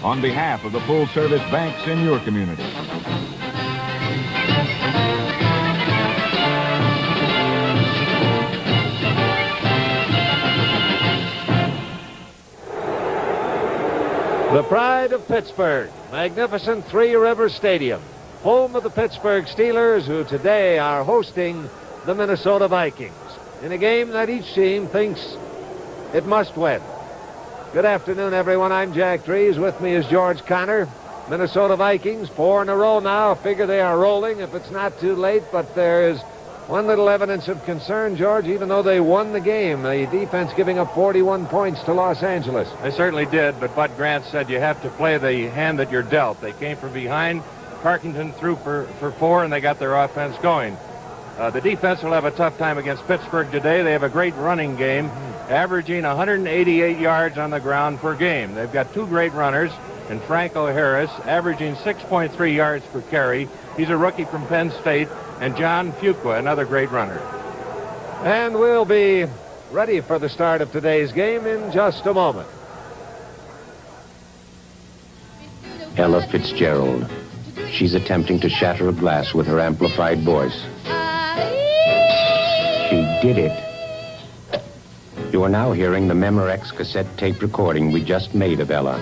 on behalf of the full-service banks in your community. The pride of Pittsburgh, magnificent Three Rivers Stadium, home of the Pittsburgh Steelers, who today are hosting the Minnesota Vikings in a game that each team thinks it must win. Good afternoon, everyone. I'm Jack Drees. With me is George Connor. Minnesota Vikings, 4 in a row now. Figure they are rolling if it's not too late, but there is one little evidence of concern, George. Even though they won the game, the defense giving up 41 points to Los Angeles. They certainly did, but Bud Grant said you have to play the hand that you're dealt. They came from behind. Parkington threw for 4, and they got their offense going. The defense will have a tough time against Pittsburgh today. They have a great running game, averaging 188 yards on the ground per game. They've got 2 great runners, and Franco Harris, averaging 6.3 yards per carry. He's a rookie from Penn State. And John Fuqua, another great runner. And we'll be ready for the start of today's game in just a moment. Ella Fitzgerald. She's attempting to shatter a glass with her amplified voice. She did it. You are now hearing the Memorex cassette tape recording we just made of Ella.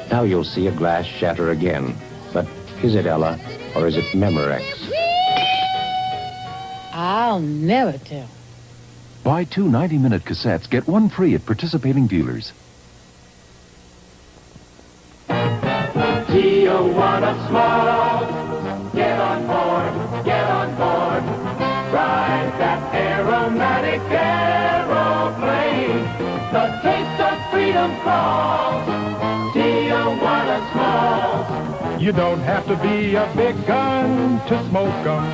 Now you'll see a glass shatter again. But is it Ella, or is it Memorex? I'll never tell. Buy 2 90-minute cassettes, get 1 free at participating dealers. Tijuana Smalls, get on board, get on board. Ride that aromatic aeroplane. The taste of freedom calls. Tijuana Smalls. You don't have to be a big gun to smoke 'em.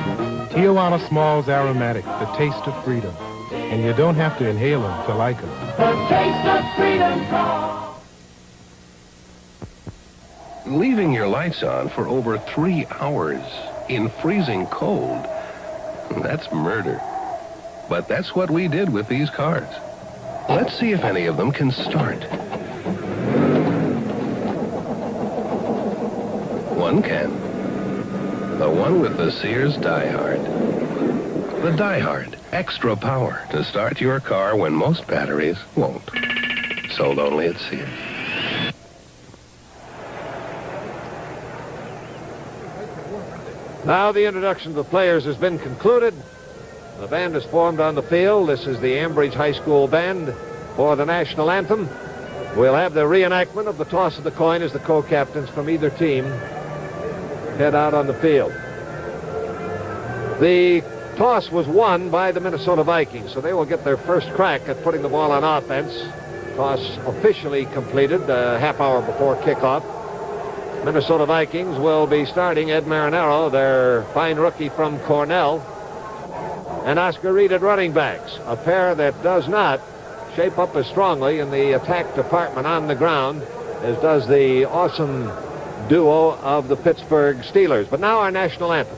Tijuana Smalls Aromatic, the taste of freedom. And you don't have to inhale 'em to like 'em. The taste of freedom calls. Leaving your lights on for over 3 hours in freezing cold, that's murder. But that's what we did with these cars. Let's see if any of them can start. One can. The one with the Sears Die Hard. The Die Hard. Extra power to start your car when most batteries won't. Sold only at Sears. Now the introduction of the players has been concluded. The band is formed on the field. This is the Ambridge High School band for the national anthem. We'll have the reenactment of the toss of the coin as the co-captains from either team head out on the field. The toss was won by the Minnesota Vikings, so they will get their first crack at putting the ball on offense. Toss officially completed a half hour before kickoff. Minnesota Vikings will be starting Ed Marinaro, their fine rookie from Cornell, and Oscar Reed at running backs, a pair that does not shape up as strongly in the attack department on the ground as does the awesome duo of the Pittsburgh Steelers. But now our national anthem.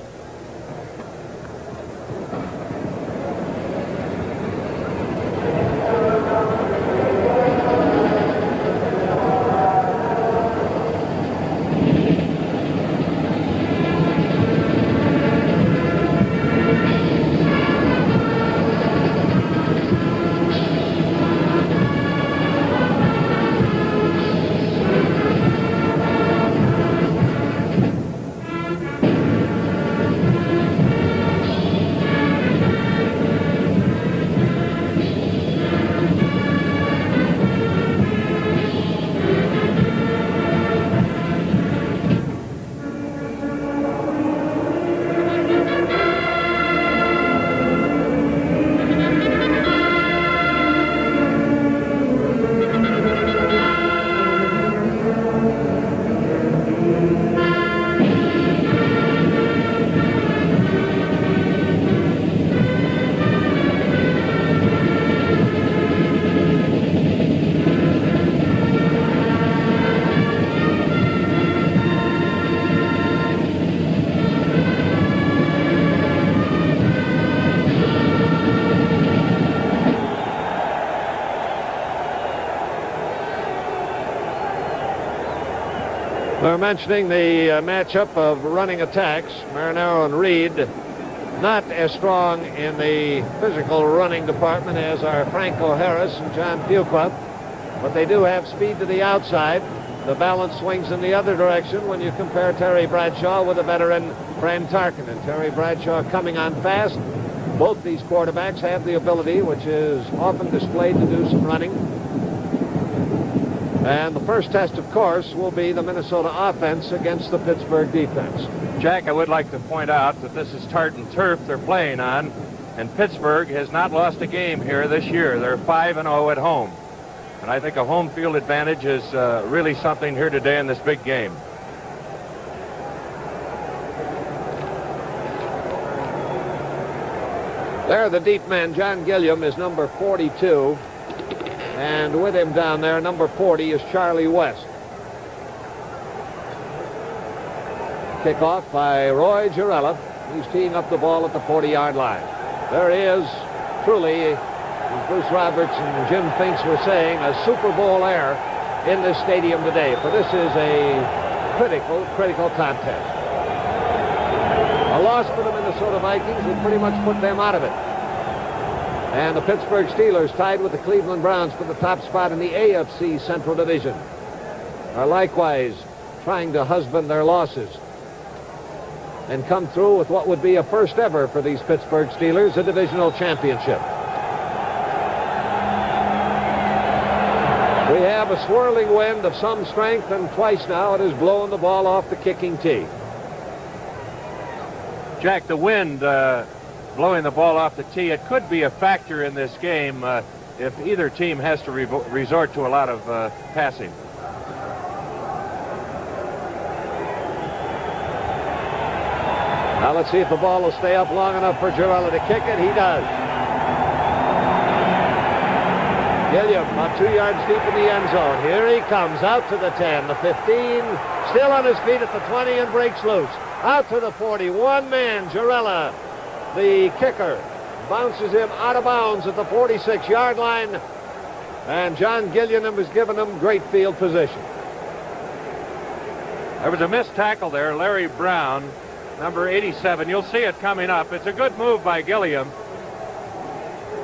We're mentioning the matchup of running attacks. Marinaro and Reed, not as strong in the physical running department as are Franco Harris and John Fuqua, but they do have speed to the outside. The balance swings in the other direction when you compare Terry Bradshaw with the veteran Fran Tarkenton. Terry Bradshaw coming on fast. Both these quarterbacks have the ability, which is often displayed, to do some running. And the first test, of course, will be the Minnesota offense against the Pittsburgh defense. Jack, I would like to point out that this is tartan turf they're playing on, and Pittsburgh has not lost a game here this year. They're 5-0 at home. And I think a home field advantage is really something here today in this big game. There, the deep man, John Gilliam, is number 42. And with him down there, number 40, is Charlie West. Kickoff by Roy Girella. He's teeing up the ball at the 40-yard line. There is truly, as Bruce Roberts and Jim Finks were saying, a Super Bowl air in this stadium today. For this is a critical contest. A loss for the Minnesota Vikings would pretty much put them out of it. And the Pittsburgh Steelers, tied with the Cleveland Browns for the top spot in the AFC Central Division, are likewise trying to husband their losses and come through with what would be a first ever for these Pittsburgh Steelers, a divisional championship. We have a swirling wind of some strength, and twice now it has blown the ball off the kicking tee. Jack, the wind blowing the ball off the tee, it could be a factor in this game if either team has to resort to a lot of passing. Now let's see if the ball will stay up long enough for Girella to kick it. He does. Gilliam about 2 yards deep in the end zone. Here he comes out to the 10, the 15, still on his feet at the 20 and breaks loose. Out to the 40. One man, Girella, the kicker, bounces him out of bounds at the 46-yard line, and John Gilliam has given him great field position. There was a missed tackle there. Larry Brown, number 87. You'll see it coming up. It's a good move by Gilliam.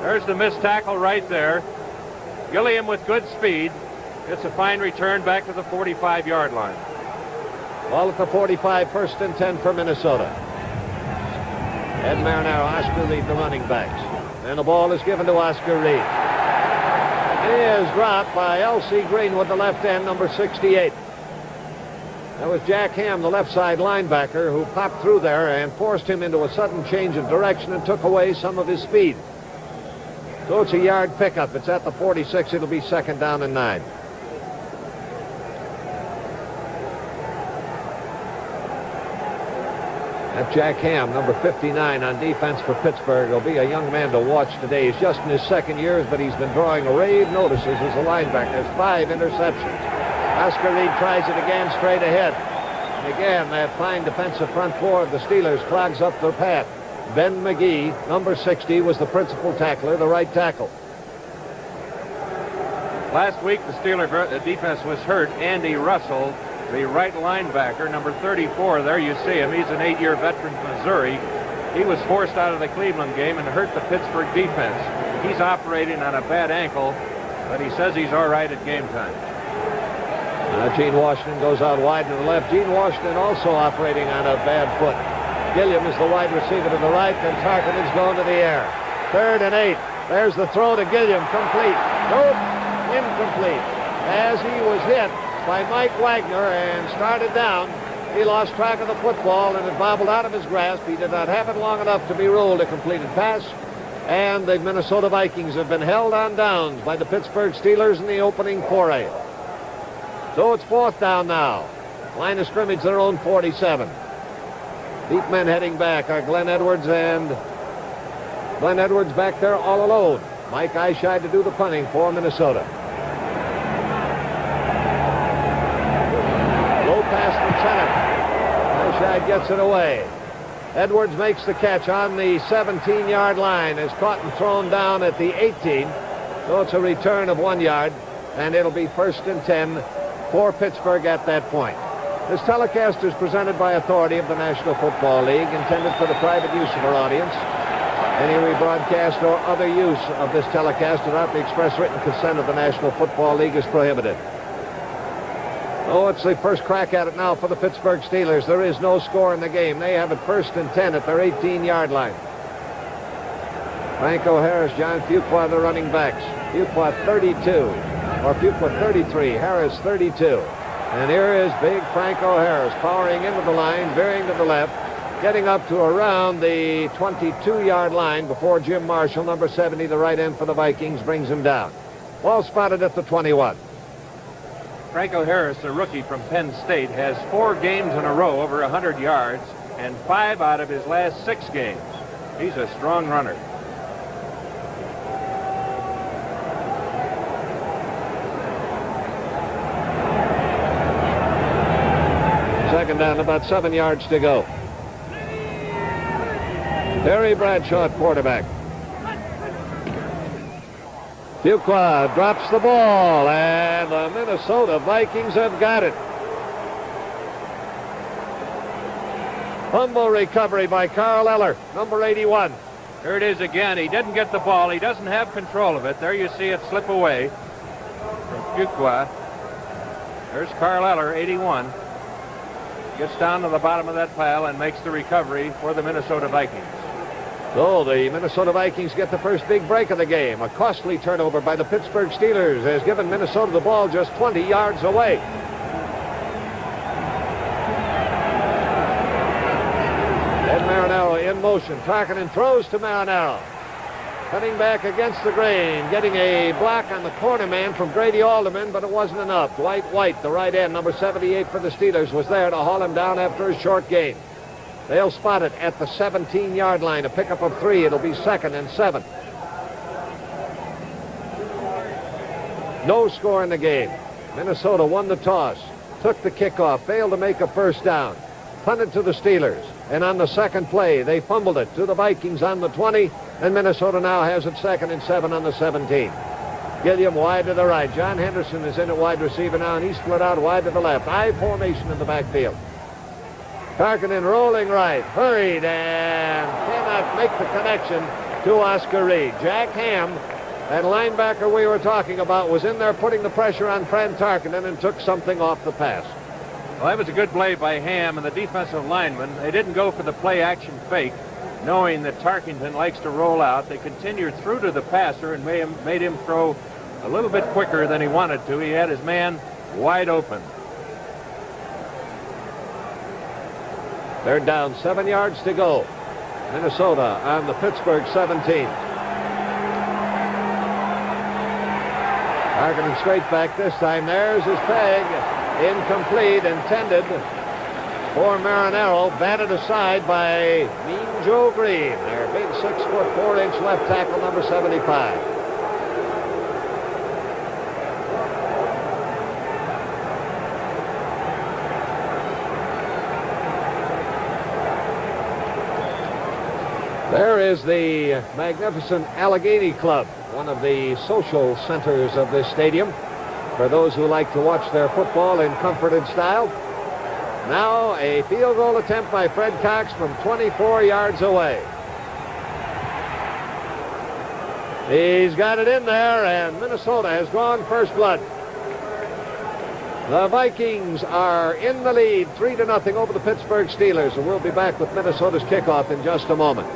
There's the missed tackle right there. Gilliam with good speed. It's a fine return back to the 45-yard line. Ball at the 45, first and 10 for Minnesota. Ed Marinaro, Oscar Reed, the running backs. And the ball is given to Oscar Reed. He is dropped by L.C. Greenwood, the left end, number 68. That was Jack Ham, the left side linebacker, who popped through there and forced him into a sudden change of direction and took away some of his speed. So it's a yard pickup. It's at the 46. It'll be second down and 9. That Jack Ham, number 59 on defense for Pittsburgh, will be a young man to watch today. He's just in his second year, but he's been drawing rave notices as a linebacker. There's 5 interceptions. Oscar Reed tries it again straight ahead. And again, that fine defensive front four of the Steelers clogs up their path. Ben McGee, number 60, was the principal tackler, the right tackle. Last week, the Steeler defense was hurt. Andy Russell, the right linebacker, number 34. There you see him. He's an 8-year veteran from Missouri. He was forced out of the Cleveland game and hurt the Pittsburgh defense. He's operating on a bad ankle, but he says he's all right at game time. Gene Washington goes out wide to the left. Gene Washington also operating on a bad foot. Gilliam is the wide receiver to the right, and Tarkenton's going to the air. 3rd and 8. There's the throw to Gilliam. Complete. Nope. Incomplete. As he was hit by Mike Wagner and started down, he lost track of the football and it bobbled out of his grasp. He did not have it long enough to be ruled a completed pass. And the Minnesota Vikings have been held on downs by the Pittsburgh Steelers in the opening foray. So it's 4th down now. Line of scrimmage, their own 47. Deep men heading back are Glenn Edwards, and Glenn Edwards back there all alone. Mike Eyeshide to do the punting for Minnesota. Low pass from center. Eyeshide gets it away. Edwards makes the catch on the 17-yard line, is caught and thrown down at the 18. So it's a return of 1 yard, and it'll be 1st and 10 for Pittsburgh at that point. This telecast is presented by authority of the National Football League, intended for the private use of our audience. Any rebroadcast or other use of this telecast without the express written consent of the National Football League is prohibited. Oh, it's the first crack at it now for the Pittsburgh Steelers. There is no score in the game. They have it 1st and 10 at their 18-yard line. Franco Harris, John Fuqua, the running backs. Fuqua 32, or Fuqua 33, Harris 32. And here is big Franco Harris powering into the line, veering to the left, getting up to around the 22-yard line before Jim Marshall, number 70, the right end for the Vikings, brings him down. Ball spotted at the 21. Franco Harris, a rookie from Penn State, has 4 games in a row over 100 yards and 5 out of his last 6 games. He's a strong runner. Second down, about 7 yards to go. Terry Bradshaw, quarterback. Fuqua drops the ball, and the Minnesota Vikings have got it. Fumble recovery by Carl Eller, number 81. Here it is again. He didn't get the ball. He doesn't have control of it. There you see it slip away from Fuqua. There's Carl Eller, 81. Gets down to the bottom of that pile and makes the recovery for the Minnesota Vikings. So the Minnesota Vikings get the first big break of the game. A costly turnover by the Pittsburgh Steelers has given Minnesota the ball just 20 yards away. Ed Marinaro in motion. Tarkenton throws to Marinaro. Cutting back against the grain. Getting a block on the corner man from Grady Alderman, but it wasn't enough. Dwight White, the right end, number 78 for the Steelers, was there to haul him down after a short gain. They'll spot it at the 17-yard line. A pickup of 3. It'll be 2nd and 7. No score in the game. Minnesota won the toss, took the kickoff, failed to make a first down, punted to the Steelers, and on the second play, they fumbled it to the Vikings on the 20, and Minnesota now has it 2nd and 7 on the 17. Gilliam wide to the right. John Henderson is in at wide receiver now, and he's split out wide to the left. I formation in the backfield. Tarkenton rolling right, hurried, and cannot make the connection to Oscar Reed. Jack Ham, that linebacker we were talking about, was in there putting the pressure on Fran Tarkenton and took something off the pass. Well, that was a good play by Ham and the defensive lineman. They didn't go for the play-action fake, knowing that Tarkenton likes to roll out. They continued through to the passer and made him throw a little bit quicker than he wanted to. He had his man wide open. Third down, 7 yards to go. Minnesota on the Pittsburgh 17. Tarkenton straight back this time. There's his peg. Incomplete, intended for Marinaro. Batted aside by Mean Joe Green. Their big 6-foot 4-inch left tackle, number 75. There is the magnificent Allegheny Club, one of the social centers of this stadium, for those who like to watch their football in comfort and style. Now a field goal attempt by Fred Cox from 24 yards away. He's got it in there, and Minnesota has gone first blood. The Vikings are in the lead 3-0 over the Pittsburgh Steelers, and we'll be back with Minnesota's kickoff in just a moment.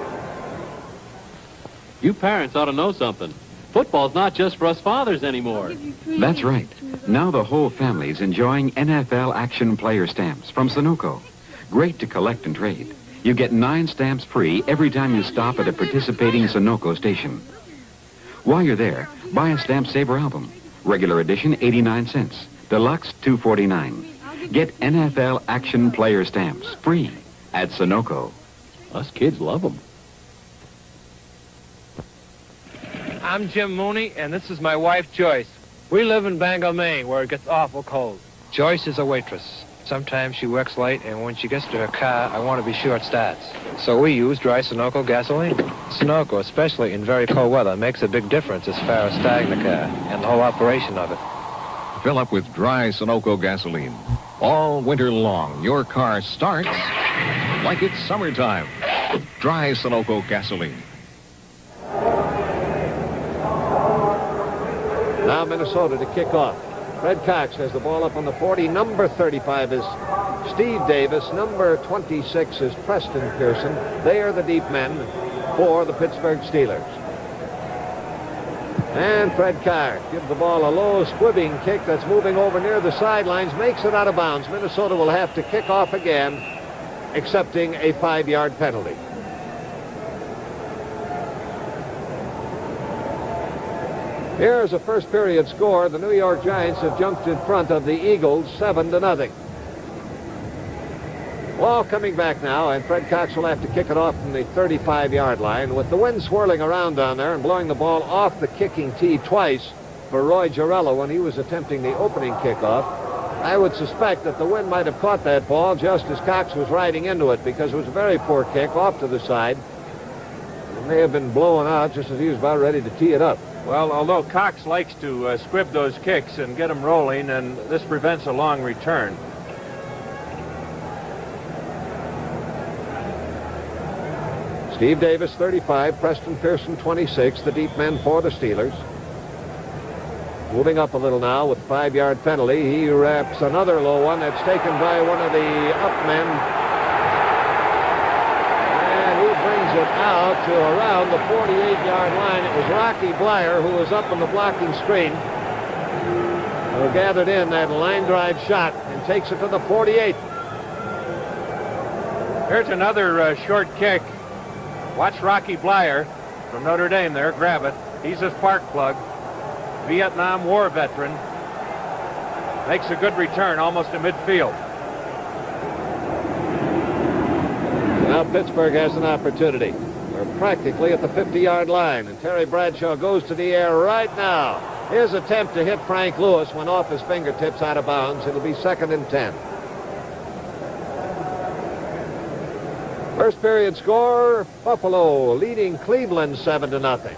You parents ought to know something. Football's not just for us fathers anymore. That's right. Now the whole family's enjoying NFL action player stamps from Sunoco. Great to collect and trade. You get 9 stamps free every time you stop at a participating Sunoco station. While you're there, buy a Stamp Saver album. Regular edition, 89 cents. Deluxe, $2.49. Get NFL action player stamps free at Sunoco. Us kids love them. I'm Jim Mooney, and this is my wife, Joyce. We live in Bangor, Maine, where it gets awful cold. Joyce is a waitress. Sometimes she works late, and when she gets to her car, I want to be sure it starts. So we use dry Sunoco gasoline. Sunoco, especially in very cold weather, makes a big difference as far as starting the car and the whole operation of it. If fill up with dry Sunoco gasoline. All winter long, your car starts like it's summertime. Dry Sunoco gasoline. Now Minnesota to kick off. Fred Cox has the ball up on the 40. Number 35 is Steve Davis. Number 26 is Preston Pearson. They are the deep men for the Pittsburgh Steelers. And Fred Cox gives the ball a low squibbing kick that's moving over near the sidelines, makes it out of bounds. Minnesota will have to kick off again, accepting a 5-yard penalty. Here's a first period score. The New York Giants have jumped in front of the Eagles 7-0. Ball coming back now, and Fred Cox will have to kick it off from the 35-yard line. With the wind swirling around down there and blowing the ball off the kicking tee twice for Roy Girello when he was attempting the opening kickoff, I would suspect that the wind might have caught that ball just as Cox was riding into it, because it was a very poor kick off to the side. It may have been blown out just as he was about ready to tee it up. Well, although Cox likes to squib those kicks and get them rolling, and this prevents a long return. Steve Davis, 35, Preston Pearson, 26, the deep men for the Steelers. Moving up a little now with a 5-yard penalty. He wraps another low one that's taken by one of the up men. And he brings it out to around the 48-yard line. It was Rocky Blyer who was up on the blocking screen, who gathered in that line drive shot and takes it to the 48. Here's another short kick. Watch Rocky Blyer from Notre Dame there. Grab it. He's a spark plug. Vietnam War veteran. Makes a good return almost to midfield. Now Pittsburgh has an opportunity. They're practically at the 50-yard line, and Terry Bradshaw goes to the air right now. His attempt to hit Frank Lewis went off his fingertips out of bounds. It'll be 2nd and 10. First period score, Buffalo leading Cleveland 7-0.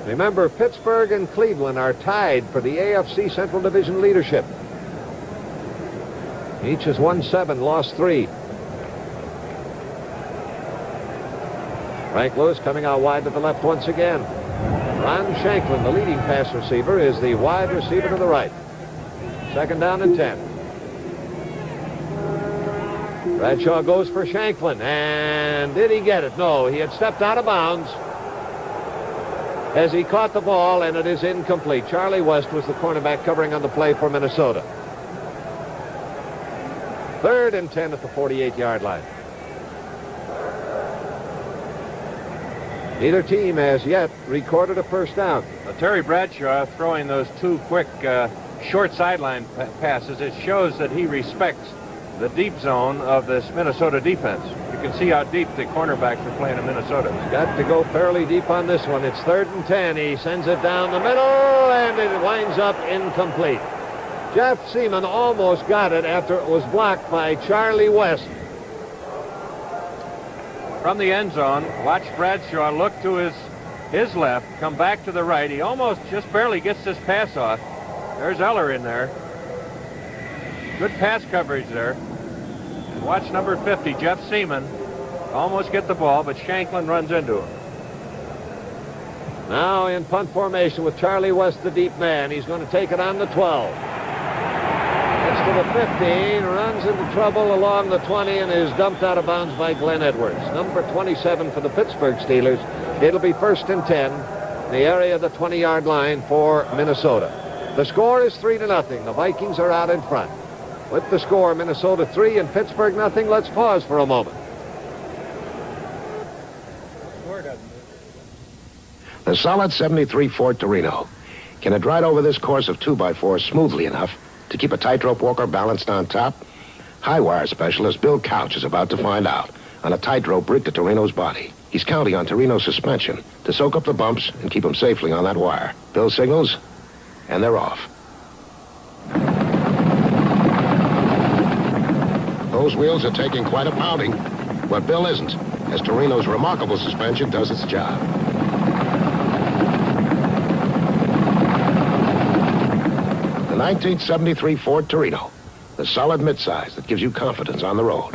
Remember, Pittsburgh and Cleveland are tied for the AFC Central Division leadership. Each has won 7, lost 3. Frank Lewis coming out wide to the left once again. Ron Shanklin, the leading pass receiver, is the wide receiver to the right. 2nd down and 10. Bradshaw goes for Shanklin, and did he get it? No, he had stepped out of bounds as he caught the ball, and it is incomplete. Charlie West was the cornerback covering on the play for Minnesota. 3rd and 10 at the 48-yard line. Neither team has yet recorded a first down. Terry Bradshaw throwing those 2 quick short sideline passes. It shows that he respects the deep zone of this Minnesota defense. You can see how deep the cornerbacks are playing in Minnesota. He's got to go fairly deep on this one. It's 3rd and 10. He sends it down the middle, and it winds up incomplete. Jeff Seaman almost got it after it was blocked by Charlie West. From the end zone, watch Bradshaw look to his left, come back to the right. He almost just barely gets this pass off. There's Eller in there. Good pass coverage there. And watch number 50, Jeff Seaman, almost get the ball, but Shanklin runs into him. Now in punt formation with Charlie West, the deep man. He's going to take it on the 12. Gets to the 15, runs into trouble along the 20, and is dumped out of bounds by Glenn Edwards. Number 27 for the Pittsburgh Steelers. It'll be 1st and 10 in the area of the 20-yard line for Minnesota. The score is 3-0. The Vikings are out in front. With the score, Minnesota 3 and Pittsburgh nothing. Let's pause for a moment. The solid 73 Ford Torino. Can it ride over this course of 2x4 smoothly enough to keep a tightrope walker balanced on top? High wire specialist Bill Couch is about to find out on a tightrope rigged to Torino's body. He's counting on Torino's suspension to soak up the bumps and keep him safely on that wire. Bill signals, and they're off. Those wheels are taking quite a pounding, but Bill isn't, as Torino's remarkable suspension does its job. The 1973 Ford Torino. The solid midsize that gives you confidence on the road.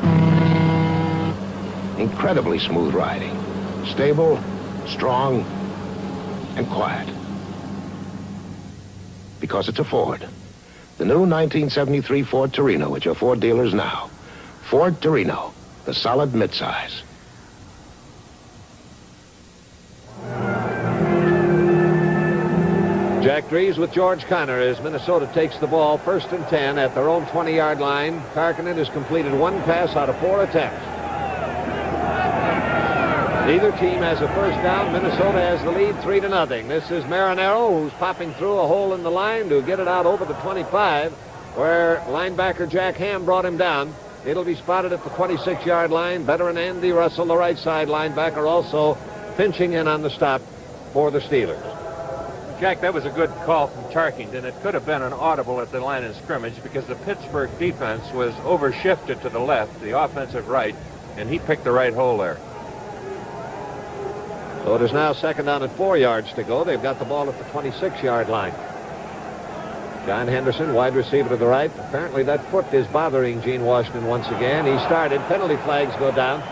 Incredibly smooth riding. Stable, strong, and quiet. Because it's a Ford. The new 1973 Ford Torino at your Ford dealers now. Ford Torino, the solid midsize. Jack Drees with George Connor as Minnesota takes the ball 1st and 10 at their own 20-yard line. Karkinen has completed 1 pass out of 4 attempts. Neither team has a first down. Minnesota has the lead 3-0. This is Marinero, who's popping through a hole in the line to get it out over the 25, where linebacker Jack Ham brought him down. It'll be spotted at the 26-yard line. Veteran Andy Russell, the right side linebacker, also pinching in on the stop for the Steelers. Jack, that was a good call from Tarkington. It could have been an audible at the line of scrimmage because the Pittsburgh defense was overshifted to the left, the offensive right, and he picked the right hole there. So it is now 2nd down and 4 yards to go. They've got the ball at the 26-yard line. John Henderson, wide receiver to the right. Apparently that foot is bothering Gene Washington once again. He started. Penalty flags go down.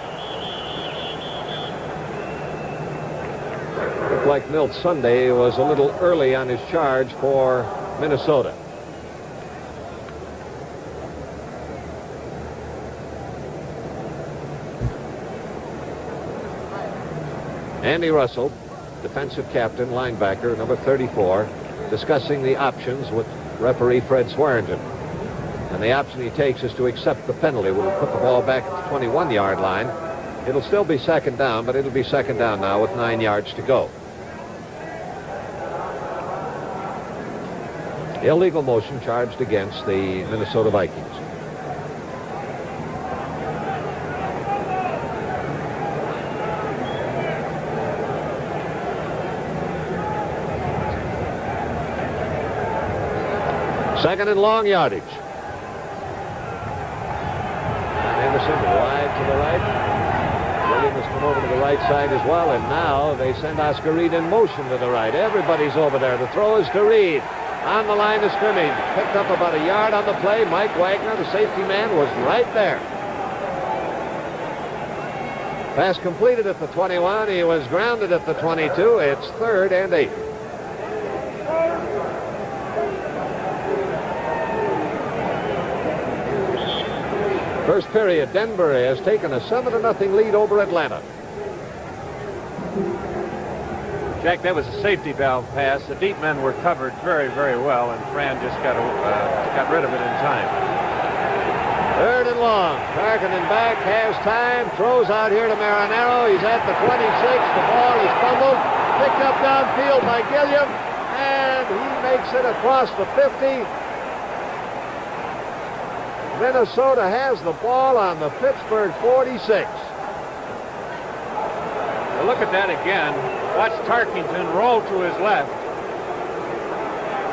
Looked like Milt Sunday was a little early on his charge for Minnesota. Andy Russell, defensive captain, linebacker, number 34, discussing the options with referee Fred Swearingen. And the option he takes is to accept the penalty. We'll put the ball back at the 21-yard line. It'll still be 2nd down, but it'll be 2nd down now with 9 yards to go. Illegal motion charged against the Minnesota Vikings. Second and long yardage. Anderson wide to the right. Williams has come over to the right side as well, and now they send Oscar Reed in motion to the right. Everybody's over there. The throw is to Reed on the line of scrimmage. Picked up about a yard on the play. Mike Wagner, the safety man, was right there. Pass completed at the 21. He was grounded at the 22. It's 3rd and 8. First period, Denver has taken a 7-0 lead over Atlanta. Jack, that was a safety valve pass. The deep men were covered very, very well, and Fran just got rid of it in time. 3rd and long. Karkinen back, has time, throws out here to Marinero. He's at the 26. The ball is fumbled, picked up downfield by Gilliam, and he makes it across the 50. Minnesota has the ball on the Pittsburgh 46. Well, look at that again. Watch Tarkington roll to his left.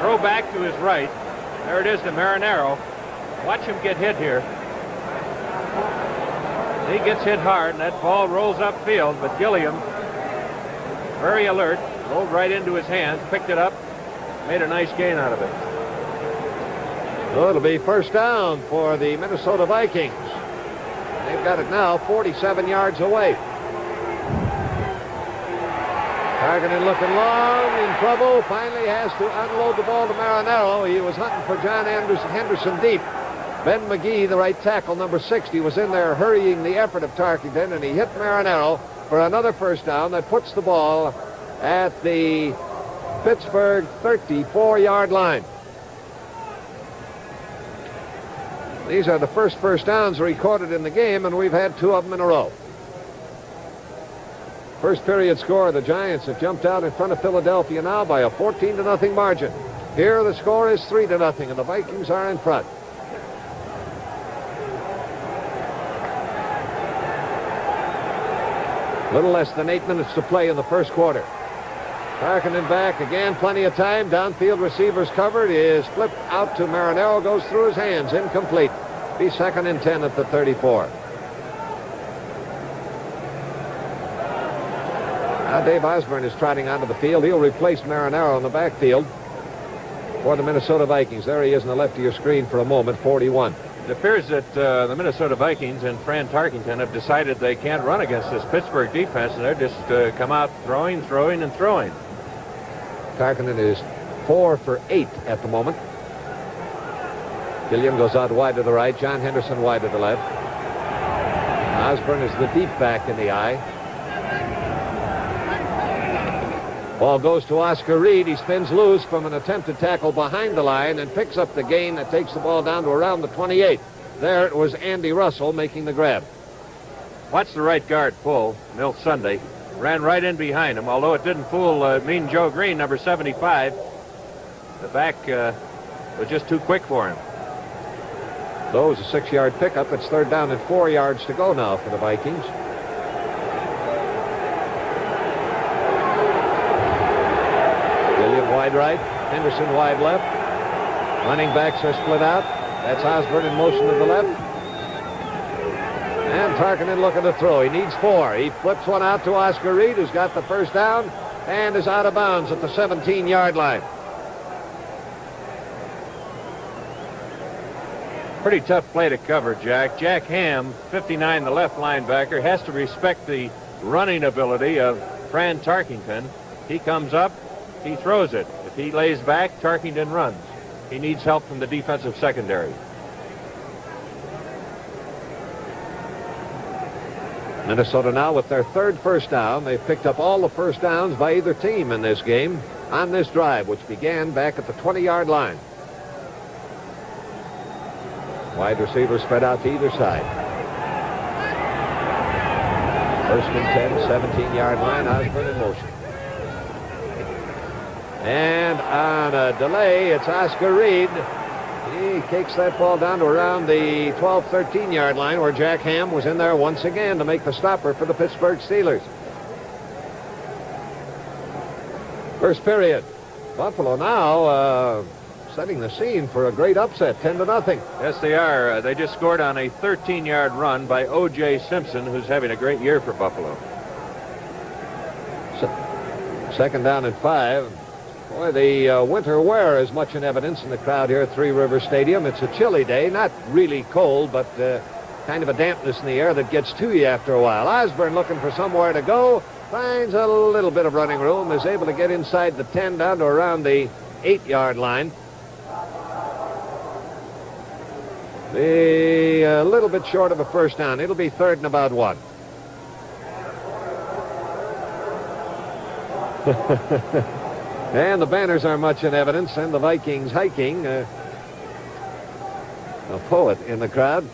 Throw back to his right. There it is to Marinero. Watch him get hit here. He gets hit hard, and that ball rolls upfield, but Gilliam, very alert, rolled right into his hands, picked it up, made a nice gain out of it. So it'll be 1st down for the Minnesota Vikings. They've got it now 47 yards away. Karkinen looking long, in trouble, finally has to unload the ball to Marinero. He was hunting for John Henderson deep. Ben McGee, the right tackle, number 60, was in there hurrying the effort of Tarkington, and he hit Marinero for another 1st down that puts the ball at the Pittsburgh 34-yard line. These are the first 1st downs recorded in the game, and we've had 2 of them in a row. First period score, the Giants have jumped out in front of Philadelphia now by a 14-0 margin. Here the score is 3-0, and the Vikings are in front. Little less than 8 minutes to play in the first quarter. Karkinen back again, plenty of time. Downfield receivers covered, is flipped out to Marinero, goes through his hands, incomplete. Be 2nd and 10 at the 34. Now Dave Osborne is trotting onto the field. He'll replace Marinero in the backfield. for the Minnesota Vikings. There he is on the left of your screen for a moment, 41. It appears that the Minnesota Vikings and Fran Tarkenton have decided they can't run against this Pittsburgh defense, and they're just come out throwing. Tarkenton is 4 for 8 at the moment. Gilliam goes out wide to the right. John Henderson wide to the left. Osborne is the deep back in the eye. Ball goes to Oscar Reed. He spins loose from an attempted tackle behind the line and picks up the gain that takes the ball down to around the 28. There it was Andy Russell making the grab. Watch the right guard pull. Milt Sunday ran right in behind him, although it didn't fool Mean Joe Green, number 75. The back was just too quick for him. So it was a 6-yard pickup. It's 3rd down and 4 yards to go now for the Vikings. William wide right, Henderson wide left. Running backs are split out. That's Osborne in motion to the left. And Tarkenton looking to throw. He needs 4. He flips one out to Oscar Reed, who's got the first down and is out of bounds at the 17-yard line. Pretty tough play to cover, Jack. Jack Ham, 59, the left linebacker, has to respect the running ability of Fran Tarkenton. He comes up, he throws it. If he lays back, Tarkenton runs. He needs help from the defensive secondary. Minnesota now with their 3rd first down. They've picked up all the first downs by either team in this game on this drive, which began back at the 20-yard line. Wide receivers spread out to either side. 1st and 10, 17-yard line. Osborne in motion. And on a delay, it's Oscar Reed. He kicks that ball down to around the 12, 13-yard line, where Jack Ham was in there once again to make the stopper for the Pittsburgh Steelers. First period. Buffalo now setting the scene for a great upset, 10-0. Yes, they are. They just scored on a 13-yard run by O.J. Simpson, who's having a great year for Buffalo. 2nd down and 5. Boy, the winter wear is much in evidence in the crowd here at Three Rivers Stadium. It's a chilly day, not really cold, but kind of a dampness in the air that gets to you after a while. Osborne looking for somewhere to go, finds a little bit of running room, is able to get inside the 10 down to around the 8-yard line. A little bit short of a first down. It'll be 3rd and about 1. And the banners are much in evidence, and the Vikings hiking. A poet in the crowd.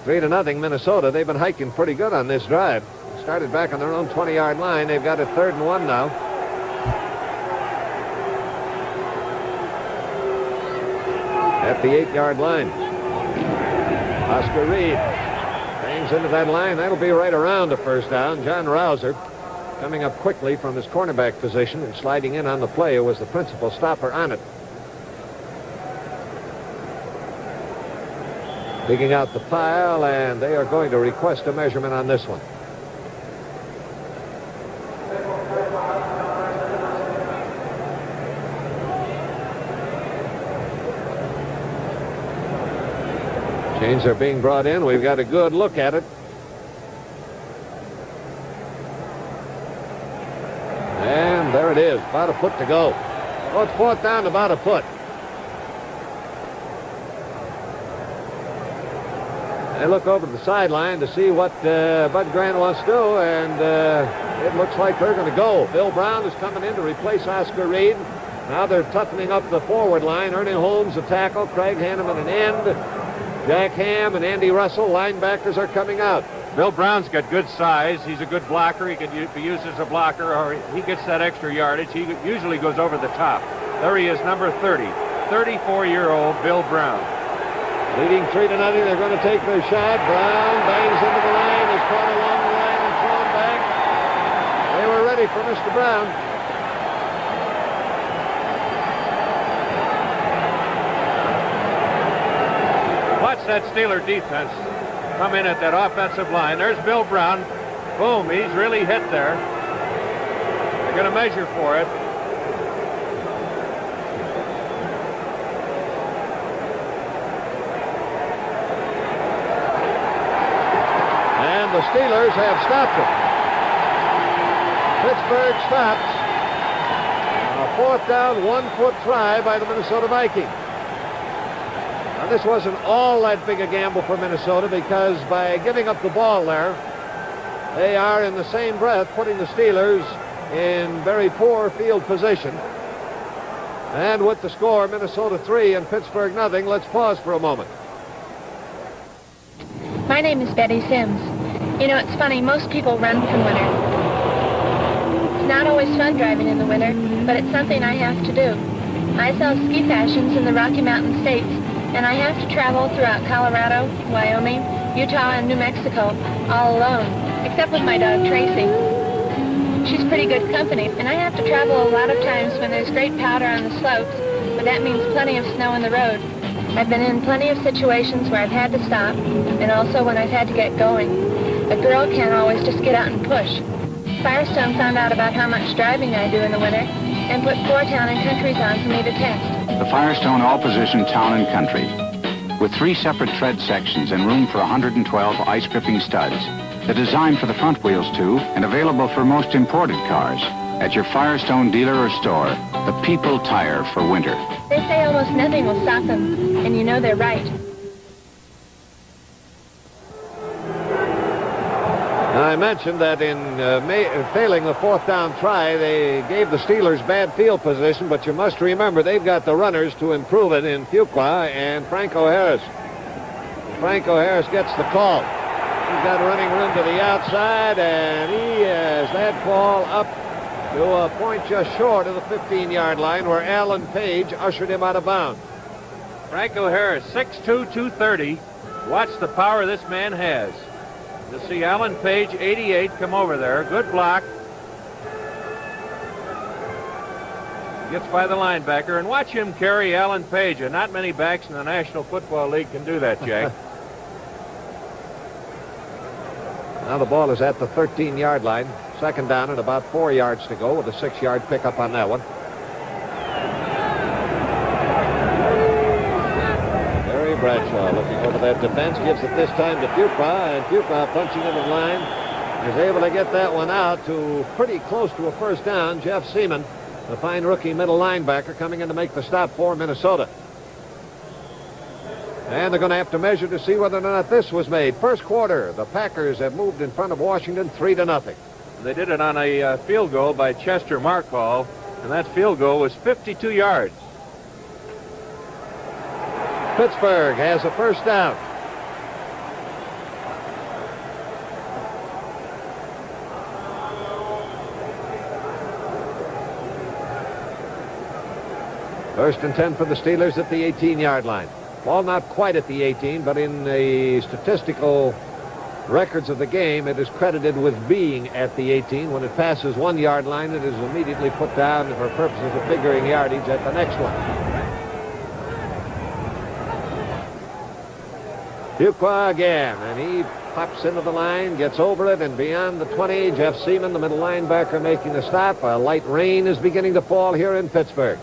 3-0 Minnesota. They've been hiking pretty good on this drive. Started back on their own 20-yard line. They've got it 3rd and 1 now. At the 8-yard line. Oscar Reed bangs into that line. That'll be right around a first down. John Rouser coming up quickly from his cornerback position and sliding in on the play, who was the principal stopper on it. Digging out the pile, and they are going to request a measurement on this one. Chains are being brought in. We've got a good look at it. And there it is, about a foot to go. Oh, it's 4th down, about a foot. They look over the sideline to see what Bud Grant wants to do, and it looks like they're going to go. Bill Brown is coming in to replace Oscar Reed. Now they're toughening up the forward line. Ernie Holmes a tackle, Craig Hanneman an end. Jack Ham and Andy Russell, linebackers, are coming out. Bill Brown's got good size. He's a good blocker. He could be used as a blocker, or he gets that extra yardage. He usually goes over the top. There he is, number 30. 34-year-old Bill Brown. Leading 3-0. They're going to take their shot. Brown bangs into the line. Is caught along the line and thrown back. They were ready for Mr. Brown. Watch that Steeler defense come in at that offensive line. There's Bill Brown. Boom, he's really hit there. They're going to measure for it. the Steelers have stopped it. Pittsburgh stops a 4th down, 1-foot try by the Minnesota Vikings. Now, this wasn't all that big a gamble for Minnesota because by giving up the ball there, they are in the same breath putting the Steelers in very poor field position. And with the score, Minnesota 3 and Pittsburgh nothing, let's pause for a moment. My name is Betty Sims. You know, it's funny, most people run from winter. It's not always fun driving in the winter, but it's something I have to do. I sell ski fashions in the Rocky Mountain states, and I have to travel throughout Colorado, Wyoming, Utah, and New Mexico all alone, except with my dog, Tracy. She's pretty good company, and I have to travel a lot of times when there's great powder on the slopes, but that means plenty of snow on the road. I've been in plenty of situations where I've had to stop, and also when I've had to get going. A girl can't always just get out and push. Firestone found out about how much driving I do in the winter and put 4 town and countries on for me to test. The Firestone all-position town and country, with 3 separate tread sections and room for 112 ice-gripping studs. They're designed for the front wheels, too, and available for most imported cars. At your Firestone dealer or store, the people tire for winter. They say almost nothing will stop them, and you know they're right. I mentioned that in failing the 4th down try, they gave the Steelers bad field position, but you must remember they've got the runners to improve it in Fuqua and Franco Harris. Franco Harris gets the call. He's got running room to the outside, and he has that ball up to a point just short of the 15-yard line where Alan Page ushered him out of bounds. Franco Harris, 6'2", 230. Watch the power this man has. You see Alan Page, 88, come over there. Good block. Gets by the linebacker, and watch him carry Alan Page. And not many backs in the National Football League can do that, Jack. Now the ball is at the 13-yard line. 2nd down and about 4 yards to go with a 6-yard pickup on that one. Barry Bradshaw looking over that defense, gives it this time to Fuqua, and Fuqua punching in the line is able to get that one out to pretty close to a 1st down. Jeff Seaman, the fine rookie middle linebacker, coming in to make the stop for Minnesota. And they're going to have to measure to see whether or not this was made. 1st quarter, the Packers have moved in front of Washington 3-0. They did it on a field goal by Chester Markall, and that field goal was 52 yards. Pittsburgh has a 1st down. First and 10 for the Steelers at the 18-yard line. Ball not quite at the 18, but in the statistical records of the game, it is credited with being at the 18. When it passes 1-yard line, it is immediately put down for purposes of figuring yardage at the next one. Fuqua again, and he pops into the line, gets over it, and beyond the 20, Jeff Seaman, the middle linebacker, making the stop. A light rain is beginning to fall here in Pittsburgh.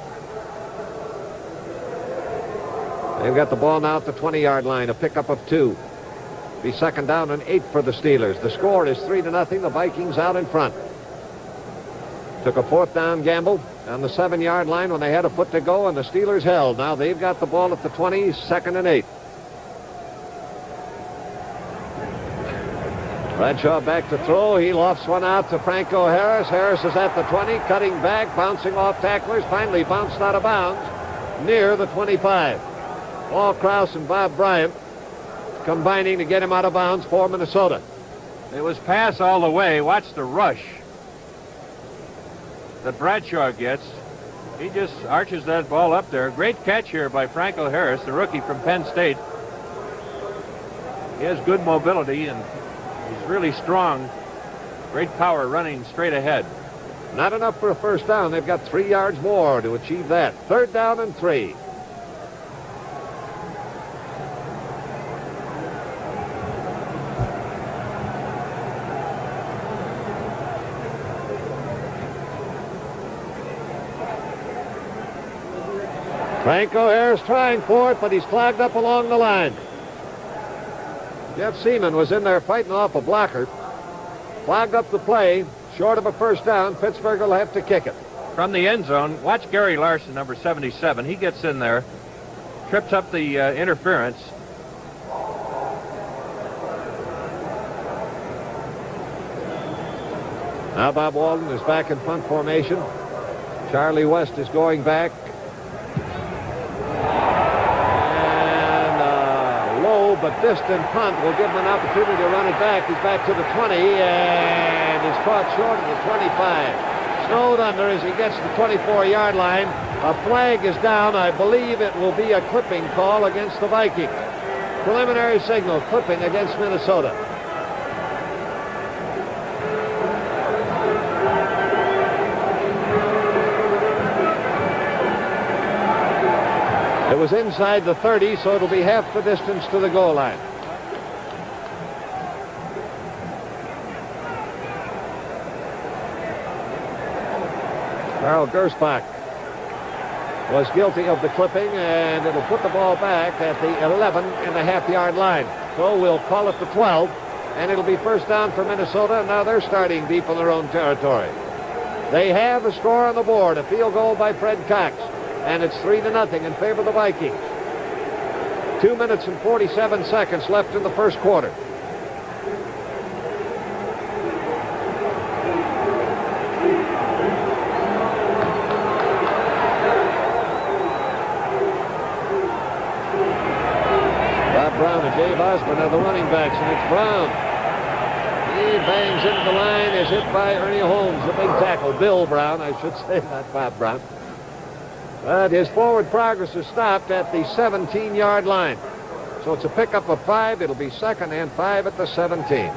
They've got the ball now at the 20-yard line, a pickup of 2. Be 2nd down and 8 for the Steelers. The score is 3-0. The Vikings out in front. Took a 4th down gamble on the 7-yard line when they had a foot to go, and the Steelers held. Now they've got the ball at the 20, 2nd and 8. Bradshaw back to throw. He lofts one out to Franco Harris. Harris is at the 20, cutting back, bouncing off tacklers, finally bounced out of bounds near the 25. Paul Krause and Bob Bryant combining to get him out of bounds for Minnesota. It was pass all the way. Watch the rush that Bradshaw gets. He just arches that ball up there. Great catch here by Franco Harris, the rookie from Penn State. He has good mobility, and he's really strong. Great power running straight ahead. Not enough for a 1st down. They've got 3 yards more to achieve that. 3rd down and 3. Franco Harris trying for it, but he's clogged up along the line. Jeff Seaman was in there fighting off a blocker. Clogged up the play. Short of a first down. Pittsburgh will have to kick it. From the end zone, watch Gary Larson, number 77. He gets in there, trips up the interference. Now Bob Walton is back in punt formation. Charlie West is going back. And a low but distant punt will give him an opportunity to run it back. He's back to the 20 and is caught short of the 25. Snowed under as he gets the 24-yard line. A flag is down. I believe it will be a clipping call against the Vikings. Preliminary signal, clipping against Minnesota. It was inside the 30, so it'll be half the distance to the goal line. Carl Gersbach was guilty of the clipping, and it'll put the ball back at the 11.5-yard line. So we'll call it the 12, and it'll be first down for Minnesota. Now they're starting deep in their own territory. They have a score on the board, a field goal by Fred Cox, and it's 3-0 in favor of the Vikings. 2 minutes and 47 seconds left in the first quarter. Brown and Dave Osborne are the running backs, and it's Brown. He bangs into the line, is hit by Ernie Holmes, the big tackle. Bill Brown, I should say, not Bob Brown. But his forward progress is stopped at the 17-yard line. So it's a pickup of 5. It'll be 2nd and 5 at the 17.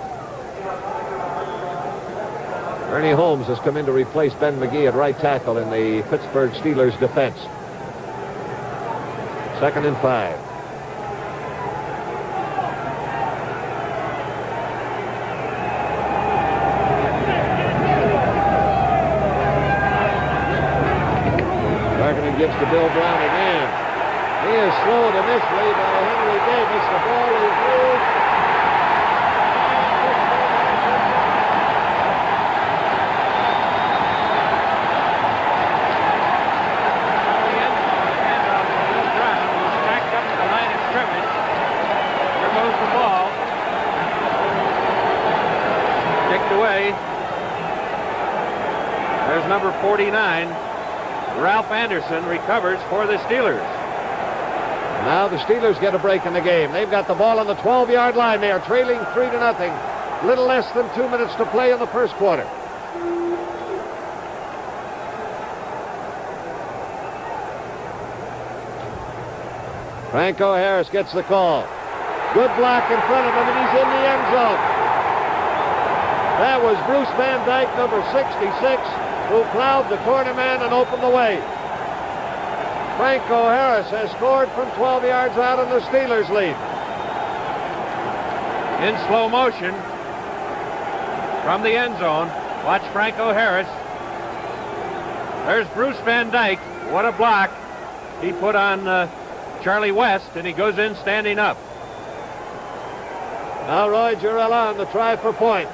Ernie Holmes has come in to replace Ben McGee at right tackle in the Pittsburgh Steelers defense. 2nd and 5. Gives to Bill Brown again. He is slowed initially by Henry Davis. The ball is loose. Bill Brown was backed up to the line of scrimmage. There goes the ball. Kicked away. There's number 49. Ralph Anderson recovers for the Steelers. Now the Steelers get a break in the game. They've got the ball on the 12-yard line. They are trailing 3-0. Little less than 2 minutes to play in the first quarter. Franco Harris gets the call. Good block in front of him, and he's in the end zone. That was Bruce Van Dyke, number 66. Who plowed the corner man and opened the way. Franco Harris has scored from 12 yards out, and the Steelers lead. In slow motion from the end zone, watch Franco Harris. There's Bruce Van Dyke. What a block he put on Charlie West, and he goes in standing up. Now Roy Girella on the try for point.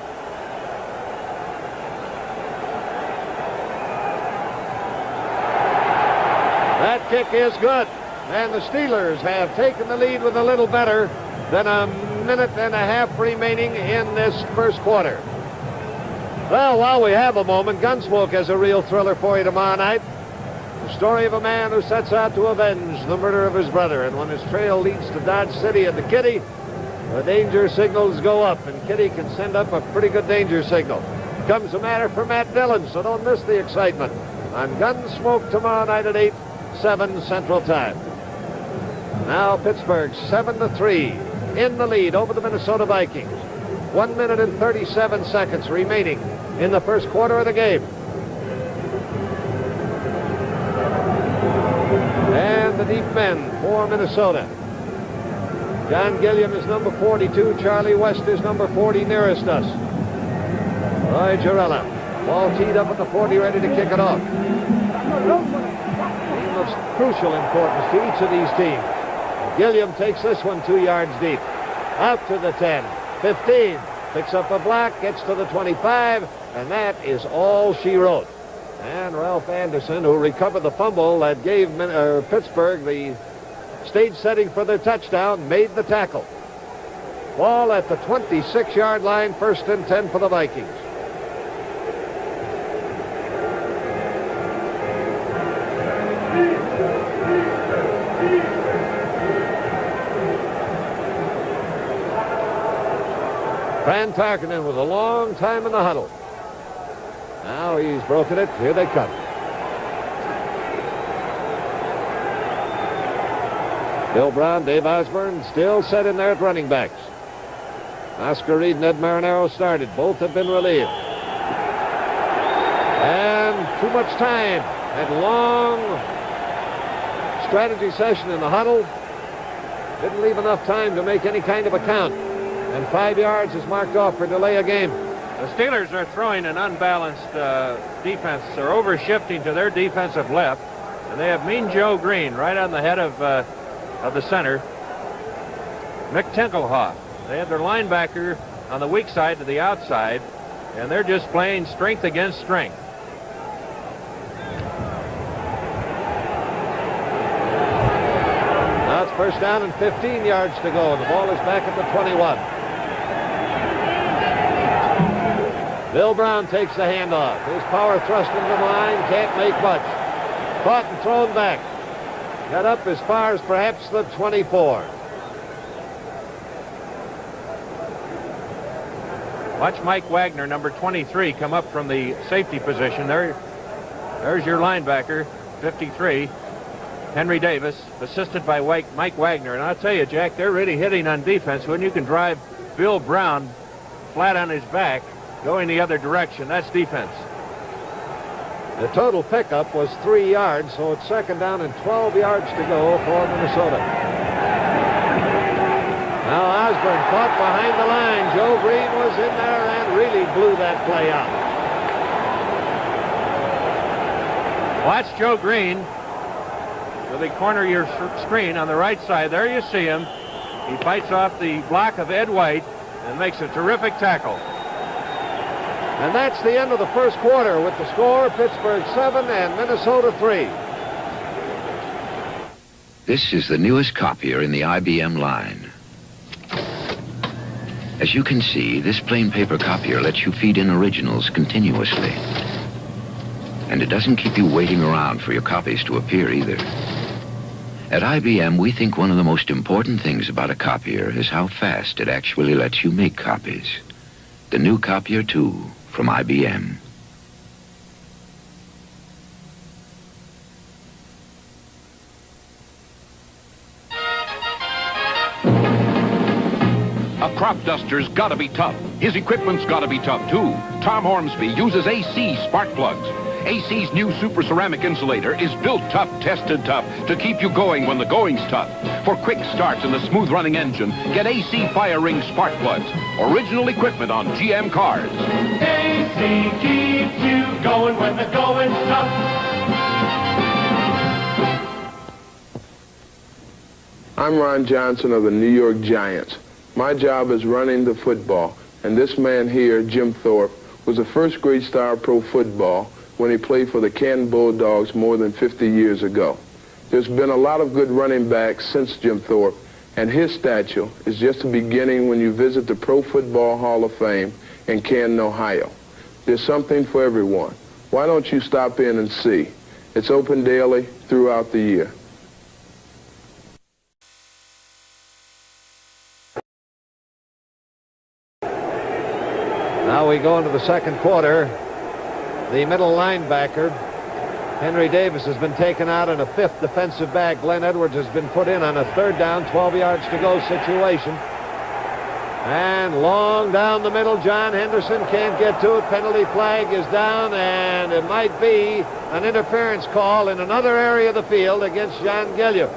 That kick is good, and the Steelers have taken the lead with a little better than a minute and a half remaining in this first quarter. Well, while we have a moment, Gunsmoke has a real thriller for you tomorrow night. The story of a man who sets out to avenge the murder of his brother, and when his trail leads to Dodge City and to Kitty, the danger signals go up, and Kitty can send up a pretty good danger signal. Comes a matter for Matt Dillon, so don't miss the excitement on Gunsmoke tomorrow night at 8/7 Central Time. Now Pittsburgh 7-3 in the lead over the Minnesota Vikings. 1 minute and 37 seconds remaining in the first quarter of the game. And the deep men for Minnesota. John Gilliam is number 42. Charlie West is number 40 nearest us. Roy Girella. Ball teed up at the 40, ready to kick it off. Team of crucial importance to each of these teams. Gilliam takes this one 2 yards deep. Out to the 10, 15. Picks up a block, gets to the 25, and that is all she wrote. And Ralph Anderson, who recovered the fumble that gave Pittsburgh the stage setting for their touchdown, made the tackle. Ball at the 26-yard line, 1st and 10 for the Vikings. Fran Tarkenton with a long time in the huddle. Now he's broken it. Here they come. Bill Brown, Dave Osborne still set in there at running backs. Oscar Reed and Ed Marinaro started. Both have been relieved. And too much time. That long strategy session in the huddle didn't leave enough time to make any kind of a count. And 5 yards is marked off for delay of game. The Steelers are throwing an unbalanced defense. They're over-shifting to their defensive left. And they have Mean Joe Green right on the head of the center. Mick Tinkelhoff. They have their linebacker on the weak side to the outside. And they're just playing strength against strength. Now it's 1st down and 15 yards to go. And the ball is back at the 21. Bill Brown takes the handoff. His power thrust into the line. Can't make much. Caught and thrown back. Got up as far as perhaps the 24. Watch Mike Wagner, number 23, come up from the safety position. There's your linebacker, 53, Henry Davis, assisted by Mike Wagner. And I'll tell you, Jack, they're really hitting on defense. When you can drive Bill Brown flat on his back, going the other direction, that's defense. The total pickup was 3 yards, so it's 2nd down and 12 yards to go for Minnesota. Now Osborne caught behind the line. Joe Green was in there and really blew that play out. Watch Joe Green to the corner of your screen on the right side. There you see him. He fights off the block of Ed White and makes a terrific tackle. And that's the end of the 1st quarter with the score, Pittsburgh 7 and Minnesota 3. This is the newest copier in the IBM line. As you can see, this plain paper copier lets you feed in originals continuously. And it doesn't keep you waiting around for your copies to appear either. At IBM, we think one of the most important things about a copier is how fast it actually lets you make copies. The new Copier 2 from IBM. A crop duster's gotta be tough. His equipment's gotta be tough, too. Tom Ormsby uses AC spark plugs. AC's new super ceramic insulator is built tough, tested tough, to keep you going when the going's tough. For quick starts in the smooth-running engine, get AC Fire Ring spark plugs. Original equipment on GM cars. AC keeps you going when the going's tough. I'm Ron Johnson of the New York Giants. My job is running the football, and this man here, Jim Thorpe, was a first-grade star of pro football when he played for the Canton Bulldogs more than 50 years ago. There's been a lot of good running backs since Jim Thorpe, and his statue is just the beginning when you visit the Pro Football Hall of Fame in Canton, Ohio. There's something for everyone. Why don't you stop in and see? It's open daily throughout the year. Now we go into the 2nd quarter. The middle linebacker, Henry Davis, has been taken out, and a 5th defensive back, Glenn Edwards, has been put in on a 3rd down, 12 yards to go situation. And long down the middle, John Henderson can't get to it. Penalty flag is down, and it might be an interference call in another area of the field against John Gilliam.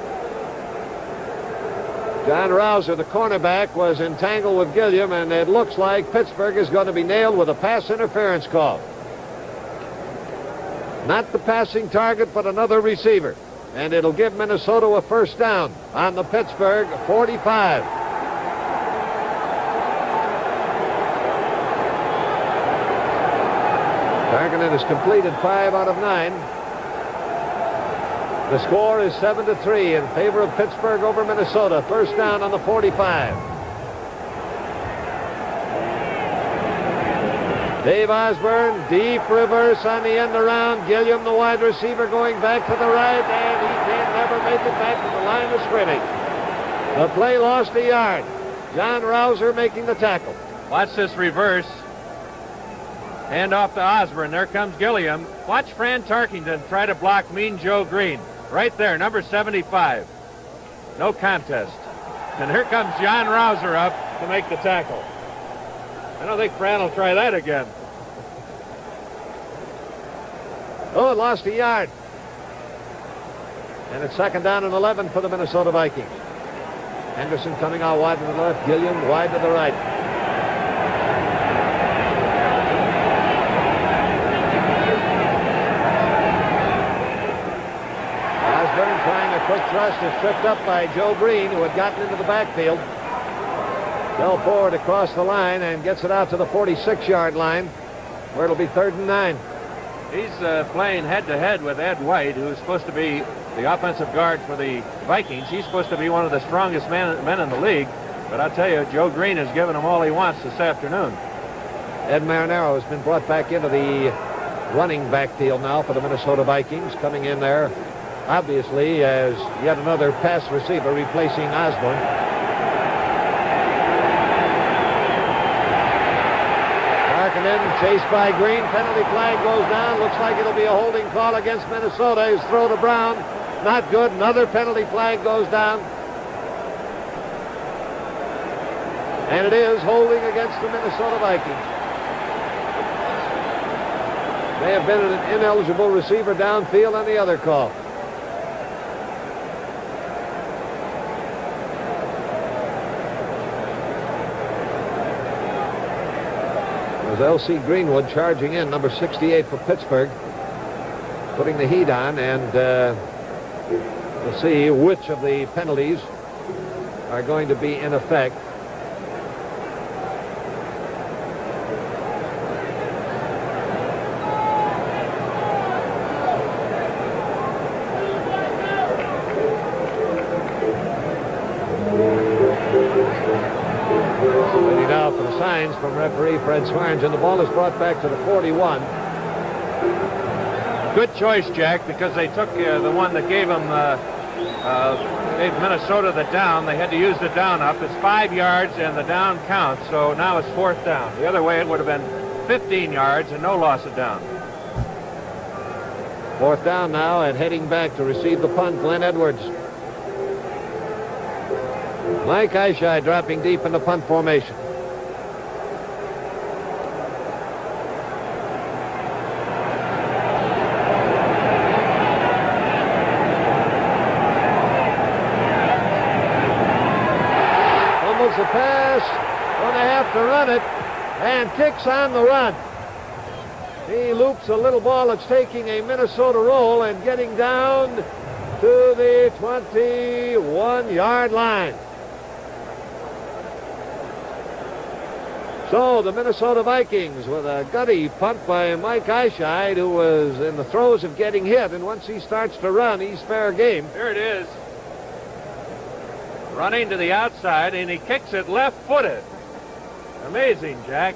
John Rouser, the cornerback, was entangled with Gilliam, and it looks like Pittsburgh is going to be nailed with a pass interference call. Not the passing target, but another receiver. And it'll give Minnesota a 1st down on the Pittsburgh 45. Tarkington has completed 5 out of 9. The score is 7-3 in favor of Pittsburgh over Minnesota. First down on the 45. Dave Osborne, deep reverse on the end around. Gilliam, the wide receiver, going back to the right, and he can never make it back to the line of scrimmage. The play lost a yard. John Rouser making the tackle. Watch this reverse. Hand off to Osborne. There comes Gilliam. Watch Fran Tarkington try to block Mean Joe Green. Right there, number 75. No contest. And here comes John Rouser up to make the tackle. I don't think Fran will try that again. Oh, it lost a yard. And it's second down and 11 for the Minnesota Vikings. Henderson coming out wide to the left. Gilliam wide to the right. Osborne trying a quick thrust is tripped up by Joe Green, who had gotten into the backfield. Fell forward across the line and gets it out to the 46-yard line, where it'll be 3rd and 9. He's playing head-to-head with Ed White, who's supposed to be the offensive guard for the Vikings. He's supposed to be one of the strongest men in the league. But I'll tell you, Joe Green has given him all he wants this afternoon. Ed Marinaro has been brought back into the running backfield now for the Minnesota Vikings, coming in there, obviously, as yet another pass receiver replacing Osborne. Tarkington chased by Green. Penalty flag goes down. Looks like it'll be a holding call against Minnesota. His throw to Brown. Not good. Another penalty flag goes down. And it is holding against the Minnesota Vikings. May have been an ineligible receiver downfield on the other call. As L.C. Greenwood charging in, number 68 for Pittsburgh, putting the heat on, and we'll see which of the penalties are going to be in effect. Waiting now for the signs from referee Fred Swearenge, and the ball is brought back to the 41. Good choice, Jack, because they took the one that gave them gave Minnesota the down. They had to use the down up. It's 5 yards and the down counts, so now it's 4th down. The other way it would have been 15 yards and no loss of down. 4th down now, and heading back to receive the punt, Glenn Edwards. Mike Ishai dropping deep in the punt formation. Fumbles the pass. Going to have to run it, and kicks on the run. He loops a little ball that's taking a Minnesota roll and getting down to the 21-yard line. So the Minnesota Vikings with a gutty punt by Mike Ishai, who was in the throes of getting hit, and once he starts to run, he's fair game. Here it is. Running to the outside, and he kicks it left-footed. Amazing, Jack.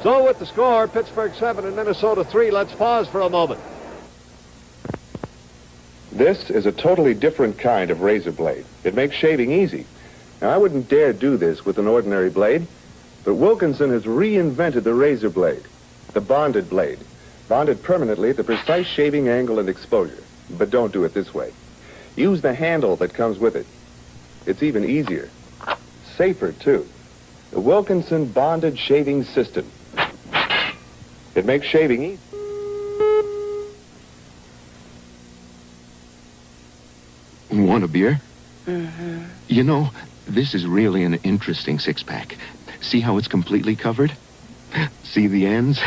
So with the score, Pittsburgh 7 and Minnesota 3, let's pause for a moment. This is a totally different kind of razor blade. It makes shaving easy. Now, I wouldn't dare do this with an ordinary blade, but Wilkinson has reinvented the razor blade, the bonded blade, bonded permanently at the precise shaving angle and exposure. But don't do it this way. Use the handle that comes with it. It's even easier. Safer, too. The Wilkinson Bonded Shaving System. It makes shaving easy. Want a beer? Mm-hmm. You know, this is really an interesting six-pack. See how it's completely covered? See the ends?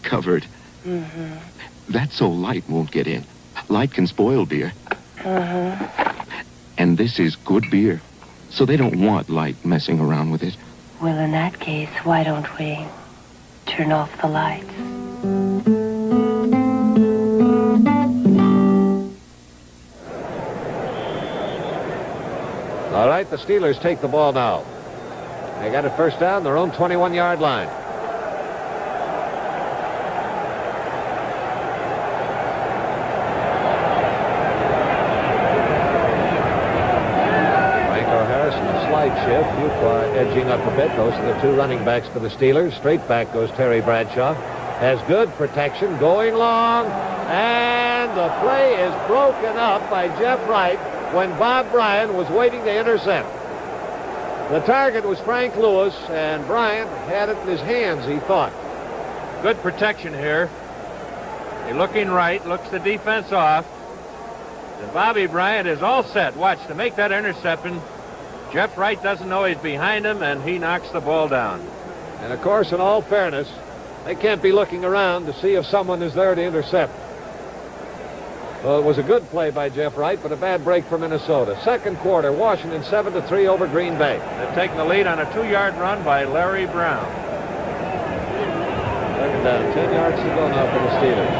Covered. Mm-hmm. That's so light won't get in. Light can spoil beer. Uh-huh. And this is good beer. So they don't want light messing around with it. Well, in that case, why don't we turn off the lights? All right, the Steelers take the ball now. They got it first down, their own 21-yard line. Franco Harris in a slight shift. Fuqua edging up a bit. Those are the two running backs for the Steelers. Straight back goes Terry Bradshaw. Has good protection, going long, and the play is broken up by Jeff Wright when Bob Bryant was waiting to intercept. The target was Frank Lewis, and Bryant had it in his hands, he thought. Good protection here. He's looking right, looks the defense off. And Bobby Bryant is all set. Watch, to make that interception. Jeff Wright doesn't know he's behind him, and he knocks the ball down. And, of course, in all fairness, they can't be looking around to see if someone is there to intercept. Well, it was a good play by Jeff Wright, but a bad break for Minnesota. Second quarter, Washington 7-3 over Green Bay. They've taken the lead on a 2-yard run by Larry Brown. Second down, 10 yards to go now for the Steelers.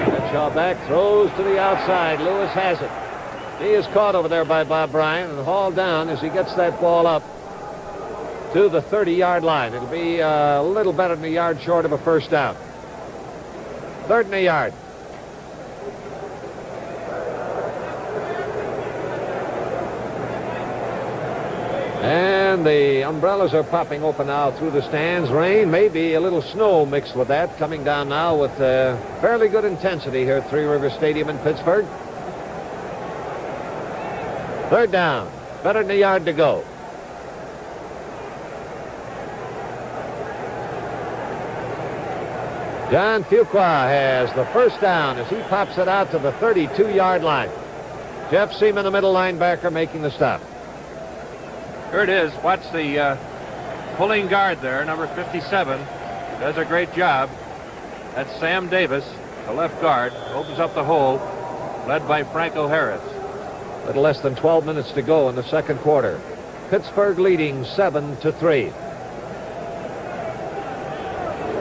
Bradshaw back, throws to the outside. Lewis has it. He is caught over there by Bob Bryant and hauled down as he gets that ball up to the 30-yard line. It'll be a little better than a yard short of a first down. Third and a yard. And the umbrellas are popping open now through the stands. Rain, maybe a little snow mixed with that, coming down now with fairly good intensity here at Three River Stadium in Pittsburgh. Third down, better than a yard to go. John Fuqua has the first down as he pops it out to the 32-yard line. Jeff Seaman, the middle linebacker, making the stop. Here it is. Watch the pulling guard there, number 57. Does a great job. That's Sam Davis, the left guard. Opens up the hole, led by Franco Harris. A little less than 12 minutes to go in the second quarter. Pittsburgh leading 7-3.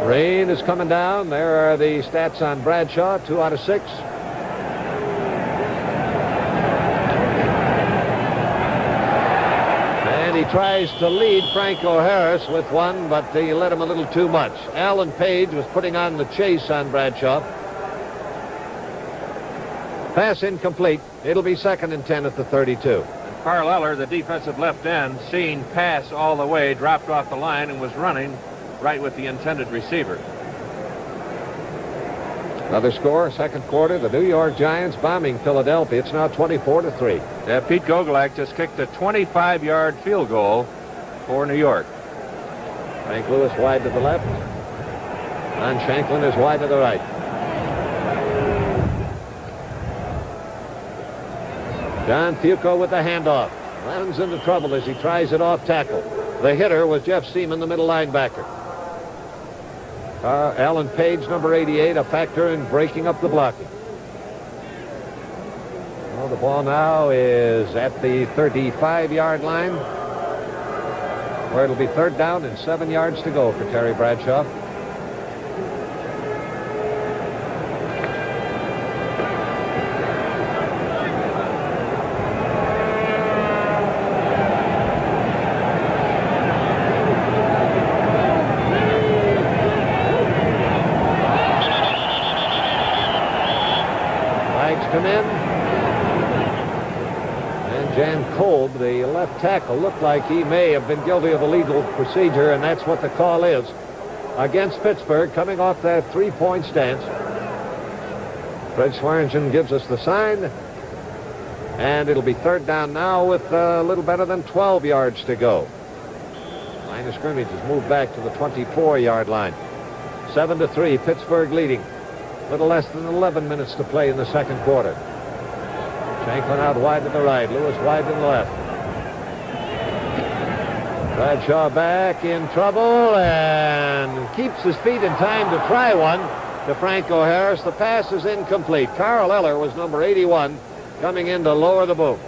Rain is coming down. There are the stats on Bradshaw, 2 out of 6. And he tries to lead Franco Harris with one, but he let him a little too much. Alan Page was putting on the chase on Bradshaw. Pass incomplete. It'll be 2nd and 10 at the 32. And Carl Eller, the defensive left end, seeing pass all the way, dropped off the line and was running right with the intended receiver. Another score, second quarter, the New York Giants bombing Philadelphia. It's now 24-3. Yeah, Pete Gogolak just kicked a 25-yard field goal for New York. Frank Lewis wide to the left. Ron Shanklin is wide to the right. John Fuqua with the handoff. Runs into trouble as he tries it off tackle. The hitter was Jeff Seaman, the middle linebacker. Alan Page, number 88, a factor in breaking up the blocking. Well, the ball now is at the 35-yard line, where it'll be third down and 7 yards to go for Terry Bradshaw. Come in. And Jan Kolb, the left tackle, looked like he may have been guilty of illegal procedure, and that's what the call is against Pittsburgh, coming off that three-point stance. Fred Swearingen gives us the sign, and it'll be third down now with a little better than 12 yards to go. Line of scrimmage is moved back to the 24-yard line. 7-3, Pittsburgh leading. A little less than 11 minutes to play in the second quarter. Shanklin out wide to the right. Lewis wide to the left. Bradshaw back in trouble and keeps his feet in time to try one to Franco Harris. The pass is incomplete. Carl Eller was number 81 coming in to lower the boom.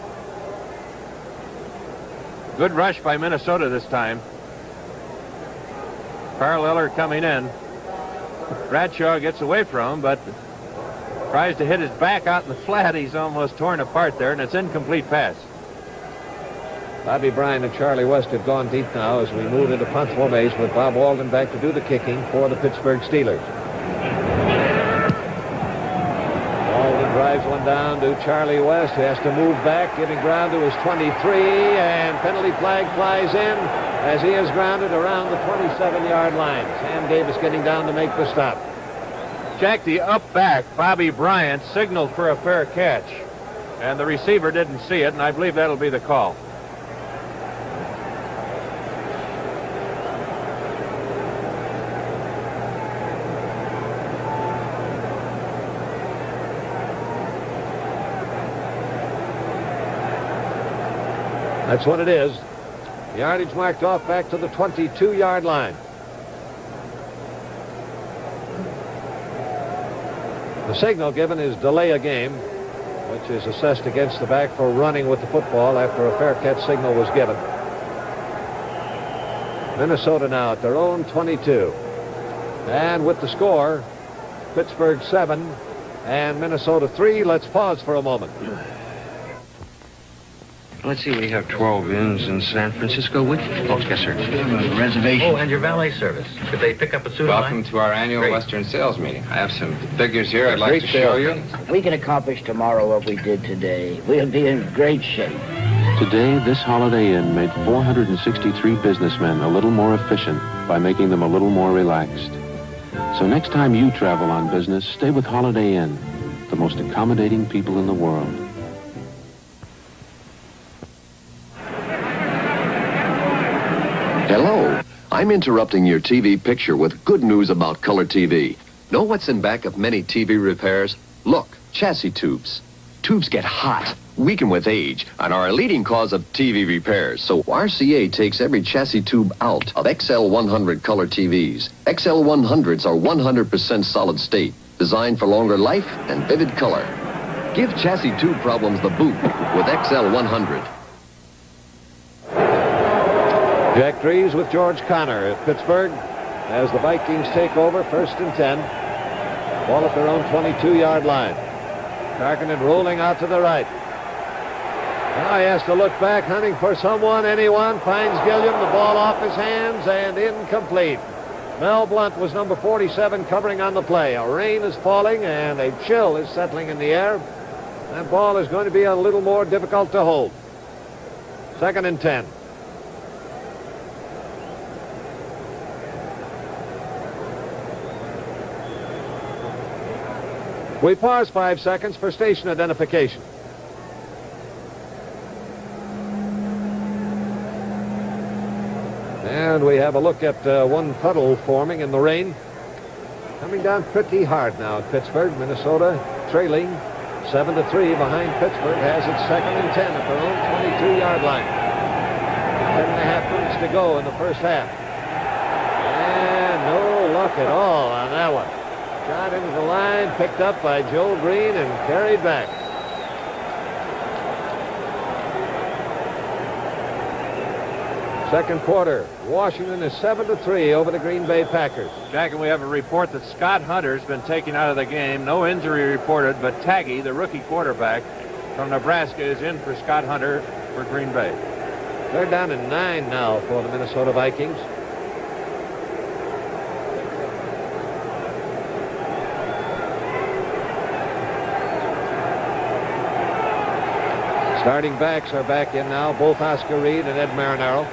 Good rush by Minnesota this time. Carl Eller coming in. Bradshaw gets away from him, but tries to hit his back out in the flat. He's almost torn apart there, and it's incomplete pass. Bobby Bryant and Charlie West have gone deep now as we move into punt formation with Bob Walden back to do the kicking for the Pittsburgh Steelers. Walden drives one down to Charlie West, who has to move back, giving ground to his 23, and penalty flag flies in as he is grounded around the 27-yard line. Sam Davis getting down to make the stop. Jack, the up back, Bobby Bryant, signaled for a fair catch, and the receiver didn't see it, and I believe that'll be the call. That's what it is. Yardage marked off back to the 22-yard line. The signal given is delay a game, which is assessed against the back for running with the football after a fair catch signal was given. Minnesota now at their own 22. And with the score, Pittsburgh 7 and Minnesota 3. Let's pause for a moment. Let's see, we have 12 inns in San Francisco. Which? Oh, yes, sir. Reservation. Oh, and your valet service. Could they pick up a suit? Welcome to our annual Western sales meeting. I have some figures here I'd like to show you. If we can accomplish tomorrow what we did today, we'll be in great shape. Today, this Holiday Inn made 463 businessmen a little more efficient by making them a little more relaxed. So next time you travel on business, stay with Holiday Inn, the most accommodating people in the world. Hello, I'm interrupting your TV picture with good news about color TV. Know what's in back of many TV repairs? Look, chassis tubes. Tubes get hot, weaken with age, and are a leading cause of TV repairs. So RCA takes every chassis tube out of XL100 color TVs. XL100s are 100% solid state, designed for longer life and vivid color. Give chassis tube problems the boot with XL100. Jack Drees with George Connor at Pittsburgh as the Vikings take over, 1st and 10. Ball at their own 22-yard line. Tarkenton rolling out to the right. Now he has to look back, hunting for someone, anyone. Finds Gilliam, the ball off his hands, and incomplete. Mel Blunt was number 47 covering on the play. A rain is falling, and a chill is settling in the air. That ball is going to be a little more difficult to hold. 2nd and 10. We pause 5 seconds for station identification. And we have a look at one puddle forming in the rain. Coming down pretty hard now at Pittsburgh. Minnesota trailing 7-3 behind Pittsburgh. Has its 2nd and 10 at their own 22-yard line. 10.5 minutes to go in the first half. And no luck at all on that one. Shot into the line, picked up by Joe Green and carried back. Second quarter, Washington is 7-3 over the Green Bay Packers. Jack, and we have a report that Scott Hunter's been taken out of the game. No injury reported, but Taggy, the rookie quarterback from Nebraska, is in for Scott Hunter for Green Bay. They're down to 9 now for the Minnesota Vikings. Starting backs are back in now, both Oscar Reed and Ed Marinaro.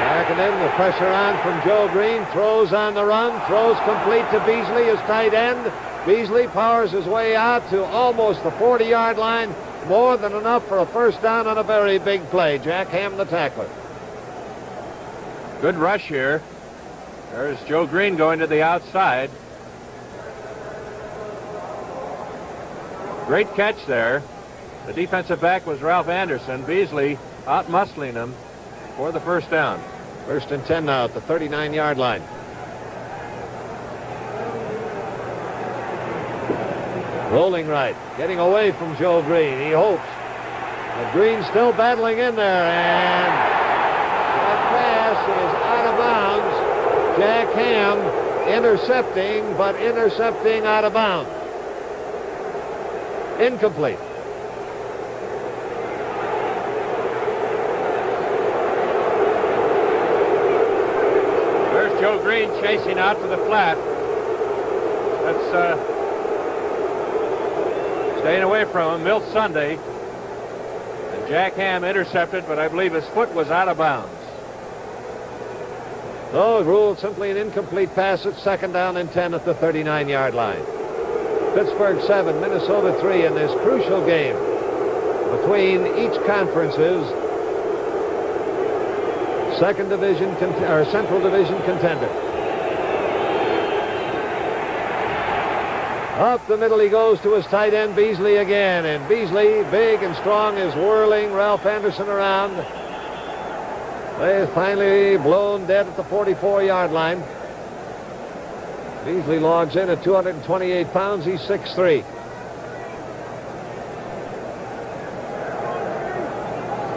Tarkenton, the pressure on from Joe Green, throws on the run, throws complete to Beasley, his tight end. Beasley powers his way out to almost the 40-yard line, more than enough for a first down on a very big play. Jack Ham, the tackler. Good rush here. There's Joe Green going to the outside. Great catch there. The defensive back was Ralph Anderson. Beasley out-muscling him for the first down. 1st and 10 now at the 39-yard line. Rolling right, getting away from Joe Green. He hopes. But Green still battling in there, and that pass Jack Ham intercepting, but intercepting out of bounds. Incomplete. There's Joe Green chasing out to the flat. That's staying away from him. Milt Sunday. And Jack Ham intercepted, but I believe his foot was out of bounds. So ruled simply an incomplete pass at second down and 10 at the 39-yard line. Pittsburgh 7, Minnesota 3 in this crucial game between each conference's Central Division contender. Up the middle he goes to his tight end Beasley again, and Beasley, big and strong, is whirling Ralph Anderson around. They finally blown dead at the 44-yard line. Beasley logs in at 228 pounds. He's 6'3".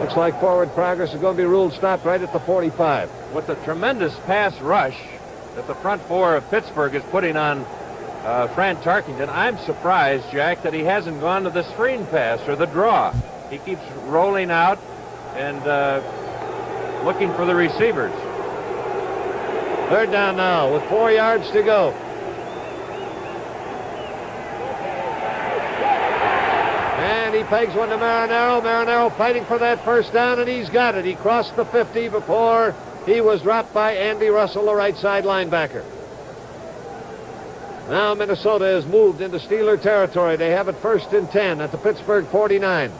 Looks like forward progress is going to be ruled stopped right at the 45. With the tremendous pass rush that the front four of Pittsburgh is putting on Fran Tarkington, I'm surprised, Jack, that he hasn't gone to the screen pass or the draw. He keeps rolling out and looking for the receivers. Third down now with 4 yards to go. And he pegs one to Marinaro. Marinaro fighting for that first down, and he's got it. He crossed the 50 before he was dropped by Andy Russell, the right side linebacker. Now Minnesota has moved into Steeler territory. They have it 1st and 10 at the Pittsburgh 49.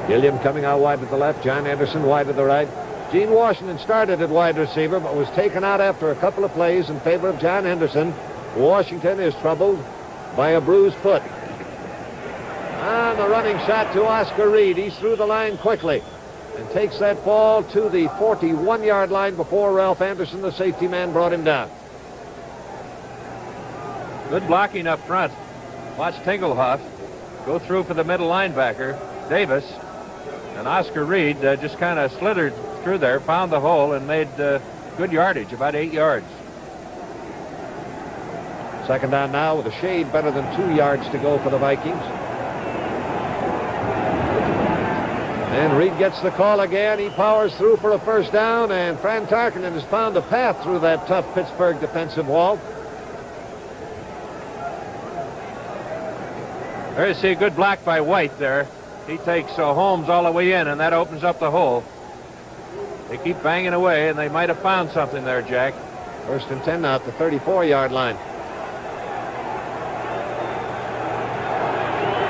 Gilliam coming out wide to the left. John Anderson wide to the right. Gene Washington started at wide receiver, but was taken out after a couple of plays in favor of John Henderson. Washington is troubled by a bruised foot. And the running shot to Oscar Reed. He's through the line quickly and takes that ball to the 41-yard line before Ralph Anderson, the safety man, brought him down. Good blocking up front. Watch Tingelhoff go through for the middle linebacker, Davis. And Oscar Reed just kind of slithered through there, found the hole, and made good yardage, about 8 yards. Second down now with a shade better than 2 yards to go for the Vikings. And Reed gets the call again. He powers through for a first down, and Fran Tarkington has found a path through that tough Pittsburgh defensive wall. There you see a good block by White there. He takes Holmes all the way in, and that opens up the hole. They keep banging away, and they might have found something there, Jack. 1st and 10 now at the 34-yard line.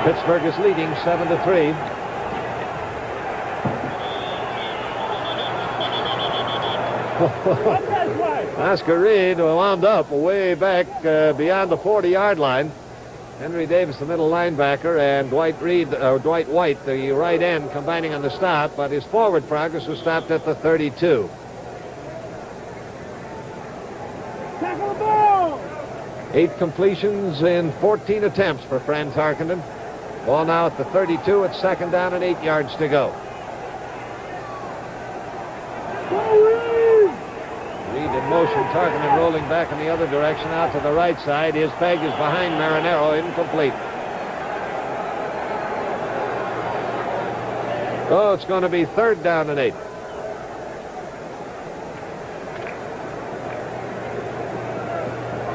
Pittsburgh is leading 7-3. Oscar Reed wound up way back beyond the 40-yard line. Henry Davis, the middle linebacker, and Dwight White, the right end, combining on the stop, but his forward progress was stopped at the 32. Tackle the ball! 8 completions in 14 attempts for Fran Tarkington. Ball now at the 32. It's second down and 8 yards to go. Reed in motion. Tarkington rolling back in the other direction out to the right side. His peg is behind Marinaro, incomplete. So it's going to be third down and 8.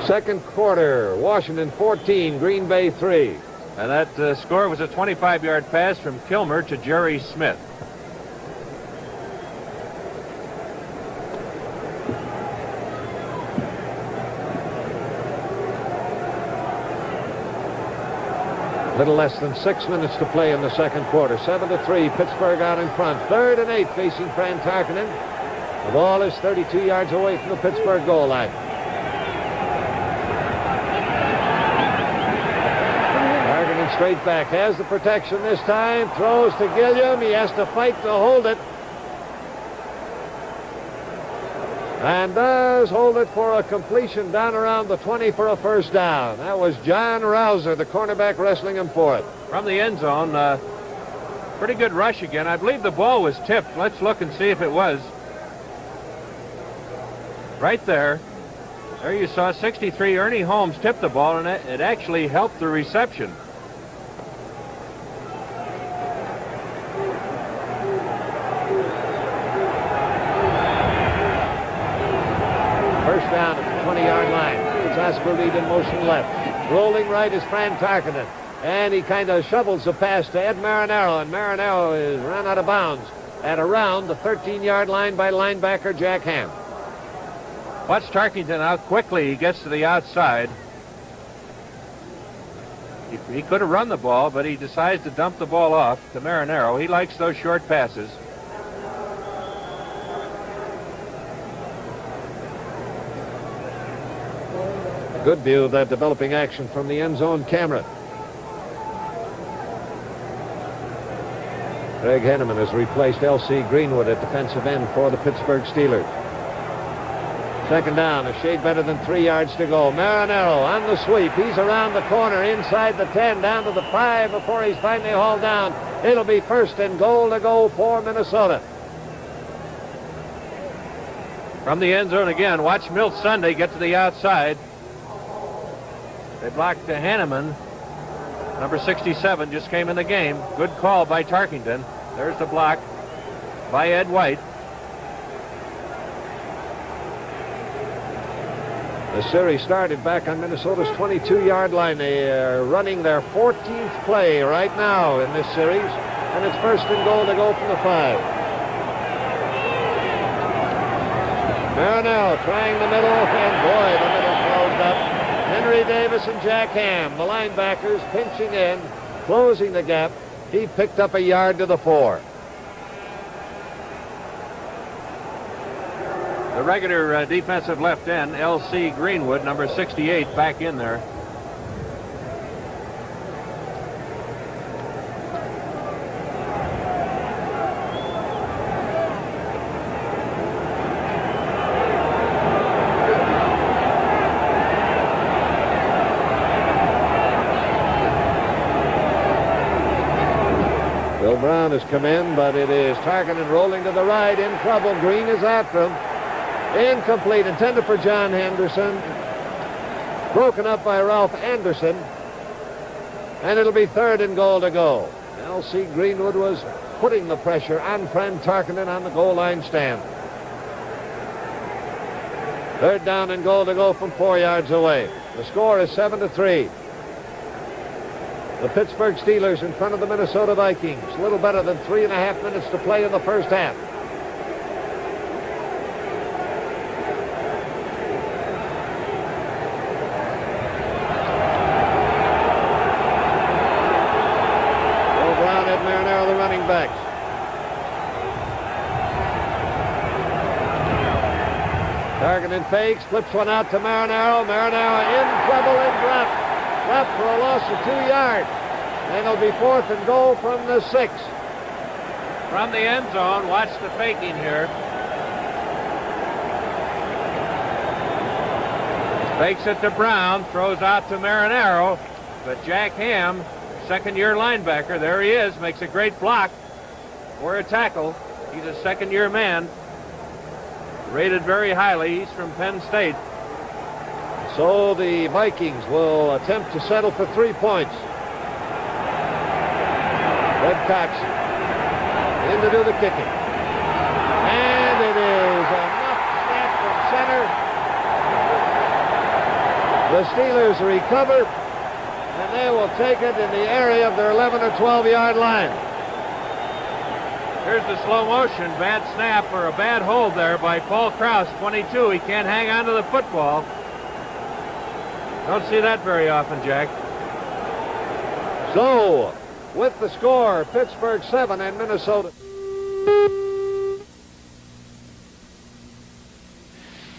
Second quarter, Washington 14, Green Bay 3. And that score was a 25-yard pass from Kilmer to Jerry Smith. Little less than 6 minutes to play in the second quarter. 7-3, Pittsburgh out in front. Third and 8 facing Fran Tarkington. The ball is 32 yards away from the Pittsburgh goal line. Tarkington straight back. Has the protection this time. Throws to Gilliam. He has to fight to hold it. And does hold it for a completion down around the 20 for a first down. That was John Rouser, the cornerback, wrestling him for it. From the end zone, pretty good rush again. I believe the ball was tipped. Let's look and see if it was. Right there. There you saw 63 Ernie Holmes tip the ball, and it actually helped the reception. First down at the 20-yard line. It's Oscar Reed in motion left. Rolling right is Fran Tarkenton. And he kind of shovels the pass to Ed Marinaro, and Marinaro is run out of bounds at around the 13-yard line by linebacker Jack Ham. Watch Tarkenton how quickly he gets to the outside. He could have run the ball, but he decides to dump the ball off to Marinaro. He likes those short passes. A good view of that developing action from the end zone camera. Greg Henneman has replaced L.C. Greenwood at defensive end for the Pittsburgh Steelers. Second down, a shade better than 3 yards to go. Marinaro on the sweep. He's around the corner, inside the 10, down to the 5 before he's finally hauled down. It'll be first and goal to go for Minnesota. From the end zone again, watch Milt Sunday get to the outside. They blocked to Hanneman. Number 67 just came in the game. Good call by Tarkenton. There's the block by Ed White. The series started back on Minnesota's 22-yard line. They are running their 14th play right now in this series, and it's first and goal to go from the 5. Marinaro trying the middle, and boy, the middle closed up. Henry Davis and Jack Ham, the linebackers, pinching in, closing the gap. He picked up a yard to the 4. The regular defensive left end, L.C. Greenwood, number 68, back in there. Bill Brown has come in, but it is Tarkenton rolling to the right, in trouble. Green is after him. Incomplete, intended for John Henderson. Broken up by Ralph Anderson. And it'll be third and goal to go. L.C. Greenwood was putting the pressure on Fran Tarkenton on the goal line stand. Third down and goal to go from 4 yards away. The score is 7-3. The Pittsburgh Steelers in front of the Minnesota Vikings. A little better than 3.5 minutes to play in the first half. Tarkenton fakes, flips one out to Marinaro. Marinaro in trouble and dropped. Dropped for a loss of 2 yards. And it'll be fourth and goal from the 6. From the end zone, watch the faking here. Fakes it to Brown, throws out to Marinaro. But Jack Ham, second-year linebacker, there he is, makes a great block for a tackle. He's a second-year man. Rated very highly. He's from Penn State. So the Vikings will attempt to settle for 3 points. Red Cox in to do the kicking. And it is a knock snap from center. The Steelers recover, and they will take it in the area of their 11 or 12-yard line. Here's the slow motion. Bad snap or a bad hold there by Paul Krause, 22. He can't hang on to the football. Don't see that very often, Jack. So, with the score, Pittsburgh 7 and Minnesota.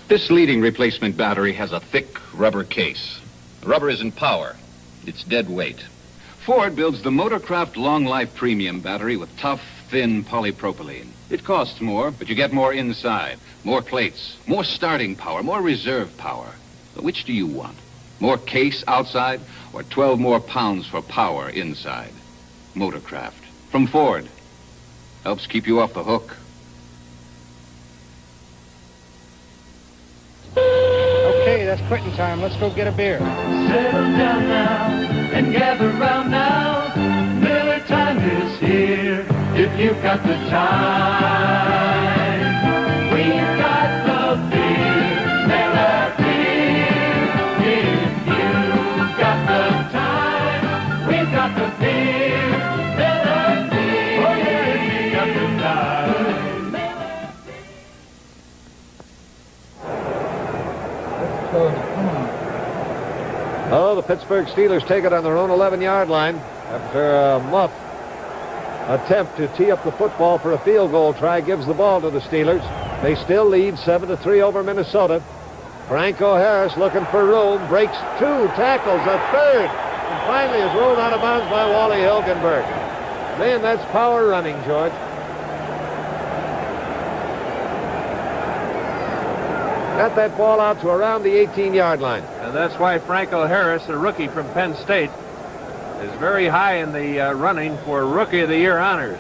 This leading replacement battery has a thick rubber case. The rubber isn't power. It's dead weight. Ford builds the Motorcraft Long Life Premium battery with tough, thin polypropylene. It costs more, but you get more inside. More plates, more starting power, more reserve power. But which do you want? More case outside or 12 more pounds for power inside? Motorcraft from Ford. Helps keep you off the hook. Okay, that's quitting time. Let's go get a beer. Settle down now and gather round now. Miller time is here. If you've got the time, we've got the beer. Miller beer. If you've got the time, we've got the beer. Miller beer. Oh yeah, if you've got the time. Oh, the Pittsburgh Steelers take it on their own 11-yard line after a muff attempt to tee up the football for a field goal try gives the ball to the Steelers. They still lead 7-3 over Minnesota. Franco Harris looking for room, breaks 2 tackles, a third, and finally is rolled out of bounds by Wally Hilgenberg. Man, that's power running, George. Got that ball out to around the 18-yard line. And that's why Franco Harris, a rookie from Penn State, is very high in the running for Rookie of the Year honors.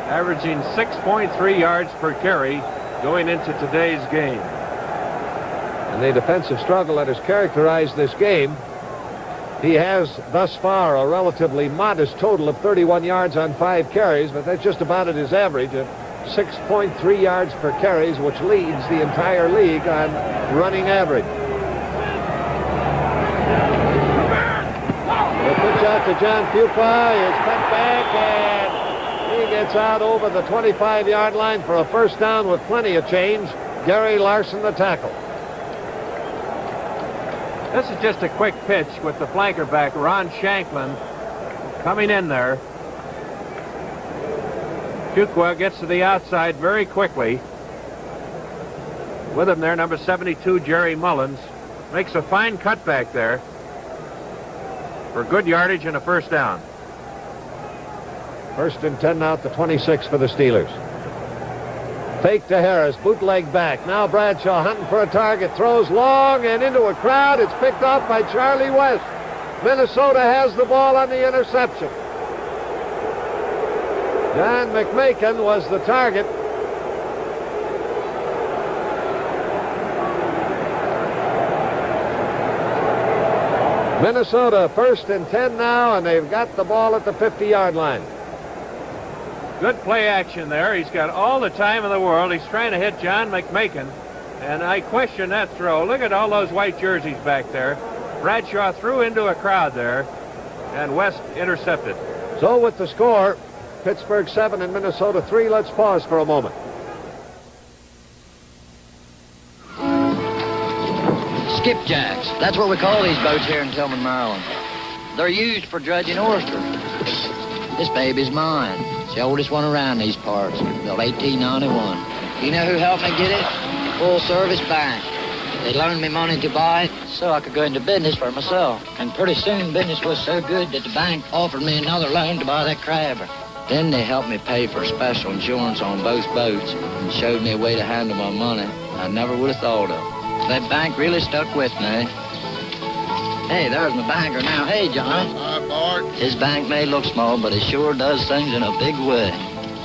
Averaging 6.3 yards per carry going into today's game. And the defensive struggle that has characterized this game, he has thus far a relatively modest total of 31 yards on 5 carries, but that's just about at his average of 6.3 yards per carries, which leads the entire league on running average. The pitch out to John Pupa is cut back, and he gets out over the 25-yard line for a first down with plenty of change. Gary Larson, the tackle. This is just a quick pitch with the flanker back, Ron Shankman, coming in there. Fuqua gets to the outside very quickly. With him there, number 72, Jerry Mullins. Makes a fine cutback there for good yardage and a first down. First and 10 now at the 26 for the Steelers. Fake to Harris, bootleg back. Now Bradshaw hunting for a target, throws long and into a crowd. It's picked off by Charlie West. Minnesota has the ball on the interception. John McMakin was the target. Minnesota first and 10 now, and they've got the ball at the 50-yard line. Good play action there. He's got all the time in the world. He's trying to hit John McMakin, and I question that throw. Look at all those white jerseys back there. Bradshaw threw into a crowd there, and West intercepted. So with the score, Pittsburgh 7 and Minnesota 3. Let's pause for a moment. Skipjacks. That's what we call these boats here in Tillman, Maryland. They're used for dredging oysters. This baby's mine. It's the oldest one around these parts, built 1891. You know who helped me get it? Full Service Bank. They loaned me money to buy it so I could go into business for myself. And pretty soon business was so good that the bank offered me another loan to buy that crabber. Then they helped me pay for special insurance on both boats and showed me a way to handle my money I never would have thought of. That bank really stuck with me. Hey, there's my banker now. Hey, John. Hi, Bart. His bank may look small, but it sure does things in a big way.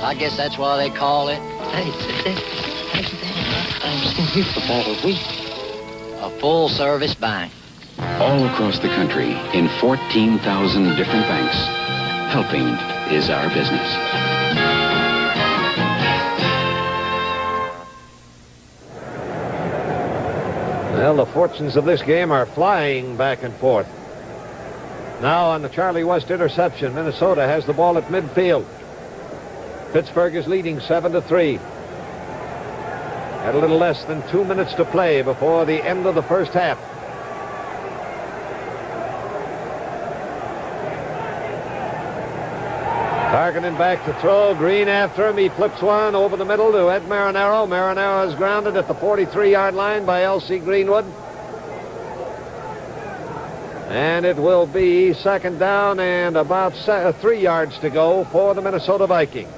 I guess that's why they call it. Hey, sit there. Hey, sit there. I'm seen you for about a week. A full-service bank. All across the country, in 14,000 different banks, helping is our business. Well, the fortunes of this game are flying back and forth. Now on the Charlie West interception, Minnesota has the ball at midfield. Pittsburgh is leading 7-3. At a little less than 2 minutes to play before the end of the first half. Targeting back to throw. Green after him. He flips one over the middle to Ed Marinaro. Marinaro is grounded at the 43-yard line by L.C. Greenwood. And it will be second down and about 3 yards to go for the Minnesota Vikings.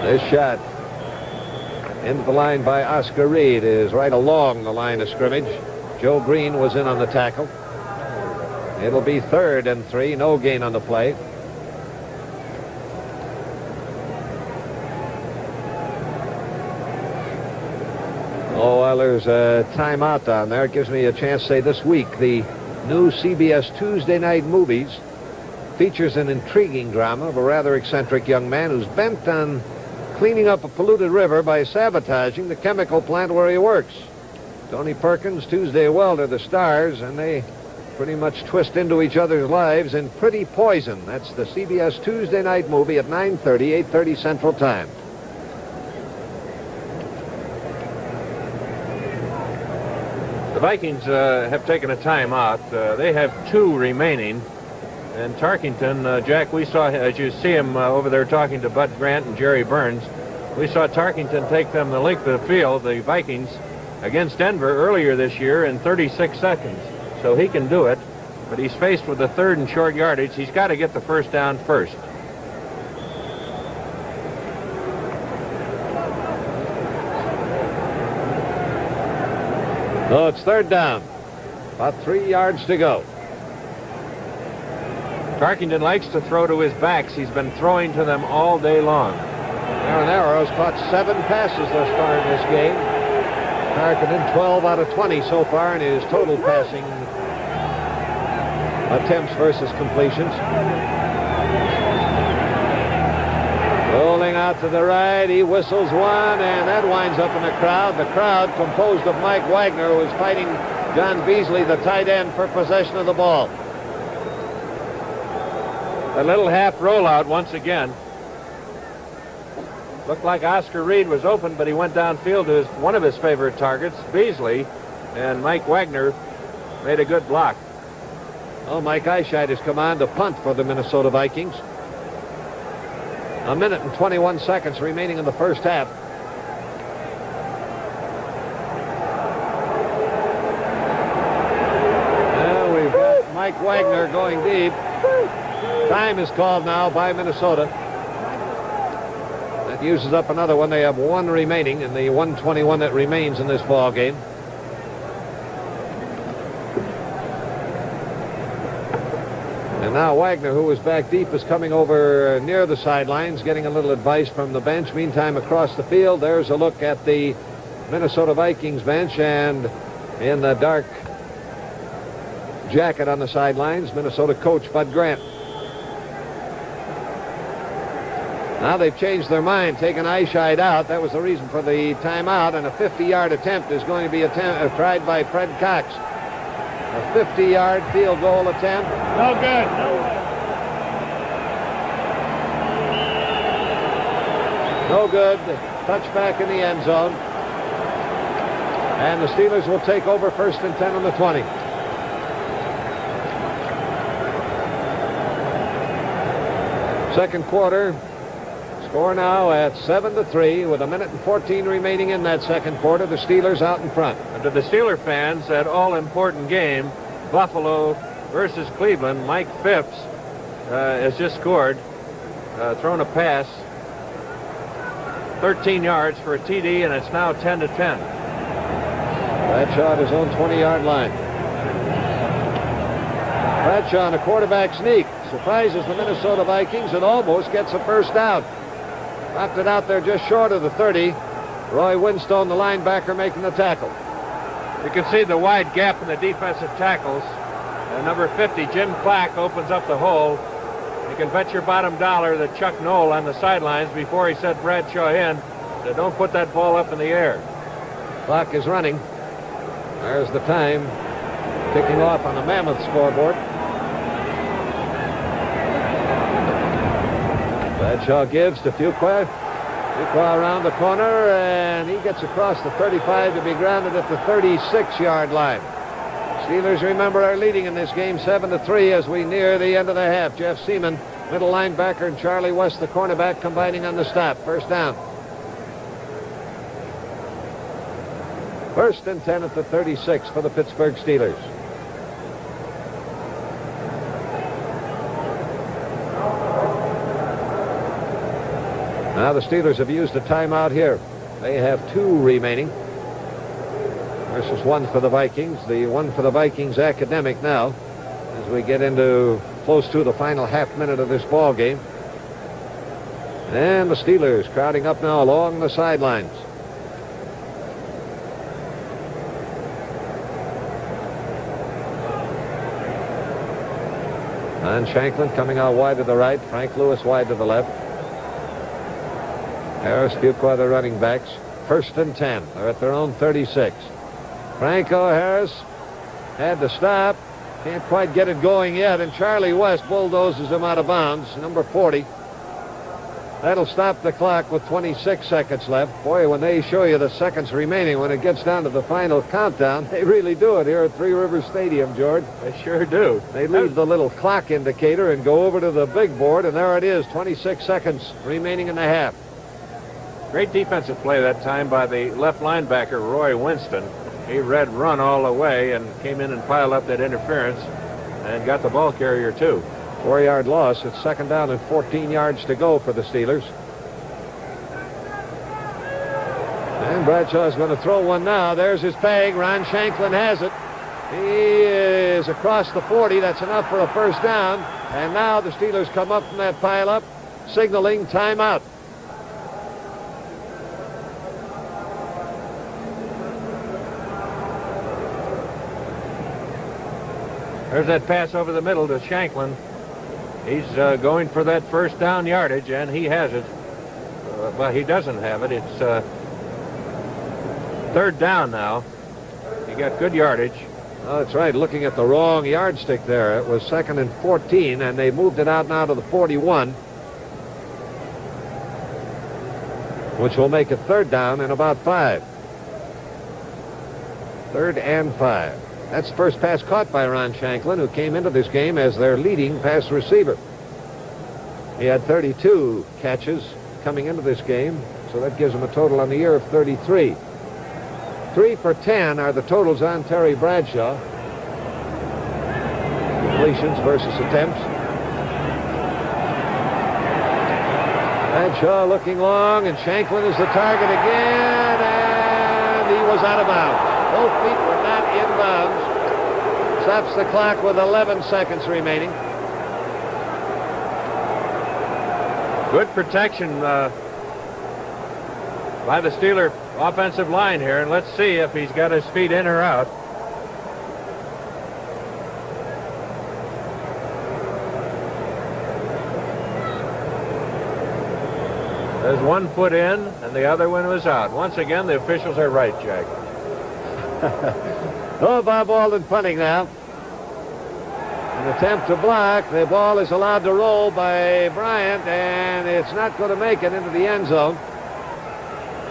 This shot into the line by Oscar Reed is right along the line of scrimmage. Joe Green was in on the tackle. It'll be 3rd and 3, no gain on the play. Oh, well, there's a timeout down there. It gives me a chance to say this week the new CBS Tuesday night movies features an intriguing drama of a rather eccentric young man who's bent on cleaning up a polluted river by sabotaging the chemical plant where he works. Tony Perkins, Tuesday Welder, the stars, and they pretty much twist into each other's lives in Pretty Poison. That's the CBS Tuesday night movie at 9:30, 8:30 Central Time. The Vikings have taken a timeout. They have 2 remaining. And Tarkington, Jack, we saw, as you see him over there talking to Bud Grant and Jerry Burns, we saw Tarkington take them the length of the field, the Vikings, against Denver earlier this year in 36 seconds. So he can do it, but he's faced with a 3rd and short yardage. He's got to get the first down first. Oh, it's 3rd down. About 3 yards to go. Tarkington likes to throw to his backs. He's been throwing to them all day long. Aaron Arrow's caught 7 passes thus far in this game. Tarkington 12 out of 20 so far in his total passing attempts versus completions. Rolling out to the right, he whistles one, and that winds up in the crowd. The crowd composed of Mike Wagner, who is fighting John Beasley, the tight end, for possession of the ball. A little half rollout once again. Looked like Oscar Reed was open, but he went downfield to one of his favorite targets, Beasley, and Mike Wagner made a good block. Oh, Mike Eichheit has come on to punt for the Minnesota Vikings. 1 minute and 21 seconds remaining in the first half. Well, we've got Mike Wagner going deep. Time is called now by Minnesota. That uses up another one. They have 1 remaining in the 121 that remains in this ball game. And now Wagner, who was back deep, is coming over near the sidelines, getting a little advice from the bench. Meantime, across the field, there's a look at the Minnesota Vikings bench, and in the dark jacket on the sidelines, Minnesota coach Bud Grant. Now they've changed their mind, taken Eichheit out. That was the reason for the timeout, and a 50-yard attempt is going to be tried by Fred Cox. A 50-yard field goal attempt. No good. No way. No good. Touchback in the end zone. And the Steelers will take over 1st and 10 on the 20. Second quarter. Score now at 7-3 with 1 minute and 14 remaining in that second quarter. The Steelers out in front. And to the Steeler fans, that all-important game, Buffalo versus Cleveland, Mike Phipps has just scored, thrown a pass, 13 yards for a TD, and it's now 10-10. Bradshaw at his own 20-yard line. Bradshaw on a quarterback sneak surprises the Minnesota Vikings and almost gets a first down. Knocked it out there just short of the 30. Roy Winstone, the linebacker, making the tackle. You can see the wide gap in the defensive tackles. Number 50, Jim Clack, opens up the hole. You can bet your bottom dollar that Chuck Knoll on the sidelines, before he set Bradshaw in, said, don't put that ball up in the air. Clock is running. There's the time ticking off on the Mammoth scoreboard. Bradshaw gives to Fuqua. Fuqua around the corner, and he gets across the 35 to be grounded at the 36-yard line. Steelers, remember, are leading in this game 7-3 as we near the end of the half. Jeff Seaman middle linebacker, and Charlie West, the cornerback, combining on the stop. First down. 1st and 10 at the 36 for the Pittsburgh Steelers. Now the Steelers have used a timeout here. They have 2 remaining versus 1 for the Vikings. The 1 for the Vikings academic now as we get into close to the final half minute of this ball game. And the Steelers crowding up now along the sidelines. Ron Shanklin coming out wide to the right. Frank Lewis wide to the left. Harris, Fuqua, the running backs. 1st and 10. They're at their own 36. Franco Harris had to stop. Can't quite get it going yet. And Charlie West bulldozes him out of bounds. Number 40. That'll stop the clock with 26 seconds left. Boy, when they show you the seconds remaining, when it gets down to the final countdown, they really do it here at Three Rivers Stadium, George. They sure do. They leave the little clock indicator and go over to the big board, and there it is, 26 seconds remaining in the half. Great defensive play that time by the left linebacker, Roy Winston. He read run all the way and came in and piled up that interference and got the ball carrier, too. 4-yard loss. It's 2nd down and 14 yards to go for the Steelers. And Bradshaw's going to throw one now. There's his peg. Ron Shanklin has it. He is across the 40. That's enough for a first down. And now the Steelers come up from that pileup, signaling timeout. There's that pass over the middle to Shanklin. He's going for that first down yardage, and he has it. But he doesn't have it. It's 3rd down now. He got good yardage. Oh, that's right. Looking at the wrong yardstick there. It was 2nd and 14, and they moved it out now to the 41, which will make it 3rd down and about 5. 3rd and 5. That's the first pass caught by Ron Shanklin, who came into this game as their leading pass receiver. He had 32 catches coming into this game, so that gives him a total on the year of 33. 3 for 10 are the totals on Terry Bradshaw. Completions versus attempts. Bradshaw looking long, and Shanklin is the target again, and he was out of bounds. Both feet were not in bounds. Stops the clock with 11 seconds remaining. Good protection by the Steeler offensive line here, and let's see if he's got his feet in or out. There's one foot in, and the other one was out. Once again, the officials are right, Jack. Oh, Bob Alden punting now. An attempt to block. The ball is allowed to roll by Bryant, and it's not going to make it into the end zone.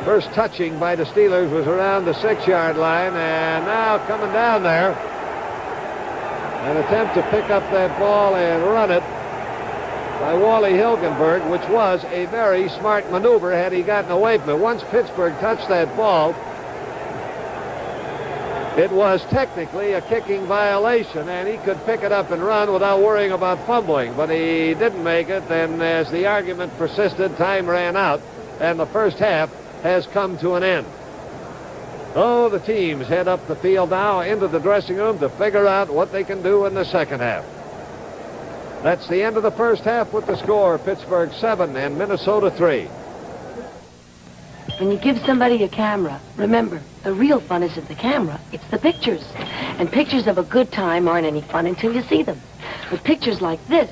First touching by the Steelers was around the 6-yard line, and now coming down there, an attempt to pick up that ball and run it by Wally Hilgenberg, which was a very smart maneuver had he gotten away from it. Once Pittsburgh touched that ball, it was technically a kicking violation, and he could pick it up and run without worrying about fumbling, but he didn't make it, and as the argument persisted, time ran out, and the first half has come to an end. Oh, the teams head up the field now into the dressing room to figure out what they can do in the second half. That's the end of the first half with the score, Pittsburgh 7 and Minnesota 3. When you give somebody a camera, remember, the real fun isn't the camera, it's the pictures. And pictures of a good time aren't any fun until you see them. But pictures like this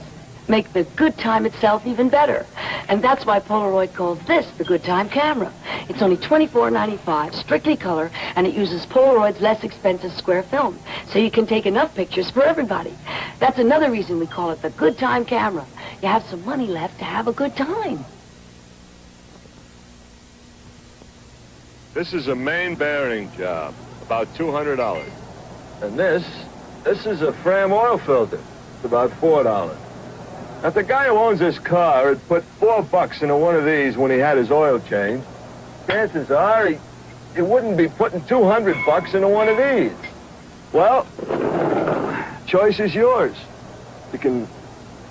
make the good time itself even better. And that's why Polaroid calls this the good time camera. It's only $24.95, strictly color, and it uses Polaroid's less expensive square film. So you can take enough pictures for everybody. That's another reason we call it the good time camera. You have some money left to have a good time. This is a main bearing job, about $200. And this is a Fram oil filter. It's about $4. If the guy who owns this car had put $4 into one of these when he had his oil changed, chances are he wouldn't be putting $200 into one of these. Well, choice is yours. You can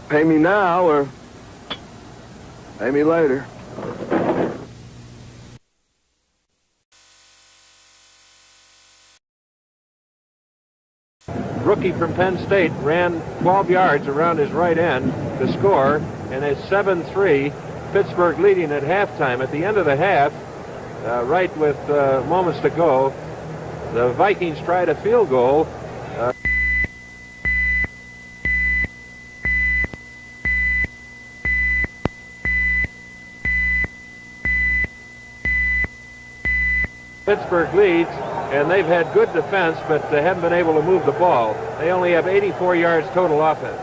pay me now or pay me later. Rookie from Penn State ran 12 yards around his right end to score, and it's 7-3. Pittsburgh leading at halftime. At the end of the half, right with moments to go, the Vikings tried a field goal. Pittsburgh leads, and they've had good defense, but they haven't been able to move the ball. They only have 84 yards total offense.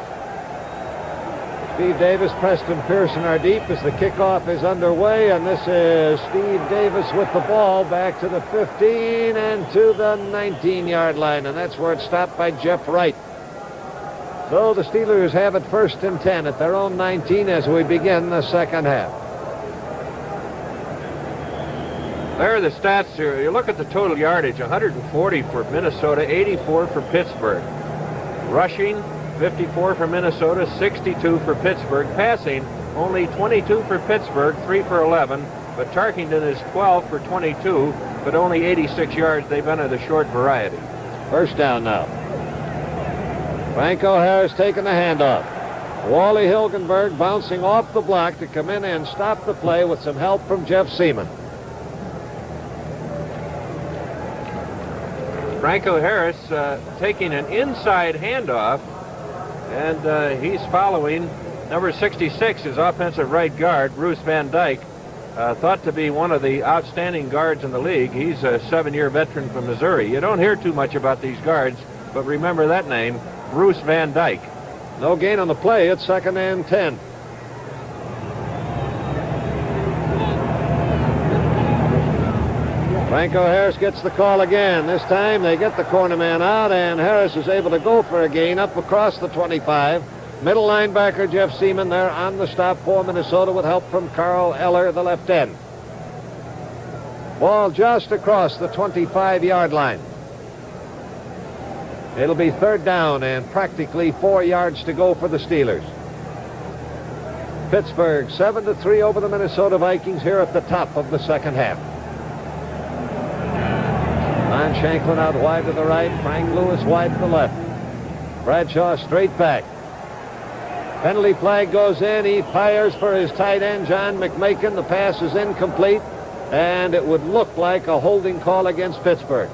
Steve Davis, Preston Pearson are deep as the kickoff is underway, and this is Steve Davis with the ball back to the 15 and to the 19-yard line, and that's where it's stopped by Jeff Wright. So the Steelers have it 1st and 10 at their own 19 as we begin the second half. There are the stats here. You look at the total yardage, 140 for Minnesota, 84 for Pittsburgh. Rushing, 54 for Minnesota, 62 for Pittsburgh. Passing, only 22 for Pittsburgh, 3 for 11. But Tarkington is 12 for 22, but only 86 yards. They've been of the short variety. First down now. Franco Harris taking the handoff. Wally Hilgenberg bouncing off the block to come in and stop the play with some help from Jeff Seaman. Franco Harris taking an inside handoff, and he's following number 66, his offensive right guard, Bruce Van Dyke, thought to be one of the outstanding guards in the league. He's a 7-year veteran from Missouri. You don't hear too much about these guards, but remember that name, Bruce Van Dyke. No gain on the play. It's 2nd and 10. Franco Harris gets the call again. This time they get the corner man out, and Harris is able to go for a gain up across the 25. Middle linebacker Jeff Seaman there on the stop for Minnesota with help from Carl Eller, the left end. Ball just across the 25-yard line. It'll be 3rd down and practically 4 yards to go for the Steelers. Pittsburgh 7-3 over the Minnesota Vikings here at the top of the second half. Lon Shanklin out wide to the right. Frank Lewis wide to the left. Bradshaw straight back. Penalty flag goes in. He fires for his tight end, John McMakin. The pass is incomplete, and it would look like a holding call against Pittsburgh.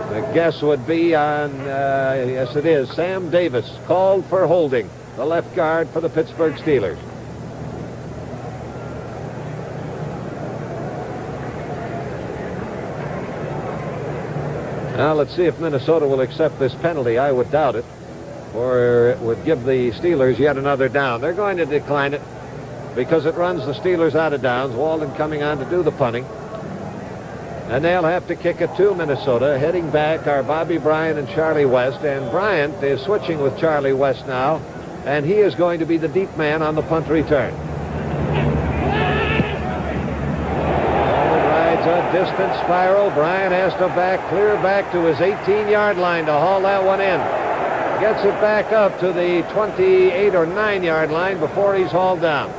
The guess would be on, yes it is, Sam Davis, called for holding, the left guard for the Pittsburgh Steelers. Now let's see if Minnesota will accept this penalty. I would doubt it, or it would give the Steelers yet another down. They're going to decline it because it runs the Steelers out of downs. Walden coming on to do the punting. And they'll have to kick it to Minnesota. Heading back are Bobby Bryant and Charlie West. And Bryant is switching with Charlie West now. And he is going to be the deep man on the punt return. A distant spiral. Bryant has to clear back to his 18-yard line to haul that one in. Gets it back up to the 28 or 9-yard line before he's hauled down.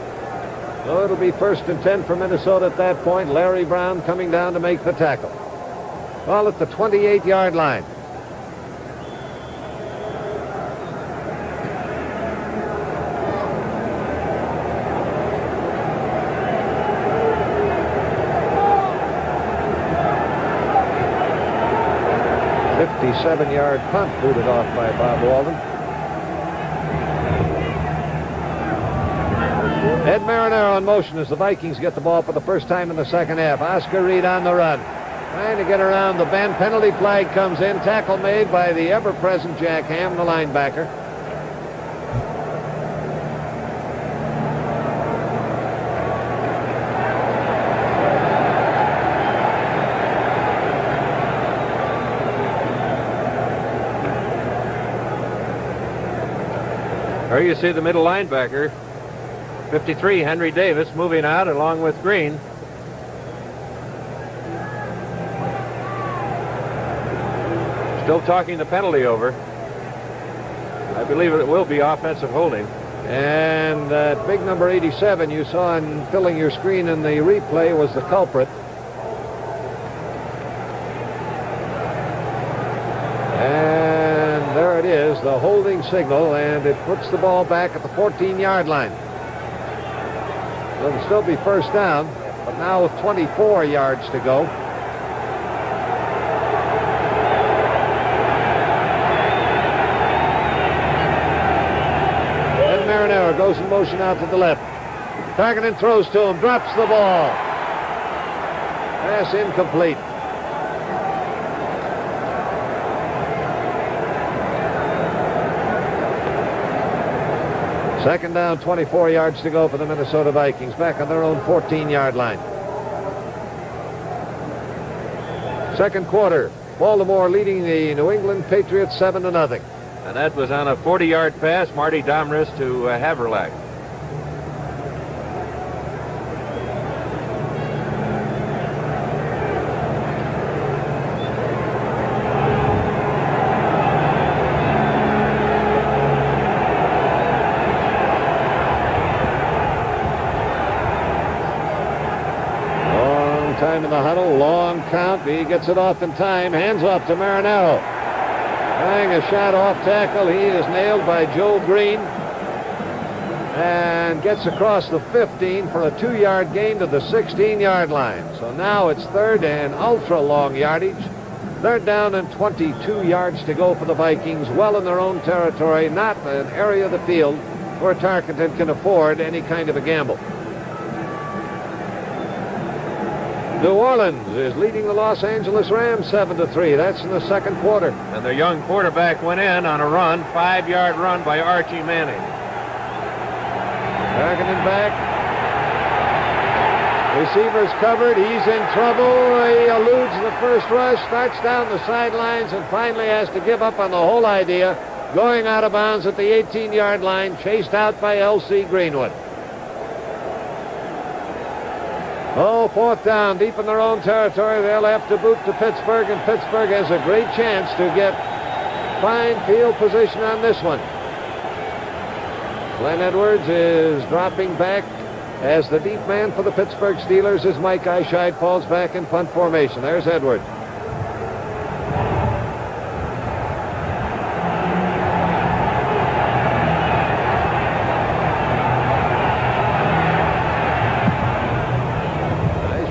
So it'll be 1st and 10 for Minnesota at that point. Larry Brown coming down to make the tackle. Ball at the 28-yard line. Seven-yard punt booted off by Bob Walden. Ed Marinaro in motion as the Vikings get the ball for the first time in the second half. Oscar Reed on the run. Trying to get around the bend. Penalty flag comes in. Tackle made by the ever-present Jack Ham, the linebacker. There you see the middle linebacker, 53, Henry Davis, moving out along with Green. Still talking the penalty over. I believe it will be offensive holding. And that big number 87 you saw in filling your screen in the replay was the culprit. And there it is, the holding signal, and it puts the ball back at the 14-yard line. It'll still be first down, but now with 24 yards to go. And Marinero goes in motion out to the left. Tarkenton throws to him, drops the ball. Pass incomplete. Second down, 24 yards to go for the Minnesota Vikings, back on their own 14-yard line. Second quarter, Baltimore leading the New England Patriots 7-0. And that was on a 40-yard pass, Marty Domris to Haverlack. Time in the huddle, long count. He gets it off in time, hands off to Marinero. Trying a shot off tackle. He is nailed by Joe Green and gets across the 15 for a 2-yard gain to the 16-yard line. So now it's third and ultra long yardage. Third down and 22 yards to go for the Vikings, well in their own territory, not an area of the field where Tarkenton can afford any kind of a gamble. New Orleans is leading the Los Angeles Rams 7-3. That's in the second quarter. And their young quarterback went in on a run, 5-yard run by Archie Manning. Tarkenton back. Receivers covered. He's in trouble. He eludes the first rush, starts down the sidelines, and finally has to give up on the whole idea, going out of bounds at the 18-yard line, chased out by L.C. Greenwood. Oh, fourth down, deep in their own territory. They'll have to boot to Pittsburgh, and Pittsburgh has a great chance to get fine field position on this one. Glenn Edwards is dropping back as the deep man for the Pittsburgh Steelers as Mike Eyeshide falls back in punt formation. There's Edwards.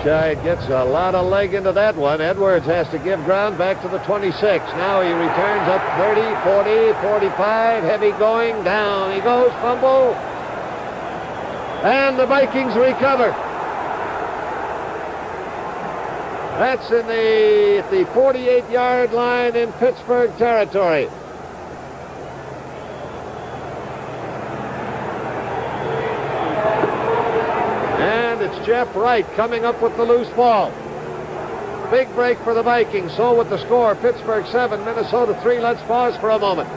Eyeshide gets a lot of leg into that one. Edwards has to give ground back to the 26. Now he returns up 30, 40, 45. Heavy going. Down he goes. Fumble. And the Vikings recover. That's in the 48-yard line in Pittsburgh territory. And it's Jeff Wright coming up with the loose ball. Big break for the Vikings. So with the score, Pittsburgh 7, Minnesota 3. Let's pause for a moment.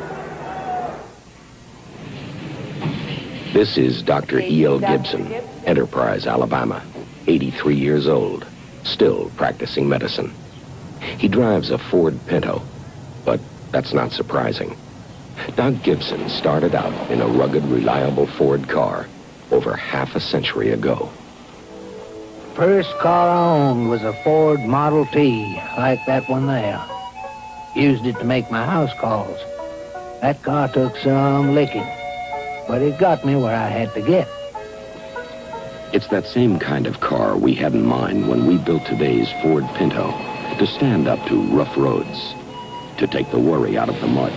This is Dr. E.L. Gibson, Enterprise, Alabama, 83 years old, still practicing medicine. He drives a Ford Pinto, but that's not surprising. Doc Gibson started out in a rugged, reliable Ford car over half a century ago. First car I owned was a Ford Model T, like that one there. Used it to make my house calls. That car took some licking, but it got me where I had to get. It's that same kind of car we had in mind when we built today's Ford Pinto, to stand up to rough roads, to take the worry out of the mud.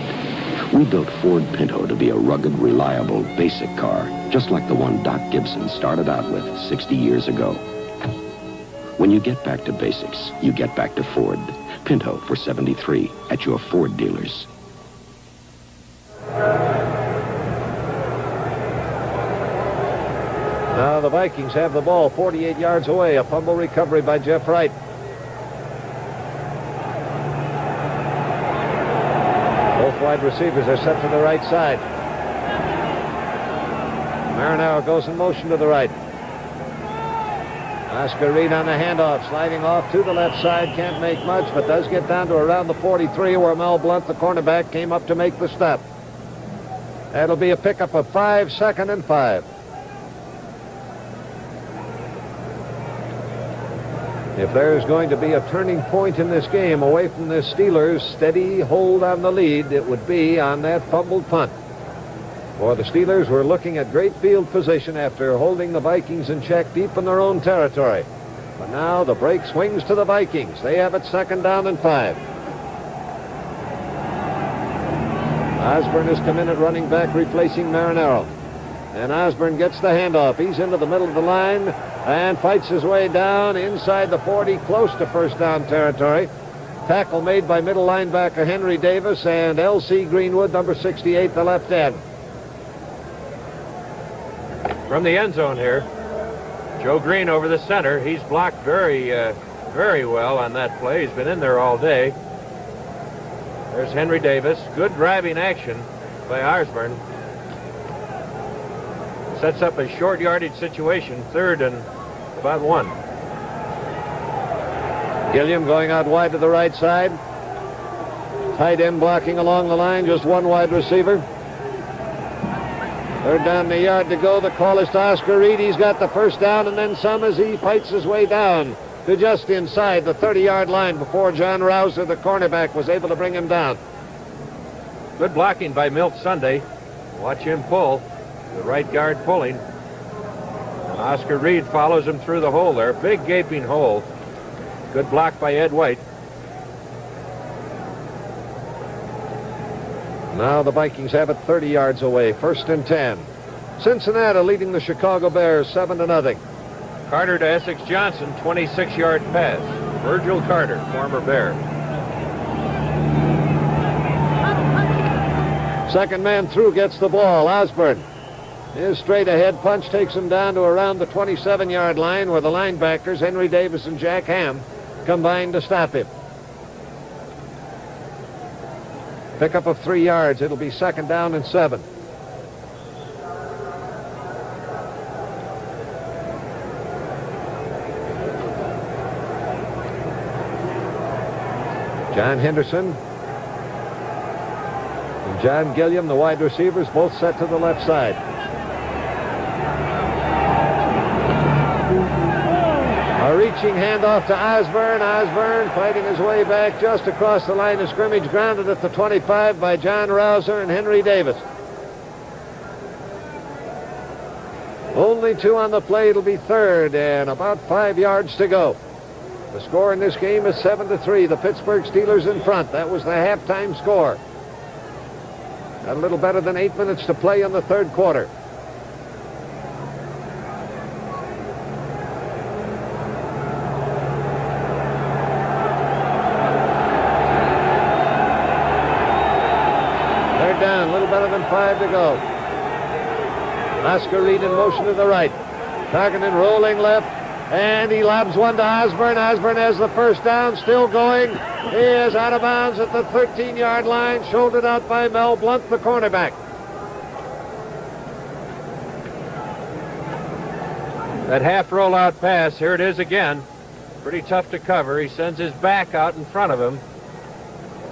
We built Ford Pinto to be a rugged, reliable, basic car, just like the one Doc Gibson started out with 60 years ago. When you get back to basics, you get back to Ford. Pinto for $73 at your Ford dealers. Now the Vikings have the ball 48 yards away. A fumble recovery by Jeff Wright. Both wide receivers are set to the right side. Marinaro goes in motion to the right. Oscar Reed on the handoff, sliding off to the left side. Can't make much, but does get down to around the 43 where Mel Blunt, the cornerback, came up to make the stop. That'll be a pickup of 5, 2nd and 5. If there's going to be a turning point in this game away from the Steelers' steady hold on the lead, it would be on that fumbled punt. For the Steelers were looking at great field position after holding the Vikings in check deep in their own territory. But now the break swings to the Vikings. They have it 2nd down and 5. Osborne has come in at running back, replacing Marinaro. And Osborne gets the handoff. He's into the middle of the line and fights his way down inside the 40, close to first down territory. Tackle made by middle linebacker Henry Davis and L.C. Greenwood, number 68, the left end. From the end zone here, Joe Green over the center. He's blocked very well on that play. He's been in there all day. There's Henry Davis. Good driving action by Osborne. Sets up a short yardage situation, 3rd and about 1. Gilliam going out wide to the right side. Tight end blocking along the line, just one wide receiver. 3rd down the yard to go. The call is to Oscar Reed. He's got the first down and then some as he fights his way down to just inside the 30-yard line before John Rouser, the cornerback, was able to bring him down. Good blocking by Milt Sunday. Watch him pull. The right guard pulling. And Oscar Reed follows him through the hole there. Big gaping hole. Good block by Ed White. Now the Vikings have it 30 yards away. 1st and 10. Cincinnati leading the Chicago Bears 7-0. Carter to Essex Johnson, 26-yard pass. Virgil Carter, former Bear. Second man through gets the ball. Osborne. His straight ahead punch takes him down to around the 27-yard line where the linebackers, Henry Davis and Jack Ham, combined to stop him. Pickup of 3 yards. It'll be 2nd down and 7. John Henderson and John Gilliam, the wide receivers, both set to the left side. A reaching handoff to Osborne. Osborne fighting his way back just across the line of scrimmage, grounded at the 25 by John Rouser and Henry Davis. Only 2 on the play. It'll be 3rd and about 5 yards to go. The score in this game is 7-3. The Pittsburgh Steelers in front. That was the halftime score. Got a little better than 8 minutes to play in the 3rd quarter. They're down. A little better than 5 to go. Oscar Reed in motion to the right. Tarkenton rolling left. And he lobs one to Osborne. Osborne has the first down, still going. He is out of bounds at the 13-yard line, shouldered out by Mel Blunt, the cornerback. That half rollout pass, here it is again. Pretty tough to cover. He sends his back out in front of him.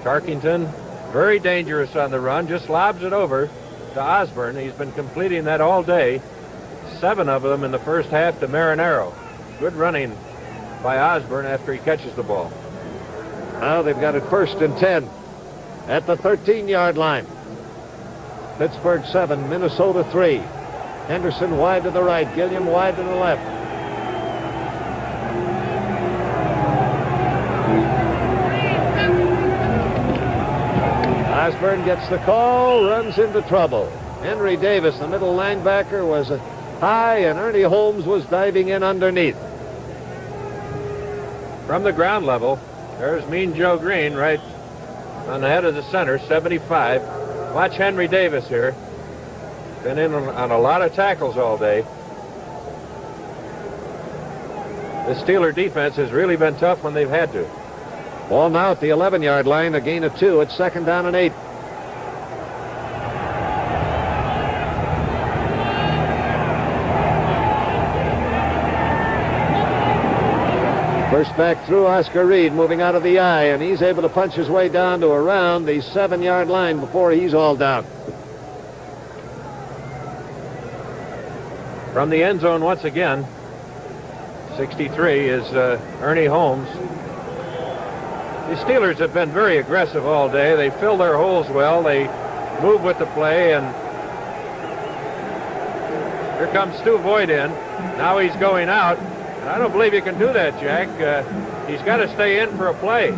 Tarkenton, very dangerous on the run, just lobs it over to Osborne. He's been completing that all day. 7 of them in the first half to Marinaro. Good running by Osborne after he catches the ball. Now they've got it 1st and 10 at the 13-yard line. Pittsburgh 7, Minnesota 3. Henderson wide to the right, Gilliam wide to the left. Osborne gets the call, runs into trouble. Henry Davis, the middle linebacker, was high, and Ernie Holmes was diving in underneath. From the ground level, there's Mean Joe Green right on the head of the center, 75. Watch Henry Davis here. Been in on a lot of tackles all day. The Steeler defense has really been tough when they've had to. Ball now at the 11-yard line, a gain of 2. It's 2nd down and 8. First back through Oscar Reed, moving out of the eye, and he's able to punch his way down to around the 7-yard line before he's all down. From the end zone once again, 63 is Ernie Holmes. The Steelers have been very aggressive all day. They fill their holes well. They move with the play, and here comes Stu Voigt in. Now he's going out, and I don't believe you can do that, Jack. He's got to stay in for a play.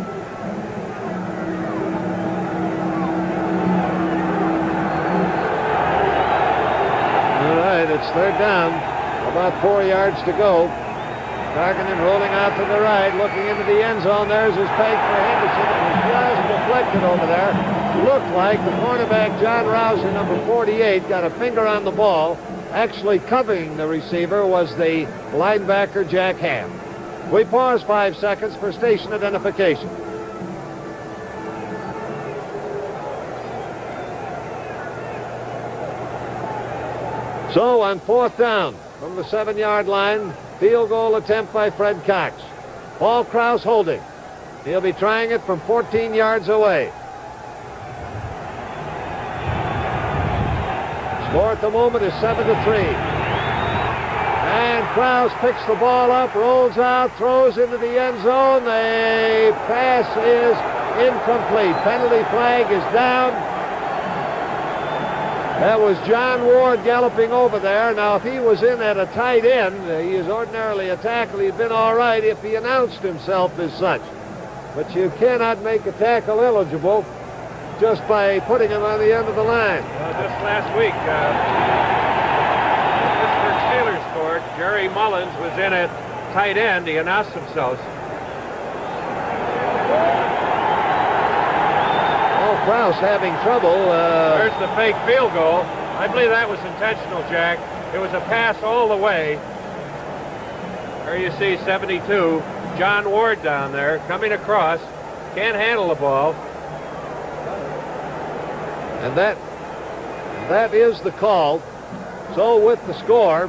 All right, it's third down. About 4 yards to go. Tarkenton rolling out to the right, looking into the end zone. There's his fake for Henderson. It was just deflected over there. Looked like the cornerback, John Rousey, number 48, got a finger on the ball. Actually covering the receiver was the linebacker, Jack Ham. We pause 5 seconds for station identification. So on 4th down from the 7-yard line, field goal attempt by Fred Cox. Paul Krause holding. He'll be trying it from 14 yards away. Score at the moment is 7-3. And Krause picks the ball up, rolls out, throws into the end zone. The pass is incomplete. Penalty flag is down. That was John Ward galloping over there. Now, if he was in at a tight end, he is ordinarily a tackle. He'd been all right if he announced himself as such. But you cannot make a tackle eligible just by putting him on the end of the line. Well, just last week, Pittsburgh Steelers scored. Jerry Mullins was in at tight end. He announced himself. Krause having trouble. There's the fake field goal. I believe that was intentional, Jack. It was a pass all the way. There you see 72. John Ward down there coming across. Can't handle the ball. And that is the call. So with the score,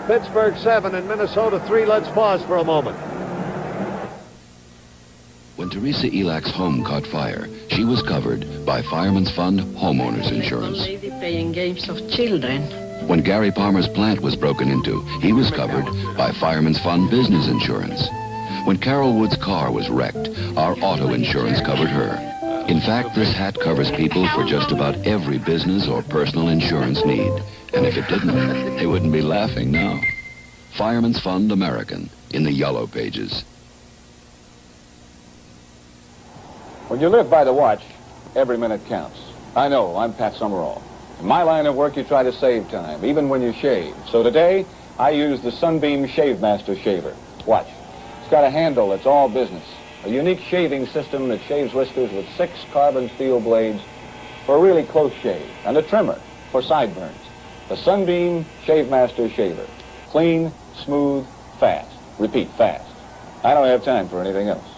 Pittsburgh 7 and Minnesota 3. Let's pause for a moment. When Teresa Elak's home caught fire, she was covered by Fireman's Fund Homeowners Insurance. Lady playing games of children. When Gary Palmer's plant was broken into, he was covered by Fireman's Fund Business Insurance. When Carol Wood's car was wrecked, our auto insurance covered her. In fact, this hat covers people for just about every business or personal insurance need. And if it didn't, they wouldn't be laughing now. Fireman's Fund American in the yellow pages. When you live by the watch, every minute counts. I know, I'm Pat Summerall. In my line of work, you try to save time, even when you shave. So today, I use the Sunbeam Shave Master Shaver. Watch. It's got a handle that's all business. A unique shaving system that shaves whiskers with 6 carbon steel blades for a really close shave, and a trimmer for sideburns. The Sunbeam Shave Master Shaver. Clean, smooth, fast. Repeat, fast. I don't have time for anything else.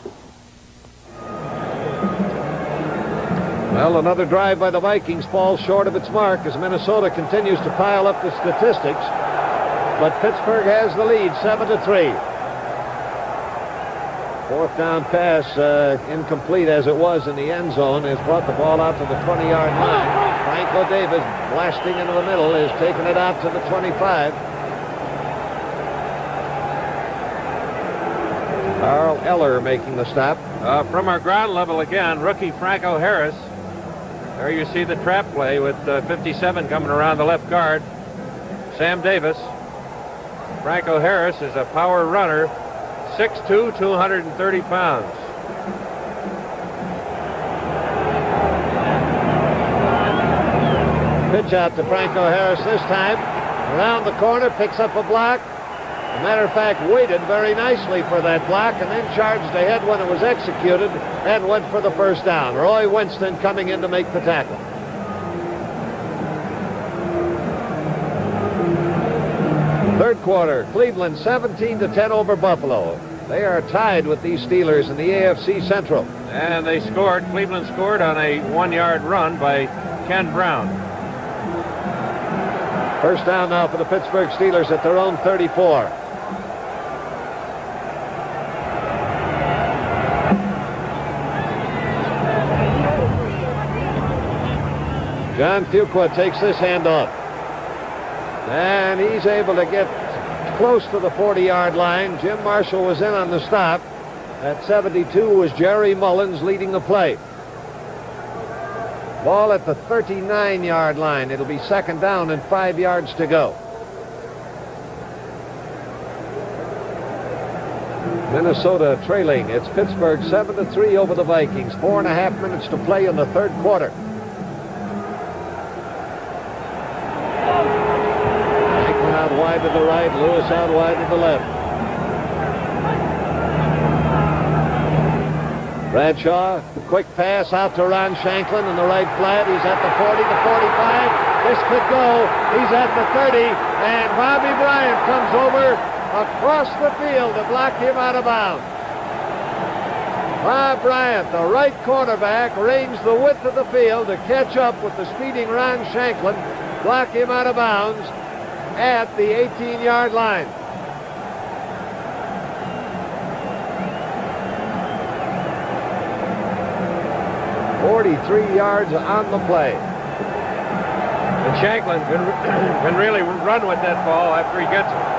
Well, another drive by the Vikings falls short of its mark as Minnesota continues to pile up the statistics. But Pittsburgh has the lead, 7-3. 4th down pass, incomplete as it was in the end zone, has brought the ball out to the 20-yard line. Franco Davis, blasting into the middle, is taking it out to the 25. Carl Eller making the stop. From our ground level again, rookie Franco Harris. There you see the trap play with 57 coming around the left guard. Sam Davis. Franco Harris is a power runner, 6'2", 230 pounds. Pitch out to Franco Harris this time. Around the corner, picks up a block. As a matter of fact, waited very nicely for that block and then charged ahead when it was executed and went for the first down. Roy Winston coming in to make the tackle. Third quarter, Cleveland 17-10 over Buffalo. They are tied with these Steelers in the AFC Central. And they scored. Cleveland scored on a 1-yard run by Ken Brown. First down now for the Pittsburgh Steelers at their own 34. John Fuqua takes this handoff. And he's able to get close to the 40-yard line. Jim Marshall was in on the stop. At 72 was Jerry Mullins leading the play. Ball at the 39-yard line. It'll be second down and 5 yards to go. Minnesota trailing. It's Pittsburgh 7-3 over the Vikings. 4.5 minutes to play in the third quarter. Franklin out wide to the right. Lewis out wide to the left. Bradshaw, quick pass out to Ron Shanklin in the right flat. He's at the 40, the 45. This could go. He's at the 30, and Bobby Bryant comes over across the field to block him out of bounds. Bob Bryant, the right cornerback, ranged the width of the field to catch up with the speeding Ron Shanklin, block him out of bounds at the 18-yard line. 43 yards on the play. And Shanklin can really run with that ball after he gets it.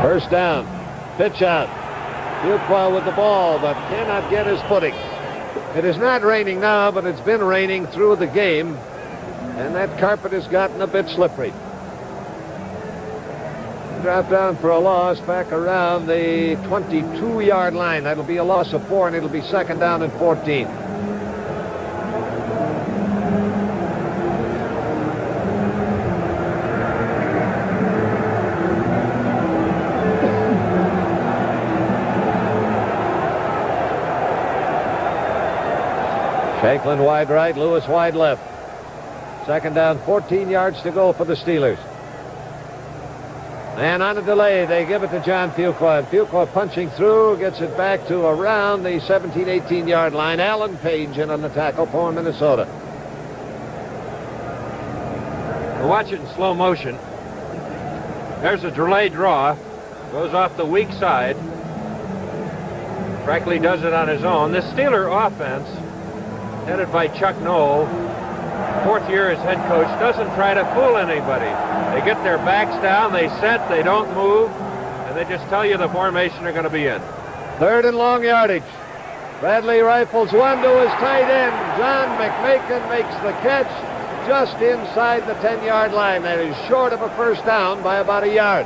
First down. Pitch out. Fuqua with the ball, but cannot get his footing. It is not raining now, but it's been raining through the game, and that carpet has gotten a bit slippery. Drop down for a loss back around the 22-yard line. That'll be a loss of 4, and it'll be second down and 14. Shanklin wide right, Lewis wide left. Second down, 14 yards to go for the Steelers. And on a delay, they give it to John Fuqua. And Fuqua punching through, gets it back to around the 17, 18-yard line. Alan Page in on the tackle for Minnesota. We'll watch it in slow motion. There's a delayed draw. Goes off the weak side. Brackley does it on his own. This Steeler offense, headed by Chuck Knoll, fourth year as head coach, doesn't try to fool anybody. They get their backs down, they set, they don't move, and they just tell you the formation they're going to be in. Third and long yardage. Bradley rifles one to his tight end. John McMakin makes the catch just inside the 10-yard line. That is short of a first down by about a yard.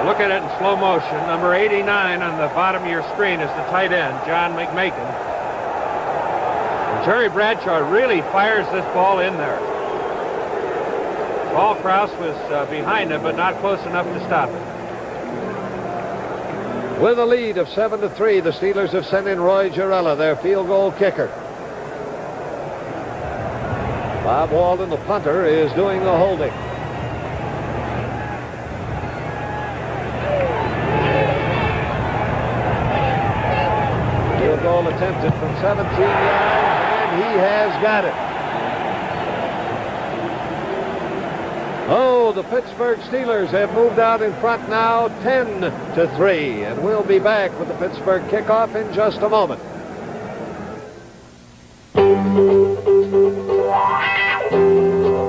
Look at it in slow motion. Number 89 on the bottom of your screen is the tight end, John McMakin. Jerry Bradshaw really fires this ball in there. Paul Krause was behind him, but not close enough to stop it. With a lead of 7-3, the Steelers have sent in Roy Girella, their field goal kicker. Bob Walden, the punter, is doing the holding. Field goal attempted from 17 yards. He has got it. Oh, the Pittsburgh Steelers have moved out in front now 10-3, and we'll be back with the Pittsburgh kickoff in just a moment.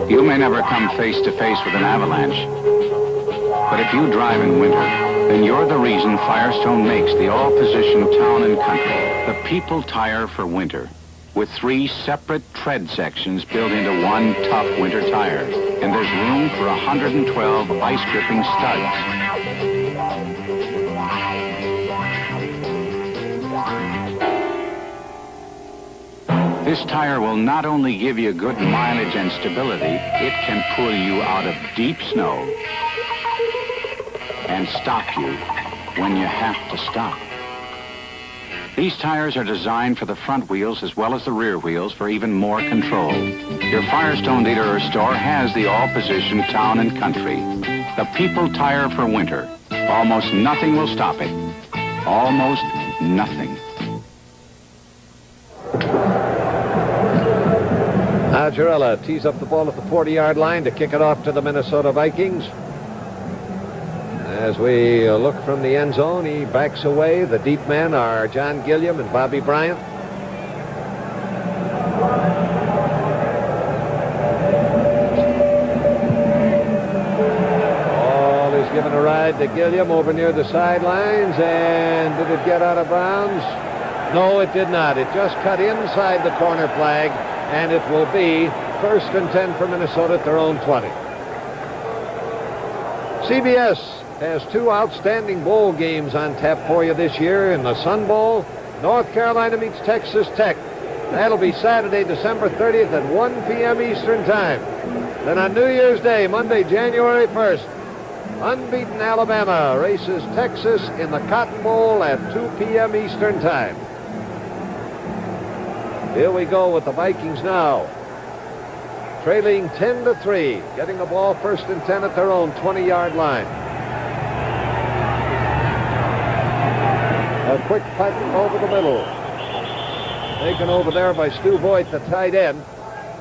You may never come face to face with an avalanche, but if you drive in winter, then you're the reason Firestone makes the all-position Town and Country, the people tire for winter, with 3 separate tread sections built into one tough winter tire. And there's room for 112 ice-gripping studs. This tire will not only give you good mileage and stability, it can pull you out of deep snow and stop you when you have to stop. These tires are designed for the front wheels as well as the rear wheels for even more control. Your Firestone dealer or store has the all-position Town and Country. The people tire for winter. Almost nothing will stop it. Almost nothing. Now Jarella tees up the ball at the 40-yard line to kick it off to the Minnesota Vikings. As we look from the end zone, he backs away. The deep men are John Gilliam and Bobby Bryant. Ball is given a ride to Gilliam over near the sidelines. And did it get out of bounds? No, it did not. It just cut inside the corner flag, and it will be 1st and 10 for Minnesota at their own 20. CBS has 2 outstanding bowl games on tap for you this year. In the Sun Bowl, North Carolina meets Texas Tech. That'll be Saturday, December 30th at 1 p.m. Eastern Time. Then on New Year's Day, Monday, January 1st, unbeaten Alabama races Texas in the Cotton Bowl at 2 p.m. Eastern Time. Here we go with the Vikings now. Trailing 10-3, getting the ball 1st and 10 at their own 20-yard line. A quick punt over the middle. Taken over there by Stu Voigt, the tight end.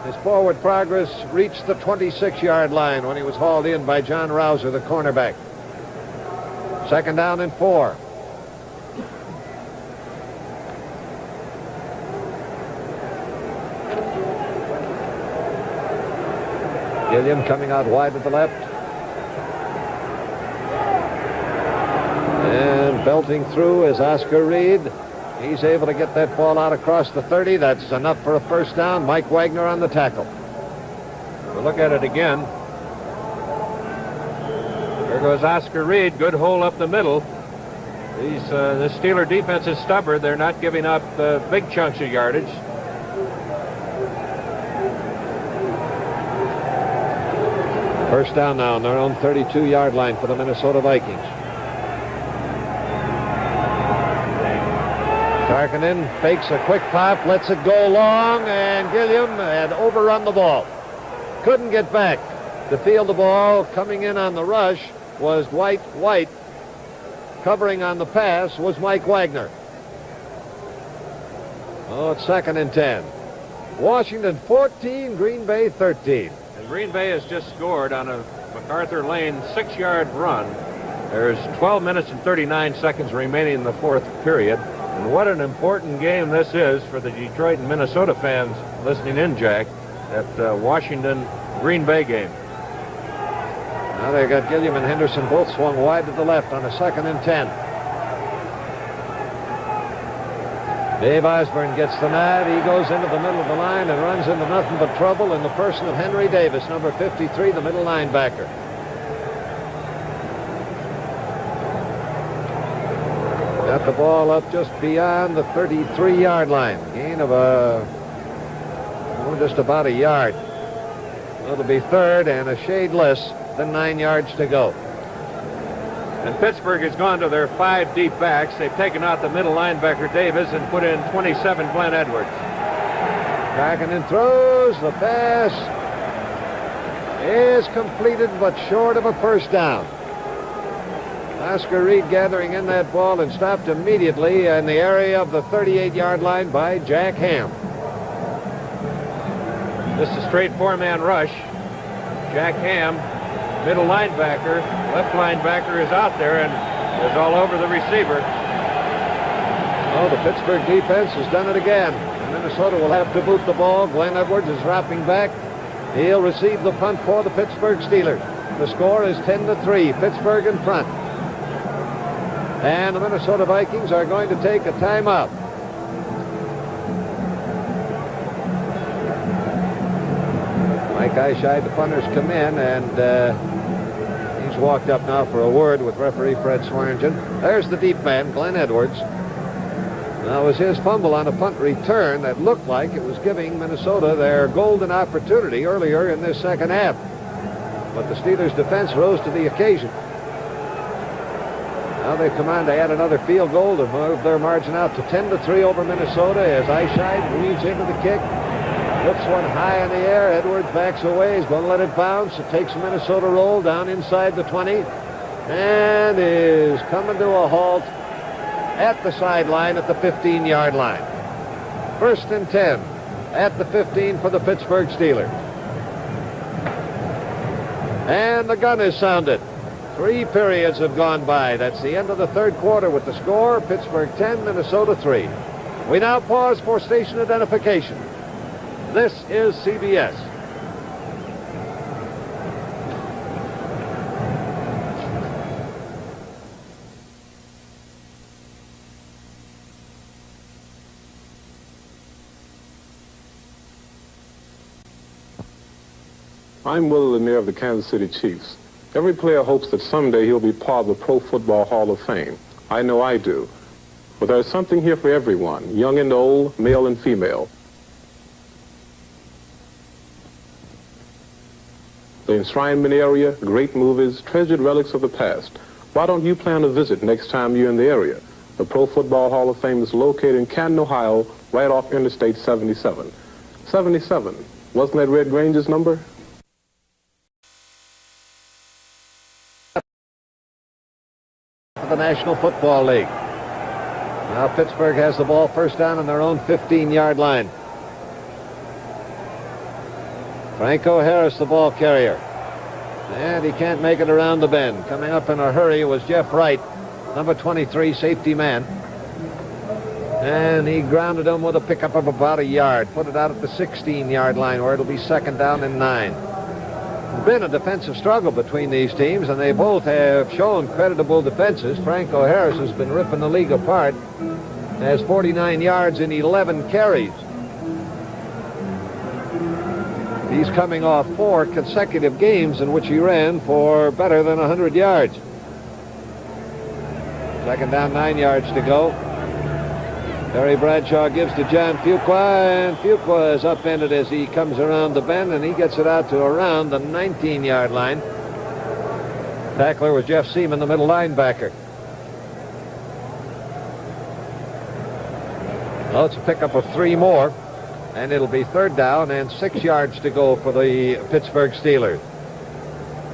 His forward progress reached the 26-yard line when he was hauled in by John Rouser, the cornerback. 2nd down and 4. Gilliam coming out wide to the left. And belting through is Oscar Reed. He's able to get that ball out across the 30. That's enough for a 1st down. Mike Wagner on the tackle. We'll look at it again. There goes Oscar Reed. Good hole up the middle. The Steeler defense is stubborn. They're not giving up big chunks of yardage. First down now on their own 32-yard line for the Minnesota Vikings. Tarkinen fakes a quick pop, lets it go long, and Gilliam had overrun the ball. Couldn't get back to field the ball. Coming in on the rush was Dwight White. Covering on the pass was Mike Wagner. Oh, it's 2nd and 10. Washington 14, Green Bay 13. And Green Bay has just scored on a MacArthur Lane 6-yard run. There's 12 minutes and 39 seconds remaining in the 4th period. And what an important game this is for the Detroit and Minnesota fans listening in, Jack, that Washington-Green Bay game. Now they've got Gilliam and Henderson both swung wide to the left on a 2nd and 10. Dave Osborne gets the nod. He goes into the middle of the line and runs into nothing but trouble in the person of Henry Davis, number 53, the middle linebacker. Got the ball up just beyond the 33-yard line. Gain of just about a yard. It'll be 3rd and a shade less than 9 yards to go. And Pittsburgh has gone to their 5 deep backs. They've taken out the middle linebacker Davis and put in 27 Glenn Edwards. Tarkinen throws. The pass is completed but short of a 1st down. Oscar Reed gathering in that ball and stopped immediately in the area of the 38-yard line by Jack Ham. This is a straight 4-man rush. Jack Ham, middle linebacker, left linebacker is out there and is all over the receiver. Oh, the Pittsburgh defense has done it again. Minnesota will have to boot the ball. Glenn Edwards is dropping back. He'll receive the punt for the Pittsburgh Steelers. The score is 10-3. Pittsburgh in front. And the Minnesota Vikings are going to take a timeout. Mike Eyeshide, the punters, come in, and he's walked up now for a word with referee Fred Swearingen. There's the deep man, Glenn Edwards. Now, it was his fumble on a punt return that looked like it was giving Minnesota their golden opportunity earlier in this 2nd half. But the Steelers' defense rose to the occasion. Now they've come on to add another field goal to move their margin out to 10-3 over Minnesota as Eyeshide weaves into the kick. Flips one high in the air. Edwards backs away. He's going to let it bounce. It takes a Minnesota roll down inside the 20 and is coming to a halt at the sideline at the 15-yard line. 1st and 10 at the 15 for the Pittsburgh Steelers. And the gun is sounded. 3 periods have gone by. That's the end of the third quarter with the score, Pittsburgh 10, Minnesota 3. We now pause for station identification. This is CBS. I'm Willie Lanier of the Kansas City Chiefs. Every player hopes that someday he'll be part of the Pro Football Hall of Fame. I know I do. But there's something here for everyone, young and old, male and female. The enshrinement area, great movies, treasured relics of the past. Why don't you plan a visit next time you're in the area? The Pro Football Hall of Fame is located in Canton, Ohio, right off Interstate 77. 77. Wasn't that Red Grange's number? The National Football League. Now Pittsburgh has the ball first down on their own 15-yard line. Franco Harris, the ball carrier. And he can't make it around the bend. Coming up in a hurry was Jeff Wright, number 23, safety man. And he grounded him with a pickup of about a yard. Put it out at the 16-yard line where it'll be second down and 9. It's been a defensive struggle between these teams, and they both have shown creditable defenses. Franco Harris has been ripping the league apart. Has 49 yards in 11 carries. He's coming off 4 consecutive games in which he ran for better than 100 yards. Second down, 9 yards to go. Terry Bradshaw gives to John Fuqua, and Fuqua is upended as he comes around the bend, and he gets it out to around the 19-yard line. Tackler was Jeff Seaman, the middle linebacker. Well, it's a pickup of 3 more, and it'll be third down and 6 yards to go for the Pittsburgh Steelers.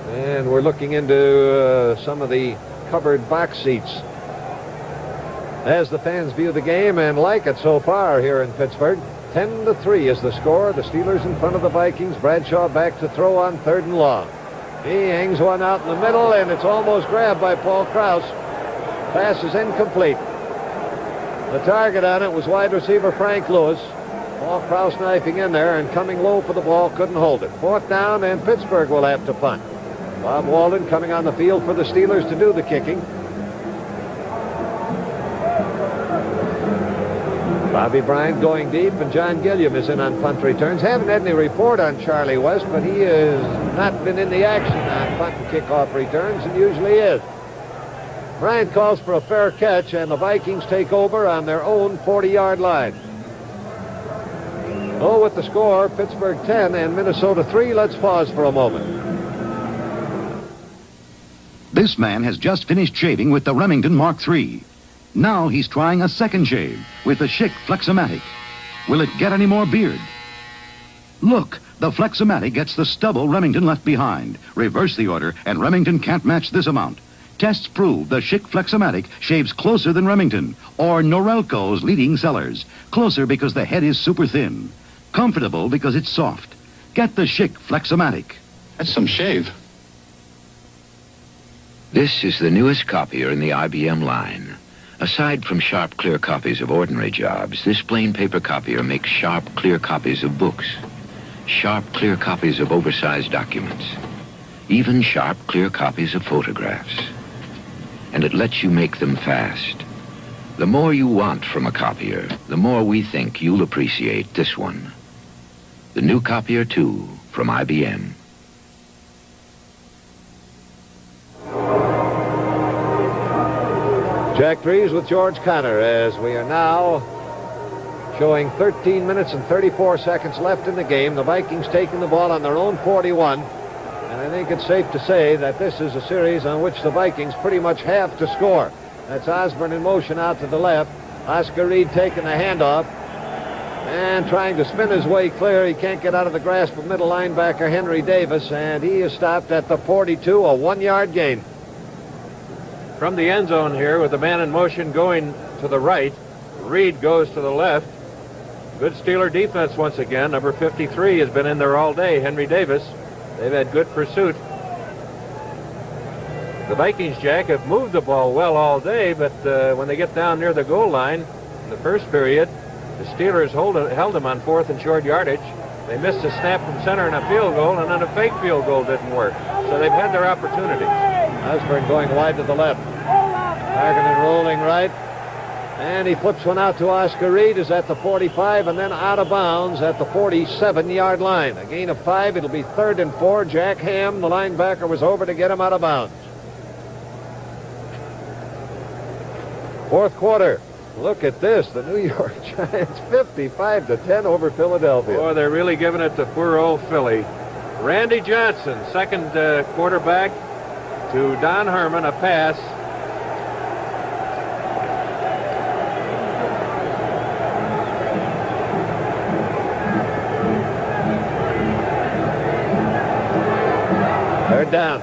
And we're looking into some of the covered box seats as the fans view the game and like it so far here in Pittsburgh. 10-3 is the score. The Steelers in front of the Vikings. Bradshaw back to throw on 3rd and long. He hangs one out in the middle, and it's almost grabbed by Paul Krause. Pass is incomplete. The target on it was wide receiver Frank Lewis. Paul Krause knifing in there and coming low for the ball, couldn't hold it. 4th down, and Pittsburgh will have to punt. Bob Walden coming on the field for the Steelers to do the kicking. Bobby Bryant going deep, and John Gilliam is in on punt returns. Haven't had any report on Charlie West, but he has not been in the action on punt and kickoff returns, and usually is. Bryant calls for a fair catch, and the Vikings take over on their own 40-yard line. Oh, with the score, Pittsburgh 10 and Minnesota 3. Let's pause for a moment. This man has just finished shaving with the Remington Mark III. Now he's trying a second shave with the Schick Flexomatic. Will it get any more beard? Look, the Flexomatic gets the stubble Remington left behind. Reverse the order, and Remington can't match this amount. Tests prove the Schick Flexomatic shaves closer than Remington, or Norelco's leading sellers. Closer because the head is super thin. Comfortable because it's soft. Get the Schick Flexomatic. That's some shave. This is the newest copier in the IBM line. Aside from sharp, clear copies of ordinary jobs, this plain paper copier makes sharp, clear copies of books, sharp, clear copies of oversized documents, even sharp, clear copies of photographs. And it lets you make them fast. The more you want from a copier, the more we think you'll appreciate this one. The new copier 2 from IBM. Jack Drees with George Connor as we are now showing 13 minutes and 34 seconds left in the game. The Vikings taking the ball on their own 41. And I think it's safe to say that this is a series on which the Vikings pretty much have to score. That's Osborne in motion out to the left. Oscar Reed taking the handoff and trying to spin his way clear. He can't get out of the grasp of middle linebacker Henry Davis, and he is stopped at the 42, a 1-yard gain. From the end zone here with the man in motion going to the right, Reed goes to the left. Good Steeler defense once again. Number 53 has been in there all day, Henry Davis. They've had good pursuit. The Vikings, Jack, have moved the ball well all day, but when they get down near the goal line in the first period, the Steelers held them on 4th and short yardage. They missed a snap from center and a field goal, and then a fake field goal didn't work. So they've had their opportunities. Osborne going wide to the left. Tarkenton rolling right. And he flips one out to Oscar Reed, is at the 45, and then out of bounds at the 47-yard line. A gain of 5. It'll be 3rd and 4. Jack Ham, the linebacker, was over to get him out of bounds. Fourth quarter. Look at this. The New York Giants 55-10 over Philadelphia. Boy, they're really giving it to poor old Philly. Randy Johnson, second quarterback, to Don Herman, a pass. Third down.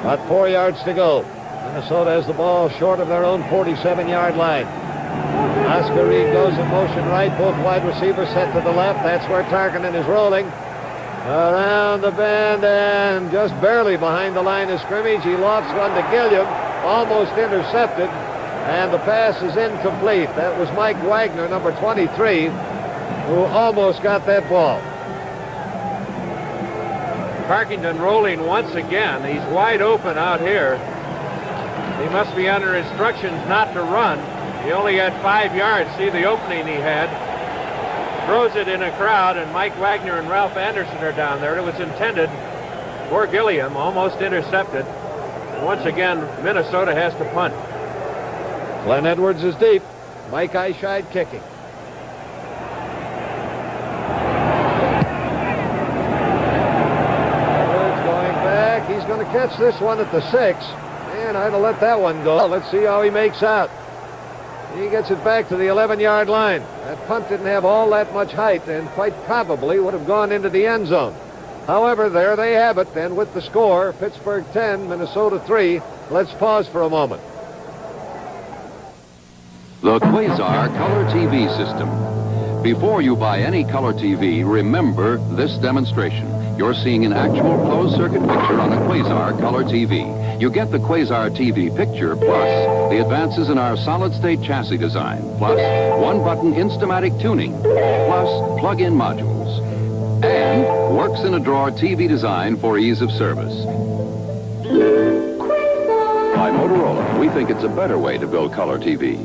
About 4 yards to go. Minnesota has the ball short of their own 47-yard line. Oscar Reed goes in motion right. Both wide receivers set to the left. That's where Tarkenton is rolling. Around the bend and just barely behind the line of scrimmage. He lofts one to Gilliam. Almost intercepted. And the pass is incomplete. That was Mike Wagner, number 23, who almost got that ball. Tarkenton rolling once again. He's wide open out here. He must be under instructions not to run. He only had 5 yards. See the opening he had. Throws it in a crowd, and Mike Wagner and Ralph Anderson are down there. It was intended for Gilliam, almost intercepted. And once again, Minnesota has to punt. Glenn Edwards is deep. Mike Eischeid kicking. Edwards going back. He's going to catch this one at the 6. And I'd have let that one go. Let's see how he makes out. He gets it back to the 11-yard line. That punt didn't have all that much height and quite probably would have gone into the end zone. However, there they have it. And with the score, Pittsburgh 10, Minnesota 3. Let's pause for a moment. The Quasar Color TV System. Before you buy any color TV, remember this demonstration. You're seeing an actual closed-circuit picture on a Quasar Color TV. You get the Quasar TV picture, plus the advances in our solid-state chassis design, plus one-button Instamatic tuning, plus plug-in modules, and works-in-a-drawer TV design for ease of service. By Motorola, we think it's a better way to build color TV.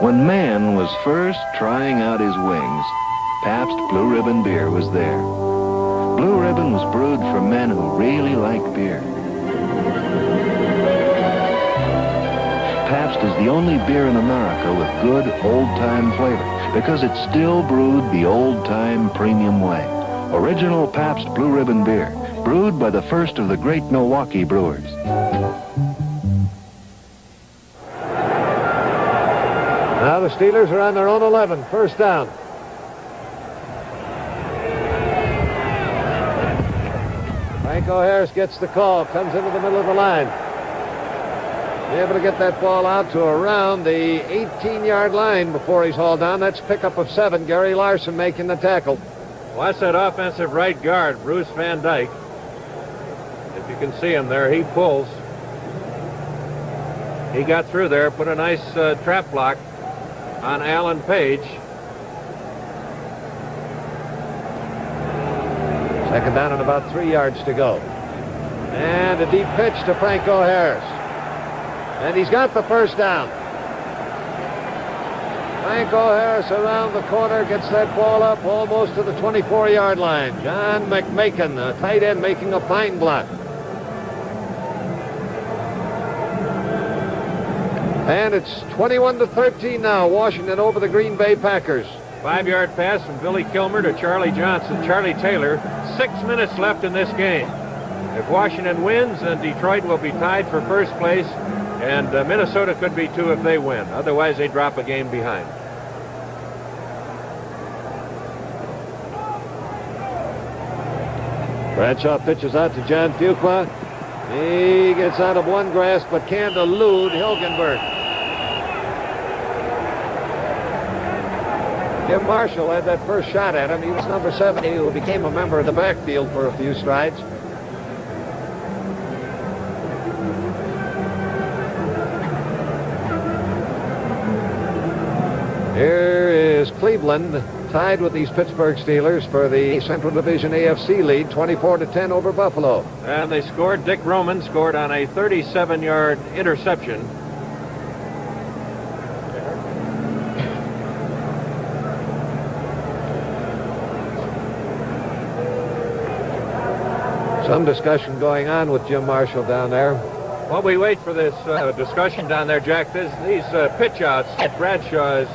When man was first trying out his wings, Pabst Blue Ribbon beer was there. Blue Ribbon was brewed for men who really like beer. Pabst is the only beer in America with good old-time flavor because it's still brewed the old-time premium way. Original Pabst Blue Ribbon beer, brewed by the first of the great Milwaukee brewers. Now the Steelers are on their own 11. First down. Franco Harris gets the call. Comes into the middle of the line. Be able to get that ball out to around the 18-yard line before he's hauled down. That's pickup of 7. Gary Larson making the tackle. Well, that's that offensive right guard, Bruce Van Dyke. If you can see him there, he pulls. He got through there, put a nice trap block on Alan Page. Second down and about 3 yards to go. And a deep pitch to Franco Harris. And he's got the first down. Franco Harris around the corner, gets that ball up almost to the 24-yard line. John McMakin, the tight end, making a fine block. And it's 21-13 now. Washington over the Green Bay Packers. 5-yard pass from Billy Kilmer to Charlie Johnson. Charlie Taylor. 6 minutes left in this game. If Washington wins, then Detroit will be tied for first place, and Minnesota could be too if they win. Otherwise, they drop a game behind. Bradshaw pitches out to John Fuqua. He gets out of one grasp but can't elude Hilgenberg. Jim Marshall had that first shot at him. He was number 70, who became a member of the backfield for a few strides. Here is Cleveland tied with these Pittsburgh Steelers for the Central Division AFC lead, 24-10 over Buffalo. And they scored. Dick Roman scored on a 37-yard interception. Some discussion going on with Jim Marshall down there. While we wait for this discussion down there, Jack, these pitch outs that Bradshaw is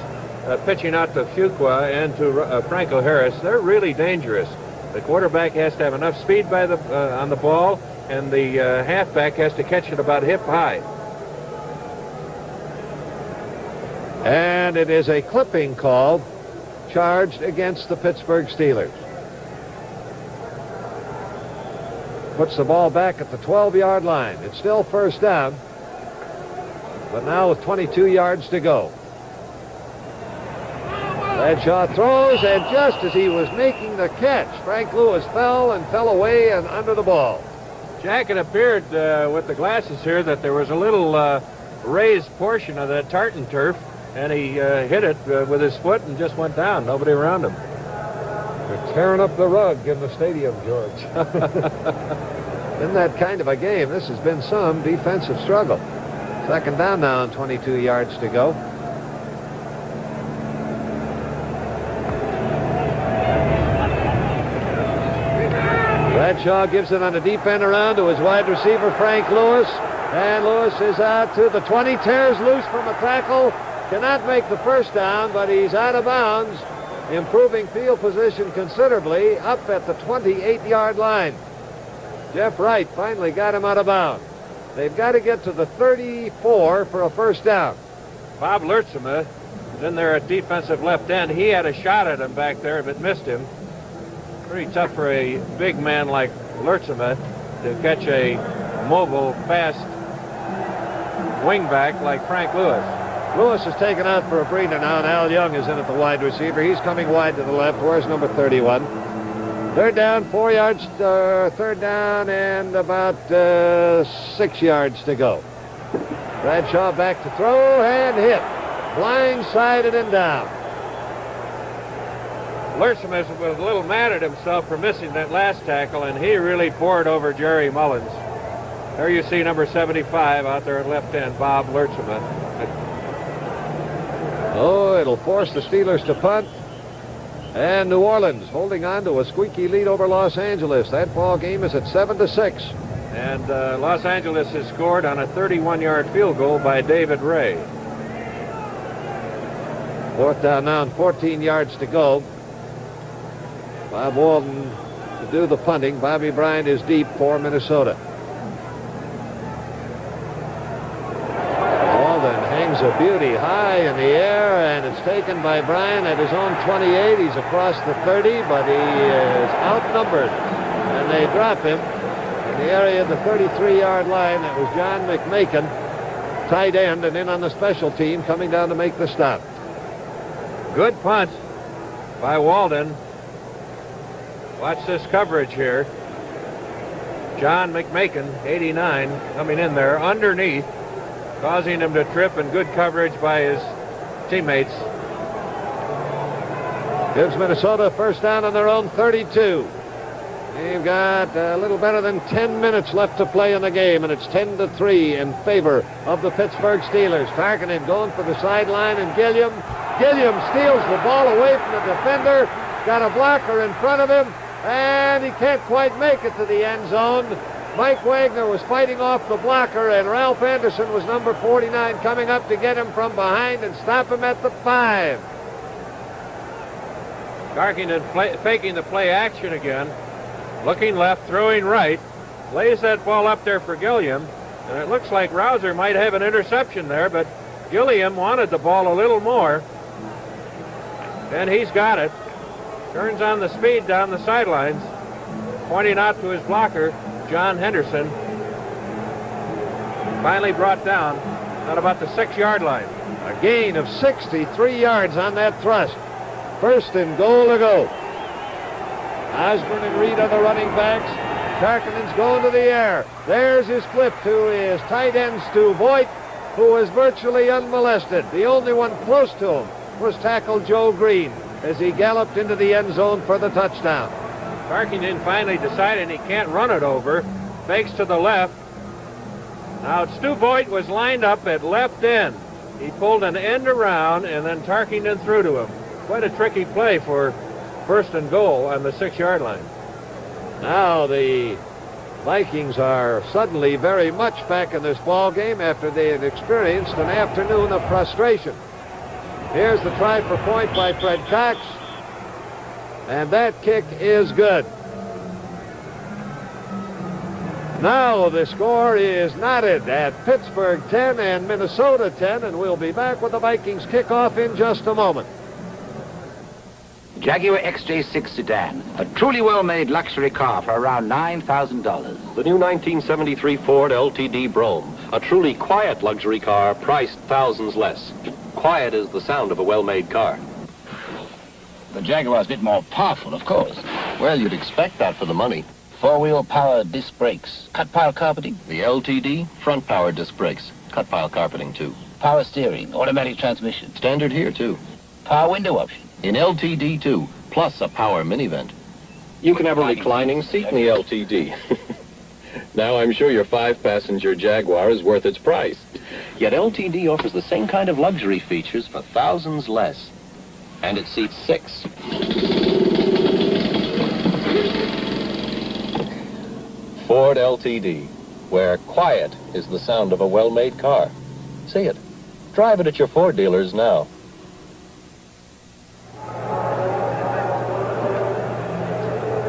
pitching out to Fuqua and to Franco Harris, they're really dangerous. The quarterback has to have enough speed by on the ball, and the halfback has to catch it about hip high. And it is a clipping call charged against the Pittsburgh Steelers. Puts the ball back at the 12-yard line. It's still first down, but now with 22 yards to go. Bradshaw throws, and just as he was making the catch, Frank Lewis fell away and under the ball. Jack, it appeared with the glasses here that there was a little raised portion of that tartan turf, and he hit it with his foot and just went down. Nobody around him. They're tearing up the rug in the stadium, George. In that kind of a game, this has been some defensive struggle. Second down now and 22 yards to go. Bradshaw gives it on a deep end around to his wide receiver, Frank Lewis. And Lewis is out to the 20, tears loose from a tackle. Cannot make the first down, but he's out of bounds, improving field position considerably up at the 28-yard line. Jeff Wright finally got him out of bounds. They've got to get to the 34 for a first down. Bob Lertzema is in there at defensive left end. He had a shot at him back there, but missed him. Pretty tough for a big man like Lertzema to catch a mobile, fast wingback like Frank Lewis. Lewis is taken out for a breather now, and Al Young is in at the wide receiver. He's coming wide to the left. Where's number 31? Third down, 4 yards. Third down and about 6 yards to go. Bradshaw back to throw and hit. Blindsided and down. Lertzema was a little mad at himself for missing that last tackle, and he really poured over Jerry Mullins. There you see number 75 out there at left end, Bob Lertzema. Oh, it'll force the Steelers to punt. And New Orleans holding on to a squeaky lead over Los Angeles. That ball game is at 7-6. And Los Angeles has scored on a 31-yard field goal by David Ray. Fourth down now and 14 yards to go. Bob Walden to do the punting. Bobby Bryant is deep for Minnesota. Walden hangs a beauty high in the air, and it's taken by Bryant at his own 28. He's across the 30, but he is outnumbered. And they drop him in the area of the 33-yard line. That was John McMakin, tight end, and in on the special team, coming down to make the stop. Good punt by Walden. Watch this coverage here. John McMakin, 89, coming in there underneath, causing him to trip, and good coverage by his teammates. Gives Minnesota first down on their own 32. They've got a little better than 10 minutes left to play in the game, and it's 10-3 in favor of the Pittsburgh Steelers. Tarkenton going for the sideline, and Gilliam steals the ball away from the defender. Got a blocker in front of him, and he can't quite make it to the end zone. Mike Wagner was fighting off the blocker, and Ralph Anderson was number 49 coming up to get him from behind and stop him at the 5. Tarkenton faking the play action again. Looking left, throwing right. Lays that ball up there for Gilliam, and it looks like Rouser might have an interception there, but Gilliam wanted the ball a little more. And he's got it. Turns on the speed down the sidelines, pointing out to his blocker, John Henderson. Finally brought down at about the 6-yard line. A gain of 63 yards on that thrust. First and goal to go. Osborne and Reed are the running backs. Tarkenton's going to the air. There's his flip to his tight end, Stu Voigt, who was virtually unmolested. The only one close to him was tackle Joe Green as he galloped into the end zone for the touchdown. Tarkenton finally decided he can't run it over. Fakes to the left. Now Stu Voigt was lined up at left end. He pulled an end around, and then Tarkenton threw to him. Quite a tricky play for first and goal on the 6-yard line. Now the Vikings are suddenly very much back in this ball game after they had experienced an afternoon of frustration. Here's the try for point by Fred Cox, and that kick is good. Now the score is knotted at Pittsburgh 10 and Minnesota 10, and we'll be back with the Vikings kickoff in just a moment. Jaguar XJ6 sedan, a truly well-made luxury car for around $9,000. The new 1973 Ford LTD Brougham, a truly quiet luxury car priced thousands less. Quiet is the sound of a well-made car. The Jaguar's a bit more powerful, of course. Well, you'd expect that for the money. Four-wheel power disc brakes, cut pile carpeting. The LTD, front power disc brakes, cut pile carpeting too. Power steering, automatic transmission. Standard here too. Power window option. In LTD too, plus a power mini vent. You can have a reclining seat in the LTD. Now I'm sure your 5-passenger Jaguar is worth its price. Yet LTD offers the same kind of luxury features for thousands less. And it seats 6. Ford LTD, where quiet is the sound of a well-made car. See it. Drive it at your Ford dealers now.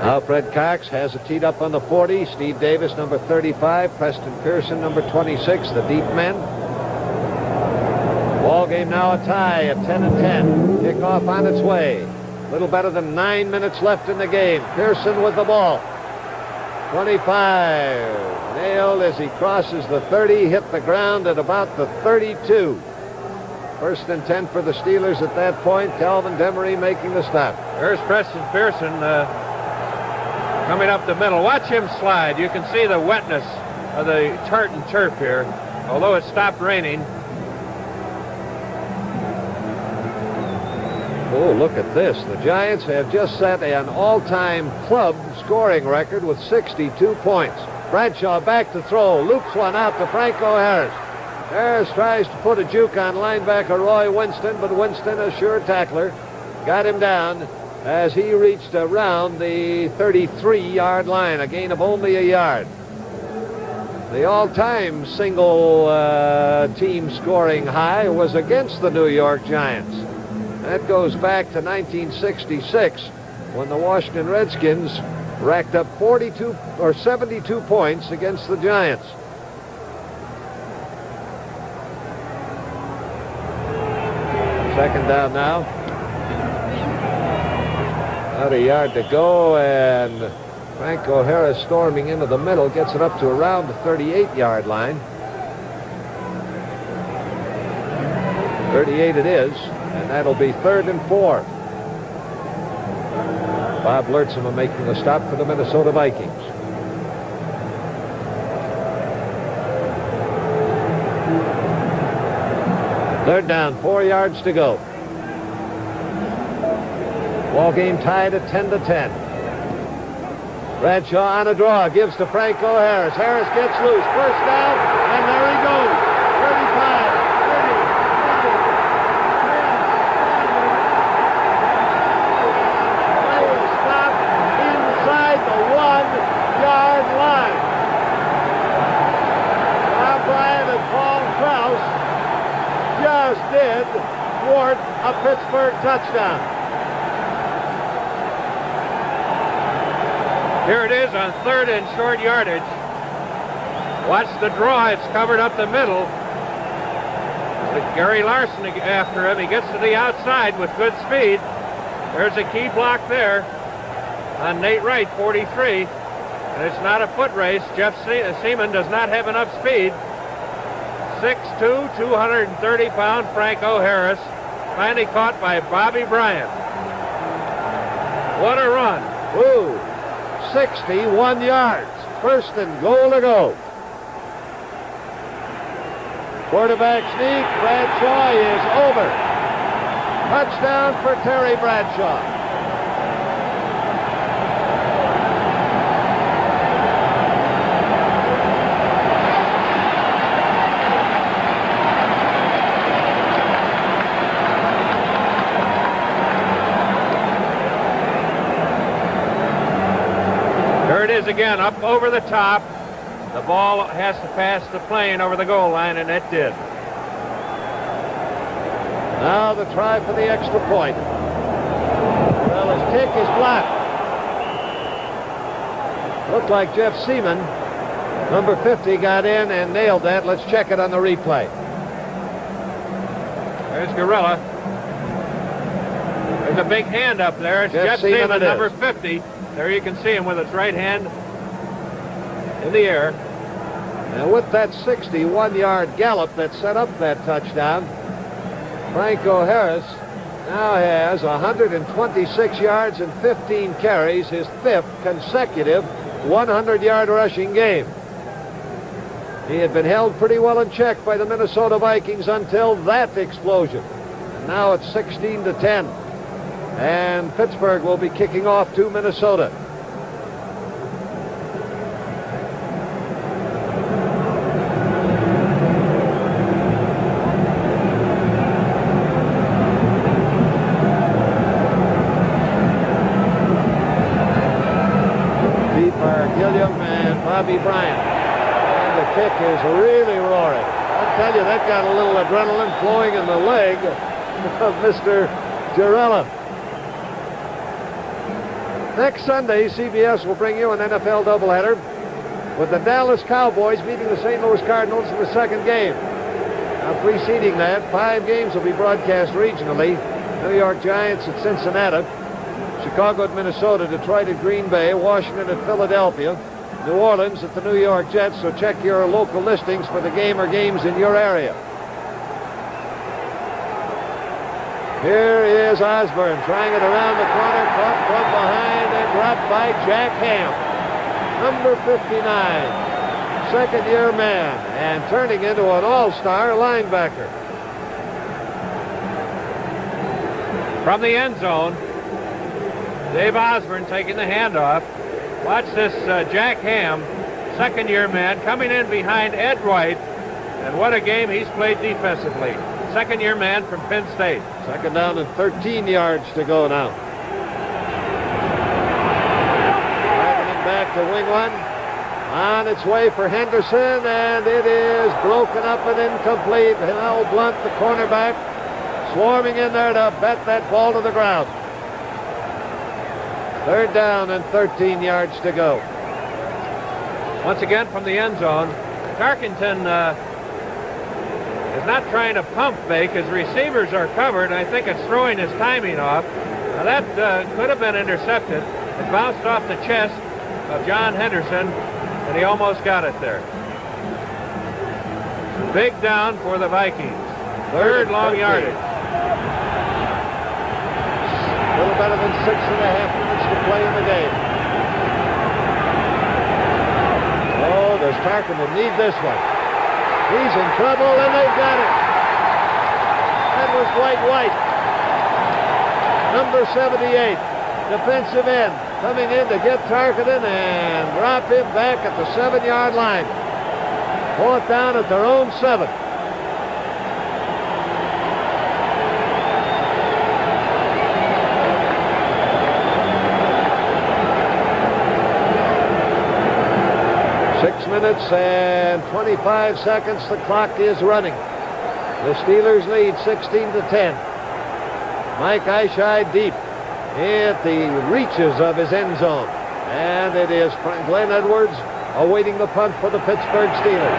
Now Fred Cox has it teed up on the 40. Steve Davis, number 35. Preston Pearson, number 26, the deep men. Ball game now a tie at 10 and 10. Kickoff on its way. A little better than 9 minutes left in the game. Pearson with the ball. 25. Nailed as he crosses the 30. Hit the ground at about the 32. First and 10 for the Steelers at that point. Calvin Demery making the stop. There's Preston Pearson coming up the middle. Watch him slide. You can see the wetness of the tartan turf here, although it stopped raining. Oh, look at this. The Giants have just set an all-time club scoring record with 62 points. Bradshaw back to throw. Loops one out to Franco Harris. Harris tries to put a juke on linebacker Roy Winston, but Winston, a sure tackler, got him down as he reached around the 33-yard line, a gain of only a yard. The all-time single team scoring high was against the New York Giants. That goes back to 1966 when the Washington Redskins racked up 72 points against the Giants. Second down now. About a yard to go, and Franco Harris storming into the middle gets it up to around the 38-yard line. 38 it is, and that'll be 3rd and 4. Bob Lurtzema making the stop for the Minnesota Vikings. Third down, 4 yards to go. Ball game tied at 10 to 10. Bradshaw on a draw, gives to Franco Harris. Harris gets loose, first down, and there he goes. 35, 30, 20. He was stopped inside the 1-yard line. Bob Bryant and Paul Krause just did thwart a Pittsburgh touchdown. Here it is on 3rd and short yardage. Watch the draw. It's covered up the middle. With Gary Larson after him. He gets to the outside with good speed. There's a key block there on Nate Wright, 43. And it's not a foot race. Jeff Seaman does not have enough speed. 6'2", 230-pound Franco Harris. Finally caught by Bobby Bryant. What a run. Woo. 61 yards. First and goal to go. Quarterback sneak. Bradshaw is over. Touchdown for Terry Bradshaw. There it is again, up over the top. The ball has to pass the plane over the goal line, and it did. Now the try for the extra point. Well, his kick is blocked. Looked like Jeff Seaman, number 50, got in and nailed that. Let's check it on the replay. There's Gorilla. There's a big hand up there. It's Jeff Seaman, number 50. There you can see him with his right hand in the air. Now with that 61-yard gallop that set up that touchdown, Franco Harris now has 126 yards and 15 carries, his 5th consecutive 100-yard rushing game. He had been held pretty well in check by the Minnesota Vikings until that explosion. And now it's 16-10. And Pittsburgh will be kicking off to Minnesota. Gilliam and Bobby Bryant. And the kick is really roaring. I'll tell you, that got a little adrenaline flowing in the leg of Mr. Girella. Next Sunday, CBS will bring you an NFL doubleheader with the Dallas Cowboys meeting the St. Louis Cardinals in the second game. Now, preceding that, 5 games will be broadcast regionally. New York Giants at Cincinnati, Chicago at Minnesota, Detroit at Green Bay, Washington at Philadelphia, New Orleans at the New York Jets. So check your local listings for the game or games in your area. Here is Osborne trying it around the corner, caught from behind and dropped by Jack Ham, number 59, second-year man, and turning into an all-star linebacker. From the end zone, Dave Osborne taking the handoff. Watch this Jack Ham, second-year man, coming in behind Ed White, and what a game he's played defensively. Second-year man from Penn State. Second down and 13 yards to go now. Driving it back to wing one. On its way for Henderson, and it is broken up and incomplete. Hal Blunt, the cornerback, swarming in there to bat that ball to the ground. Third down and 13 yards to go. Once again from the end zone, Tarkenton is not trying to pump fake. His receivers are covered. I think it's throwing his timing off. Now that could have been intercepted. It bounced off the chest of John Henderson, and he almost got it there. Big down for the Vikings. Third long yardage. A little better than 6.5 minutes to play in the game. Oh, does Tarkenton need this one? He's in trouble, and they've got it. That was Dwight White, number 78, defensive end, coming in to get Tarkenton and drop him back at the 7-yard line. 4th down at their own 7. Minutes and 25 seconds. The clock is running. The Steelers lead 16-10. Mike Ishide deep at the reaches of his end zone. And it is Glenn Edwards awaiting the punt for the Pittsburgh Steelers.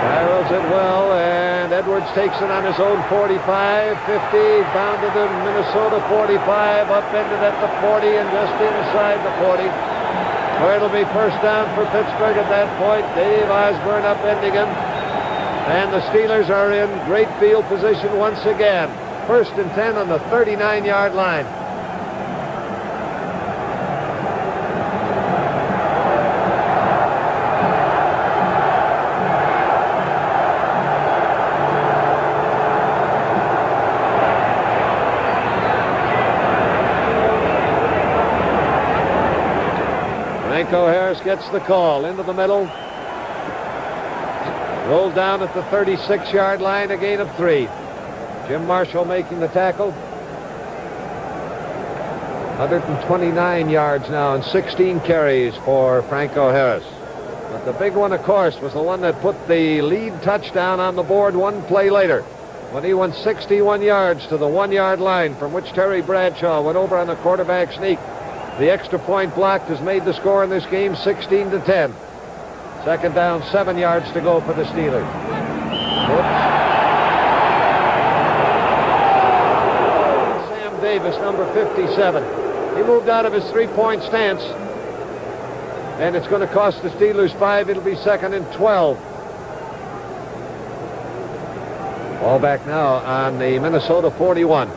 Barrels it well, and Edwards takes it on his own 45, 50, down to the Minnesota 45, upended at the 40 and just inside the 40. Where it'll be first down for Pittsburgh at that point. Dave Osborne upending him. And the Steelers are in great field position once again. 1st and 10 on the 39-yard line. Franco Harris gets the call into the middle. Rolled down at the 36-yard line, a gain of 3. Jim Marshall making the tackle. 129 yards now and 16 carries for Franco Harris. But the big one, of course, was the one that put the lead touchdown on the board one play later, when he went 61 yards to the 1-yard line, from which Terry Bradshaw went over on the quarterback sneak. The extra point blocked has made the score in this game 16-10. Second down, 7 yards to go for the Steelers. Sam Davis, number 57. He moved out of his three-point stance, and it's going to cost the Steelers 5. It'll be 2nd and 12. Ball back now on the Minnesota 41.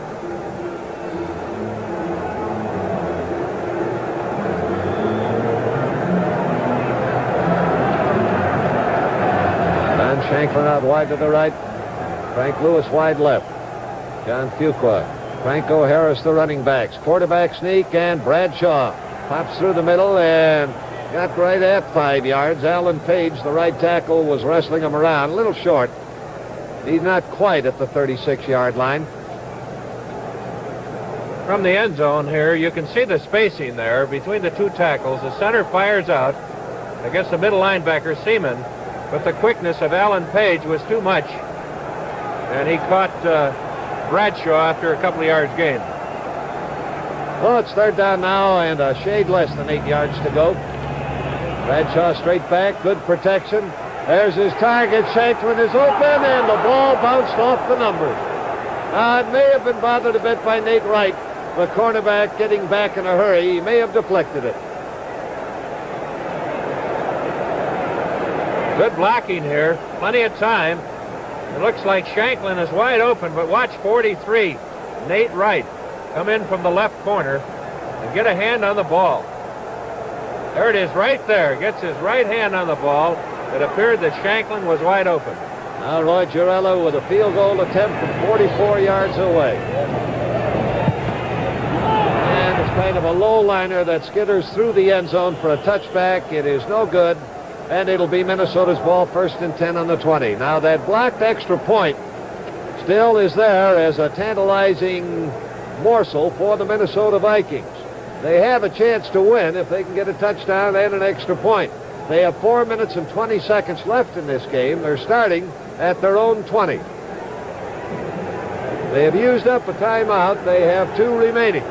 Shanklin out wide to the right. Frank Lewis wide left. John Fuqua. Franco Harris, the running backs. Quarterback sneak, and Bradshaw pops through the middle and got right at 5 yards. Alan Page, the right tackle, was wrestling him around. A little short. He's not quite at the 36-yard line. From the end zone here, you can see the spacing there between the two tackles. The center fires out against the middle linebacker, Seaman. But the quickness of Alan Page was too much, and he caught Bradshaw after a couple of yards gain. Well, it's 3rd down now and a shade less than 8 yards to go. Bradshaw straight back, good protection. There's his target. Shanklin is open, and the ball bounced off the numbers. Now, it may have been bothered a bit by Nate Wright, the cornerback, getting back in a hurry. He may have deflected it. Good blocking here. Plenty of time. It looks like Shanklin is wide open, but watch 43, Nate Wright, come in from the left corner and get a hand on the ball. There it is right there. Gets his right hand on the ball. It appeared that Shanklin was wide open. Now Roy Girello with a field goal attempt from 44 yards away. And it's kind of a low liner that skitters through the end zone for a touchback. It is no good. And it'll be Minnesota's ball, 1st and 10 on the 20. Now that blocked extra point still is there as a tantalizing morsel for the Minnesota Vikings. They have a chance to win if they can get a touchdown and an extra point. They have 4 minutes and 20 seconds left in this game. They're starting at their own 20. They have used up a timeout. They have 2 remaining.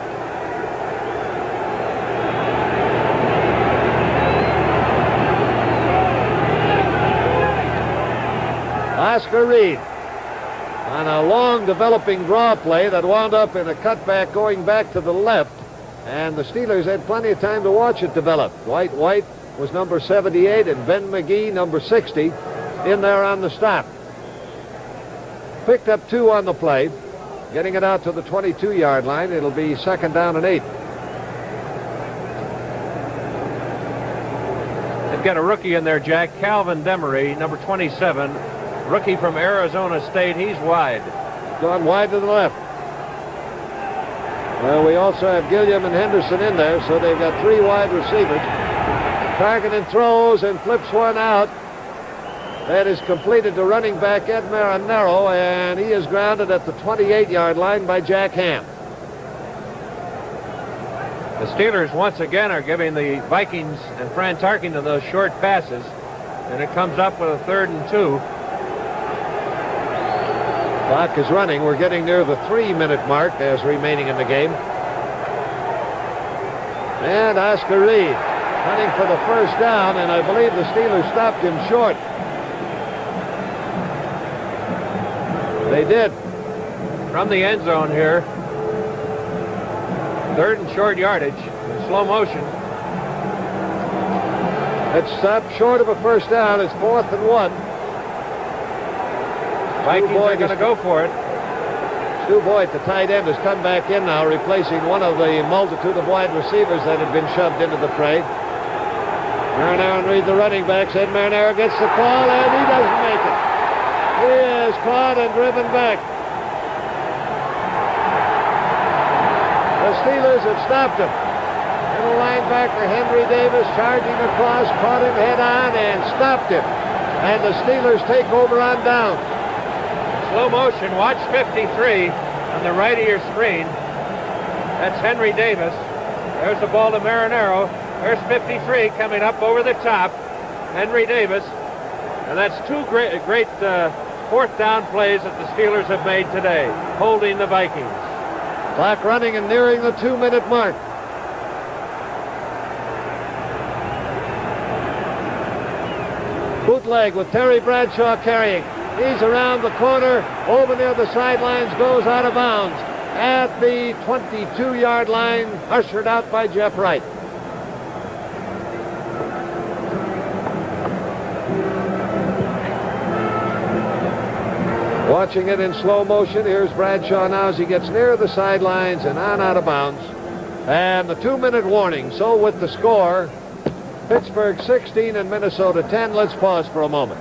Oscar Reed on a long developing draw play that wound up in a cutback going back to the left, and the Steelers had plenty of time to watch it develop. Dwight White was number 78 and Ben McGee number 60 in there on the stop. Picked up 2 on the play, getting it out to the 22-yard line. It'll be 2nd down and 8. They've got a rookie in there, Jack, Calvin Demery, number 27. Rookie from Arizona State. He's wide. Gone wide to the left. Well, we also have Gilliam and Henderson in there, so they've got 3 wide receivers. Targeting throws and flips one out. That is completed to running back Ed Marinaro, and he is grounded at the 28-yard line by Jack Ham. The Steelers once again are giving the Vikings and Fran Tarkenton those short passes, and it comes up with a 3rd and 2. Clock is running. We're getting near the 3-minute mark as remaining in the game. And Oscar Reed hunting for the 1st down, and I believe the Steelers stopped him short. They did. From the end zone here. 3rd and short yardage in slow motion. It's stopped short of a 1st down. It's 4th and 1. Vikings are going to go for it. Stu Boyd, the tight end, has come back in now, replacing one of the multitude of wide receivers that had been shoved into the fray. Marinaro and Reed, the running backs. Ed Marinaro gets the call, and he doesn't make it. He is caught and driven back. The Steelers have stopped him. And Seattle linebacker Henry Davis charging across, caught him head on and stopped him. And the Steelers take over on down. Slow motion, watch 53 on the right of your screen. That's Henry Davis. There's the ball to Marinero. There's 53 coming up over the top. Henry Davis. And that's two great fourth down plays that the Steelers have made today, holding the Vikings. Clock running and nearing the 2-minute mark. Bootleg with Terry Bradshaw carrying. He's around the corner, over near the sidelines, goes out of bounds at the 22-yard line, ushered out by Jeff Wright. Watching it in slow motion, here's Bradshaw now as he gets near the sidelines and on out of bounds. And the 2-minute warning. So with the score, Pittsburgh 16 and Minnesota 10. Let's pause for a moment.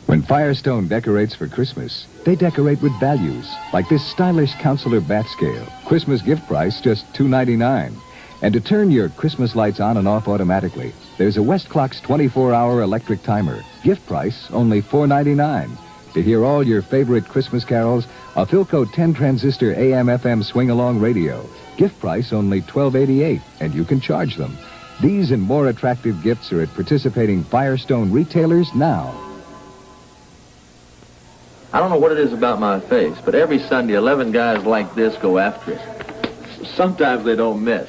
When Firestone decorates for Christmas, they decorate with values, like this stylish Counselor bat scale. Christmas gift price just $2.99. And to turn your Christmas lights on and off automatically, there's a Westclock's 24-hour electric timer. Gift price only $4.99. To hear all your favorite Christmas carols, a Philco 10-transistor AM/FM swing-along radio. Gift price only $12.88, and you can charge them. These and more attractive gifts are at participating Firestone retailers now. I don't know what it is about my face, but every Sunday, 11 guys like this go after it. Sometimes they don't miss.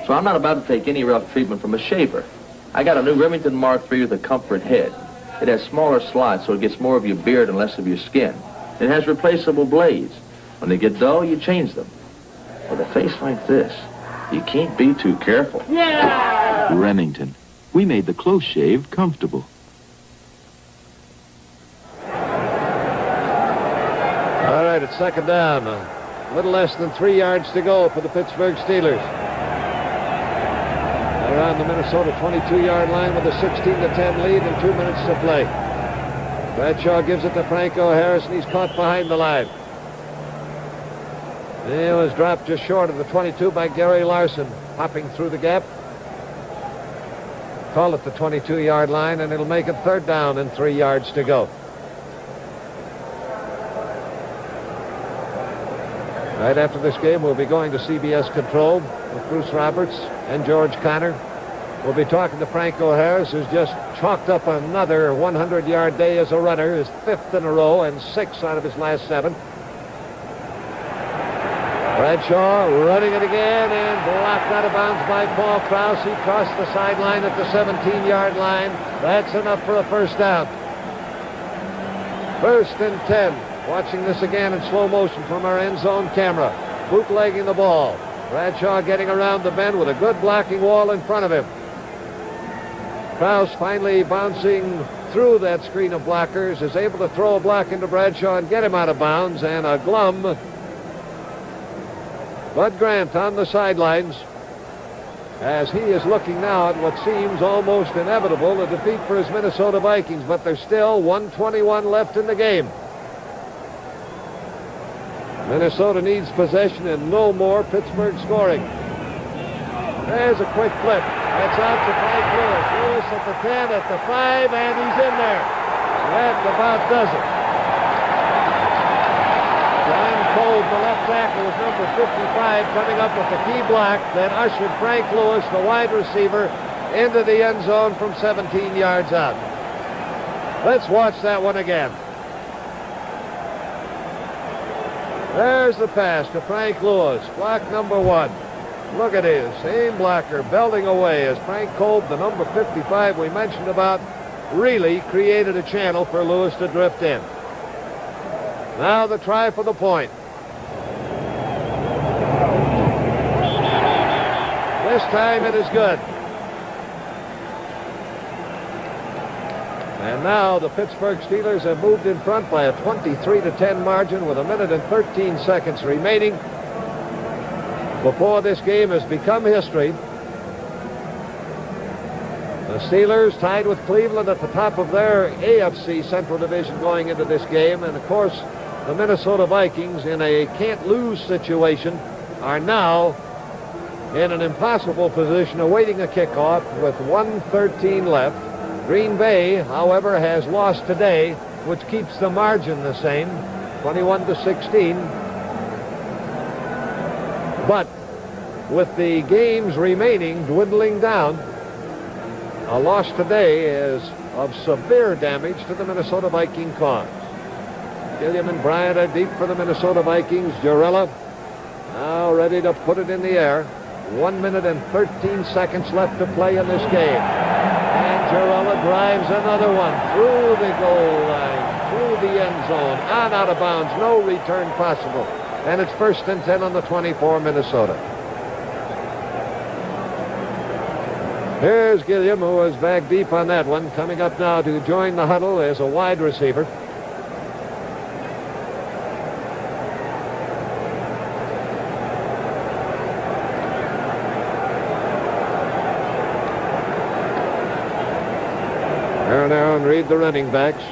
So I'm not about to take any rough treatment from a shaver. I got a new Remington Mark III with a comfort head. It has smaller slots, so it gets more of your beard and less of your skin. It has replaceable blades. When they get dull, you change them. With a face like this, you can't be too careful. Yeah! Remington. We made the close shave comfortable. All right, it's second down. A little less than 3 yards to go for the Pittsburgh Steelers. They're on the Minnesota 22-yard line with a 16-10 lead and 2 minutes to play. Bradshaw gives it to Franco Harris, and he's caught behind the line. He was dropped just short of the 22 by Gary Larson, hopping through the gap. Call it the 22-yard line, and it'll make it third down and 3 yards to go. Right after this game, we'll be going to CBS Control with Bruce Roberts and George Connor. We'll be talking to Franco Harris, who's just chalked up another 100-yard day as a runner, his 5th in a row and 6 out of his last 7. Bradshaw running it again and blocked out of bounds by Paul Krause. He crossed the sideline at the 17-yard line. That's enough for a first down. 1st and 10. Watching this again in slow motion from our end zone camera. Bootlegging the ball. Bradshaw getting around the bend with a good blocking wall in front of him. Krause finally bouncing through that screen of blockers is able to throw a block into Bradshaw and get him out of bounds, and a glum Bud Grant on the sidelines as he is looking now at what seems almost inevitable, a defeat for his Minnesota Vikings, but there's still 1:21 left in the game. Minnesota needs possession and no more Pittsburgh scoring. There's a quick flip. That's out to Frank Lewis. Lewis at the 10, at the 5, and he's in there. That about does it. John Cole, the left tackle, was number 55, coming up with the key block that ushered Frank Lewis, the wide receiver, into the end zone from 17 yards out. Let's watch that one again. There's the pass to Frank Lewis, block number 1. Look at his same blocker belting away as Frank Kolb, the number 55 we mentioned about, really created a channel for Lewis to drift in. Now the try for the point. This time it is good. And now the Pittsburgh Steelers have moved in front by a 23-10 margin with 1 minute and 13 seconds remaining before this game has become history. The Steelers tied with Cleveland at the top of their AFC Central Division going into this game. And, of course, the Minnesota Vikings, in a can't-lose situation, are now in an impossible position awaiting a kickoff with 1:13 left. Green Bay, however, has lost today, which keeps the margin the same, 21-16. But with the games remaining dwindling down, a loss today is of severe damage to the Minnesota Viking cause. Gilliam and Bryant are deep for the Minnesota Vikings. Jarrella now ready to put it in the air. 1 minute and 13 seconds left to play in this game. And Jarrella drives another one through the goal line, through the end zone, on out of bounds, no return possible. And it's 1st and 10 on the 24, Minnesota. Here's Gilliam, who was back deep on that one. Coming up now to join the huddle as a wide receiver. Marinaro and Reed, the running backs.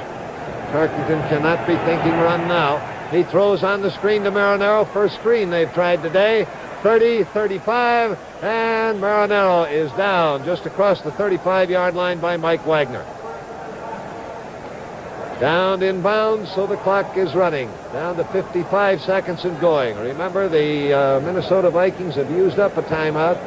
Tarkenton cannot be thinking run now. He throws on the screen to Marinaro. First screen they've tried today. 30, 35, and Marinaro is down just across the 35-yard line by Mike Wagner. Down in bounds, so the clock is running. Down to 55 seconds and going. Remember, the Minnesota Vikings have used up a timeout.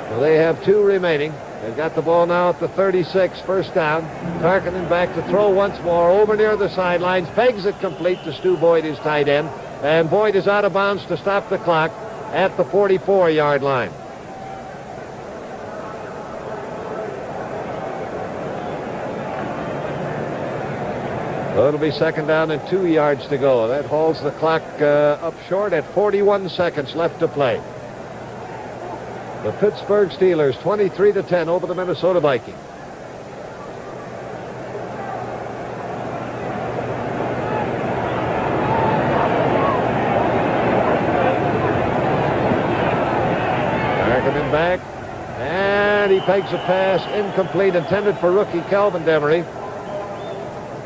So they have 2 remaining. They've got the ball now at the 36, 1st down. Tarkenton back to throw once more over near the sidelines. Pegs it complete to Stu Boyd, his tight end. And Boyd is out of bounds to stop the clock at the 44-yard line. So it'll be 2nd down and 2 yards to go. That hauls the clock up short at 41 seconds left to play. The Pittsburgh Steelers 23-10 over the Minnesota Vikings. Tarkenton back, and he pegs a pass incomplete, intended for rookie Calvin Demery.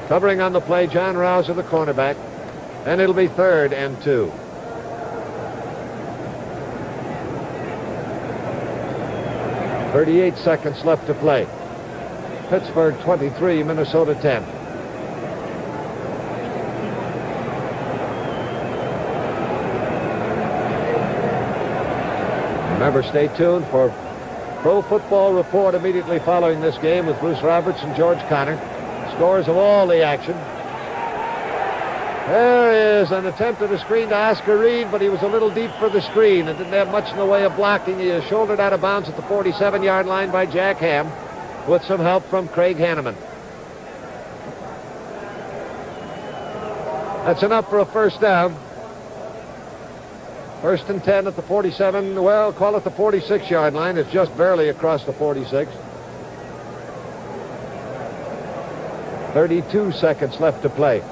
Covering on the play, John Rouser, the cornerback, and it'll be 3rd and 2. .38 seconds left to play. Pittsburgh 23, Minnesota 10. Remember, stay tuned for Pro Football Report immediately following this game with Bruce Roberts and George Connor. Scores of all the action. There is an attempt at a screen to Oscar Reed, but he was a little deep for the screen and didn't have much in the way of blocking. He is shouldered out of bounds at the 47-yard line by Jack Ham with some help from Craig Hanneman. That's enough for a 1st down. 1st and 10 at the 47, well, call it the 46-yard line. It's just barely across the 46. 32 seconds left to play.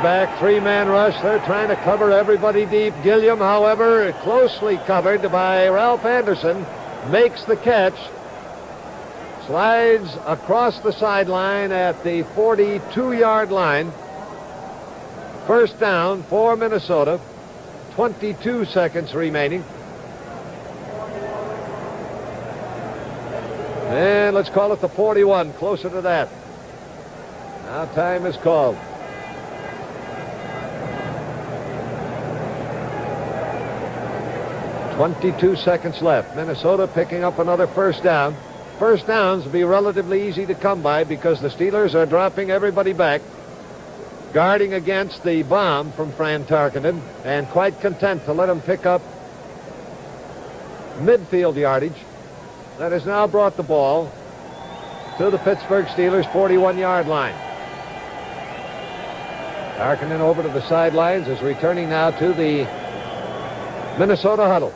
Back, 3-man rush. They're trying to cover everybody deep. Gilliam, however, closely covered by Ralph Anderson, makes the catch. Slides across the sideline at the 42-yard line. 1st down for Minnesota. 22 seconds remaining. And let's call it the 41, closer to that. Now time is called. 22 seconds left. Minnesota picking up another 1st down. 1st downs will be relatively easy to come by because the Steelers are dropping everybody back, guarding against the bomb from Fran Tarkenton, and quite content to let him pick up midfield yardage. That has now brought the ball to the Pittsburgh Steelers' 41-yard line. Tarkenton over to the sidelines, is returning now to the Minnesota huddle.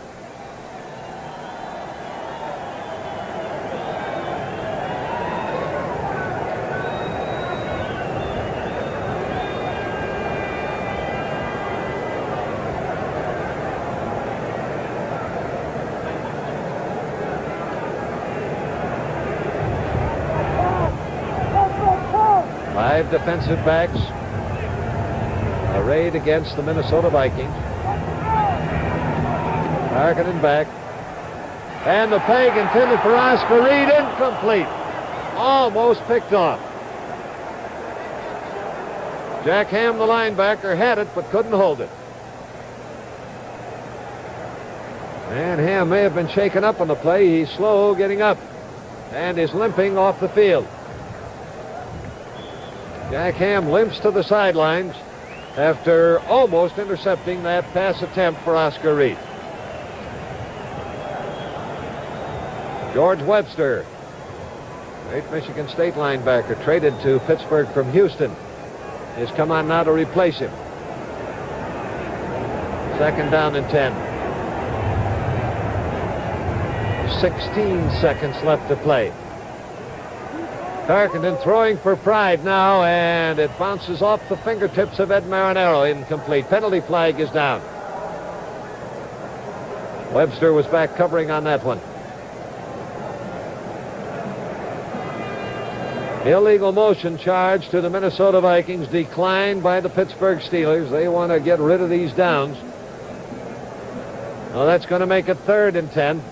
5 defensive backs arrayed against the Minnesota Vikings. Targeted back. And the peg intended for Oscar Reed, incomplete. Almost picked off. Jack Ham, the linebacker, had it but couldn't hold it. And Ham may have been shaken up on the play. He's slow getting up and is limping off the field. Jack Ham limps to the sidelines after almost intercepting that pass attempt for Oscar Reed. George Webster, great Michigan State linebacker, traded to Pittsburgh from Houston, has come on now to replace him. 2nd down and 10. 16 seconds left to play. Tarkenton throwing for Pride now, and it bounces off the fingertips of Ed Marinero. Incomplete. Penalty flag is down. Webster was back covering on that one. Illegal motion charge to the Minnesota Vikings, declined by the Pittsburgh Steelers. They want to get rid of these downs. Well, that's going to make it 3rd and 10.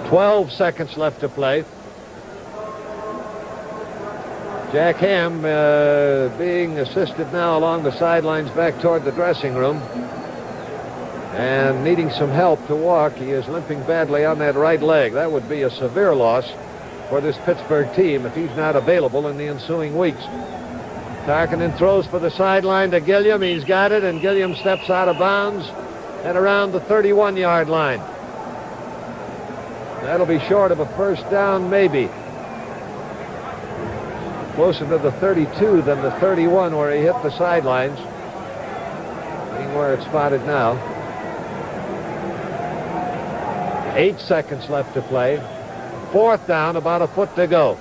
12 seconds left to play. Jack Ham being assisted now along the sidelines back toward the dressing room and needing some help to walk. He is limping badly on that right leg. That would be a severe loss for this Pittsburgh team if he's not available in the ensuing weeks. Tarkenton throws for the sideline to Gilliam. He's got it, and Gilliam steps out of bounds at around the 31-yard line. That'll be short of a 1st down, maybe. Closer to the 32 than the 31 where he hit the sidelines. Seeing where it's spotted now. 8 seconds left to play. 4th down, about a foot to go.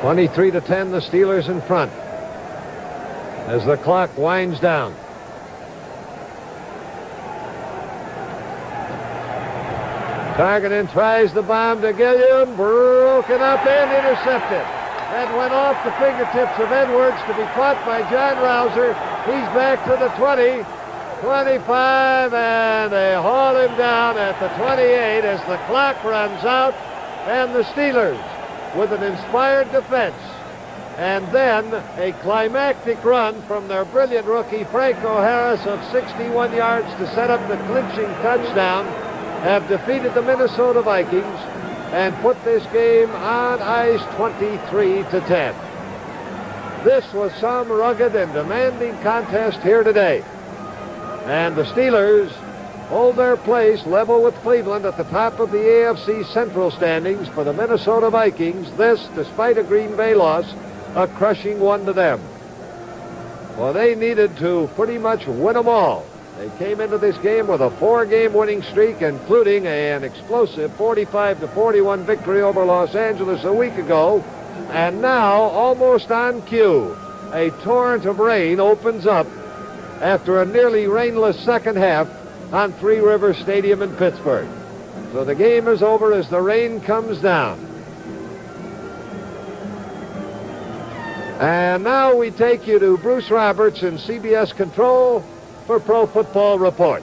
(23-10), the Steelers in front as the clock winds down. Tarkenton tries the bomb to Gilliam, broken up and intercepted. That went off the fingertips of Edwards to be caught by John Rouser. He's back to the 20, 25, and they haul him down at the 28 as the clock runs out, and the Steelers, with an inspired defense and then a climactic run from their brilliant rookie Franco Harris of 61 yards to set up the clinching touchdown, have defeated the Minnesota Vikings and put this game on ice 23-10. This was some rugged and demanding contest here today. And the Steelers hold their place level with Cleveland at the top of the AFC Central standings. For the Minnesota Vikings, this, despite a Green Bay loss, a crushing one to them. Well, they needed to pretty much win them all. They came into this game with a 4-game winning streak, including an explosive 45-41 victory over Los Angeles a week ago. And now, almost on cue, a torrent of rain opens up after a nearly rainless second half on Three Rivers Stadium in Pittsburgh. So the game is over as the rain comes down. And now we take you to Bruce Roberts in CBS Control for Pro Football Report.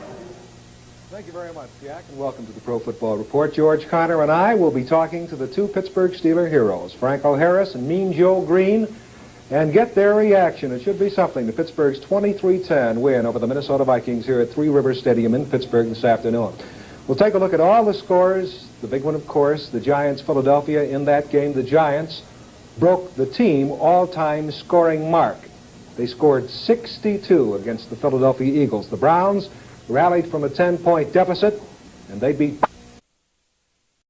Thank you very much, Jack, and welcome to the Pro Football Report. George Connor and I will be talking to the two Pittsburgh Steeler heroes, Franco Harris and Mean Joe Green, and get their reaction. It should be something to Pittsburgh's 23-10 win over the Minnesota Vikings here at Three Rivers Stadium in Pittsburgh this afternoon. We'll take a look at all the scores. The big one, of course, the Giants-Philadelphia. In that game, the Giants broke the team all-time scoring mark. They scored 62 against the Philadelphia Eagles. The Browns rallied from a 10-point deficit, and they beat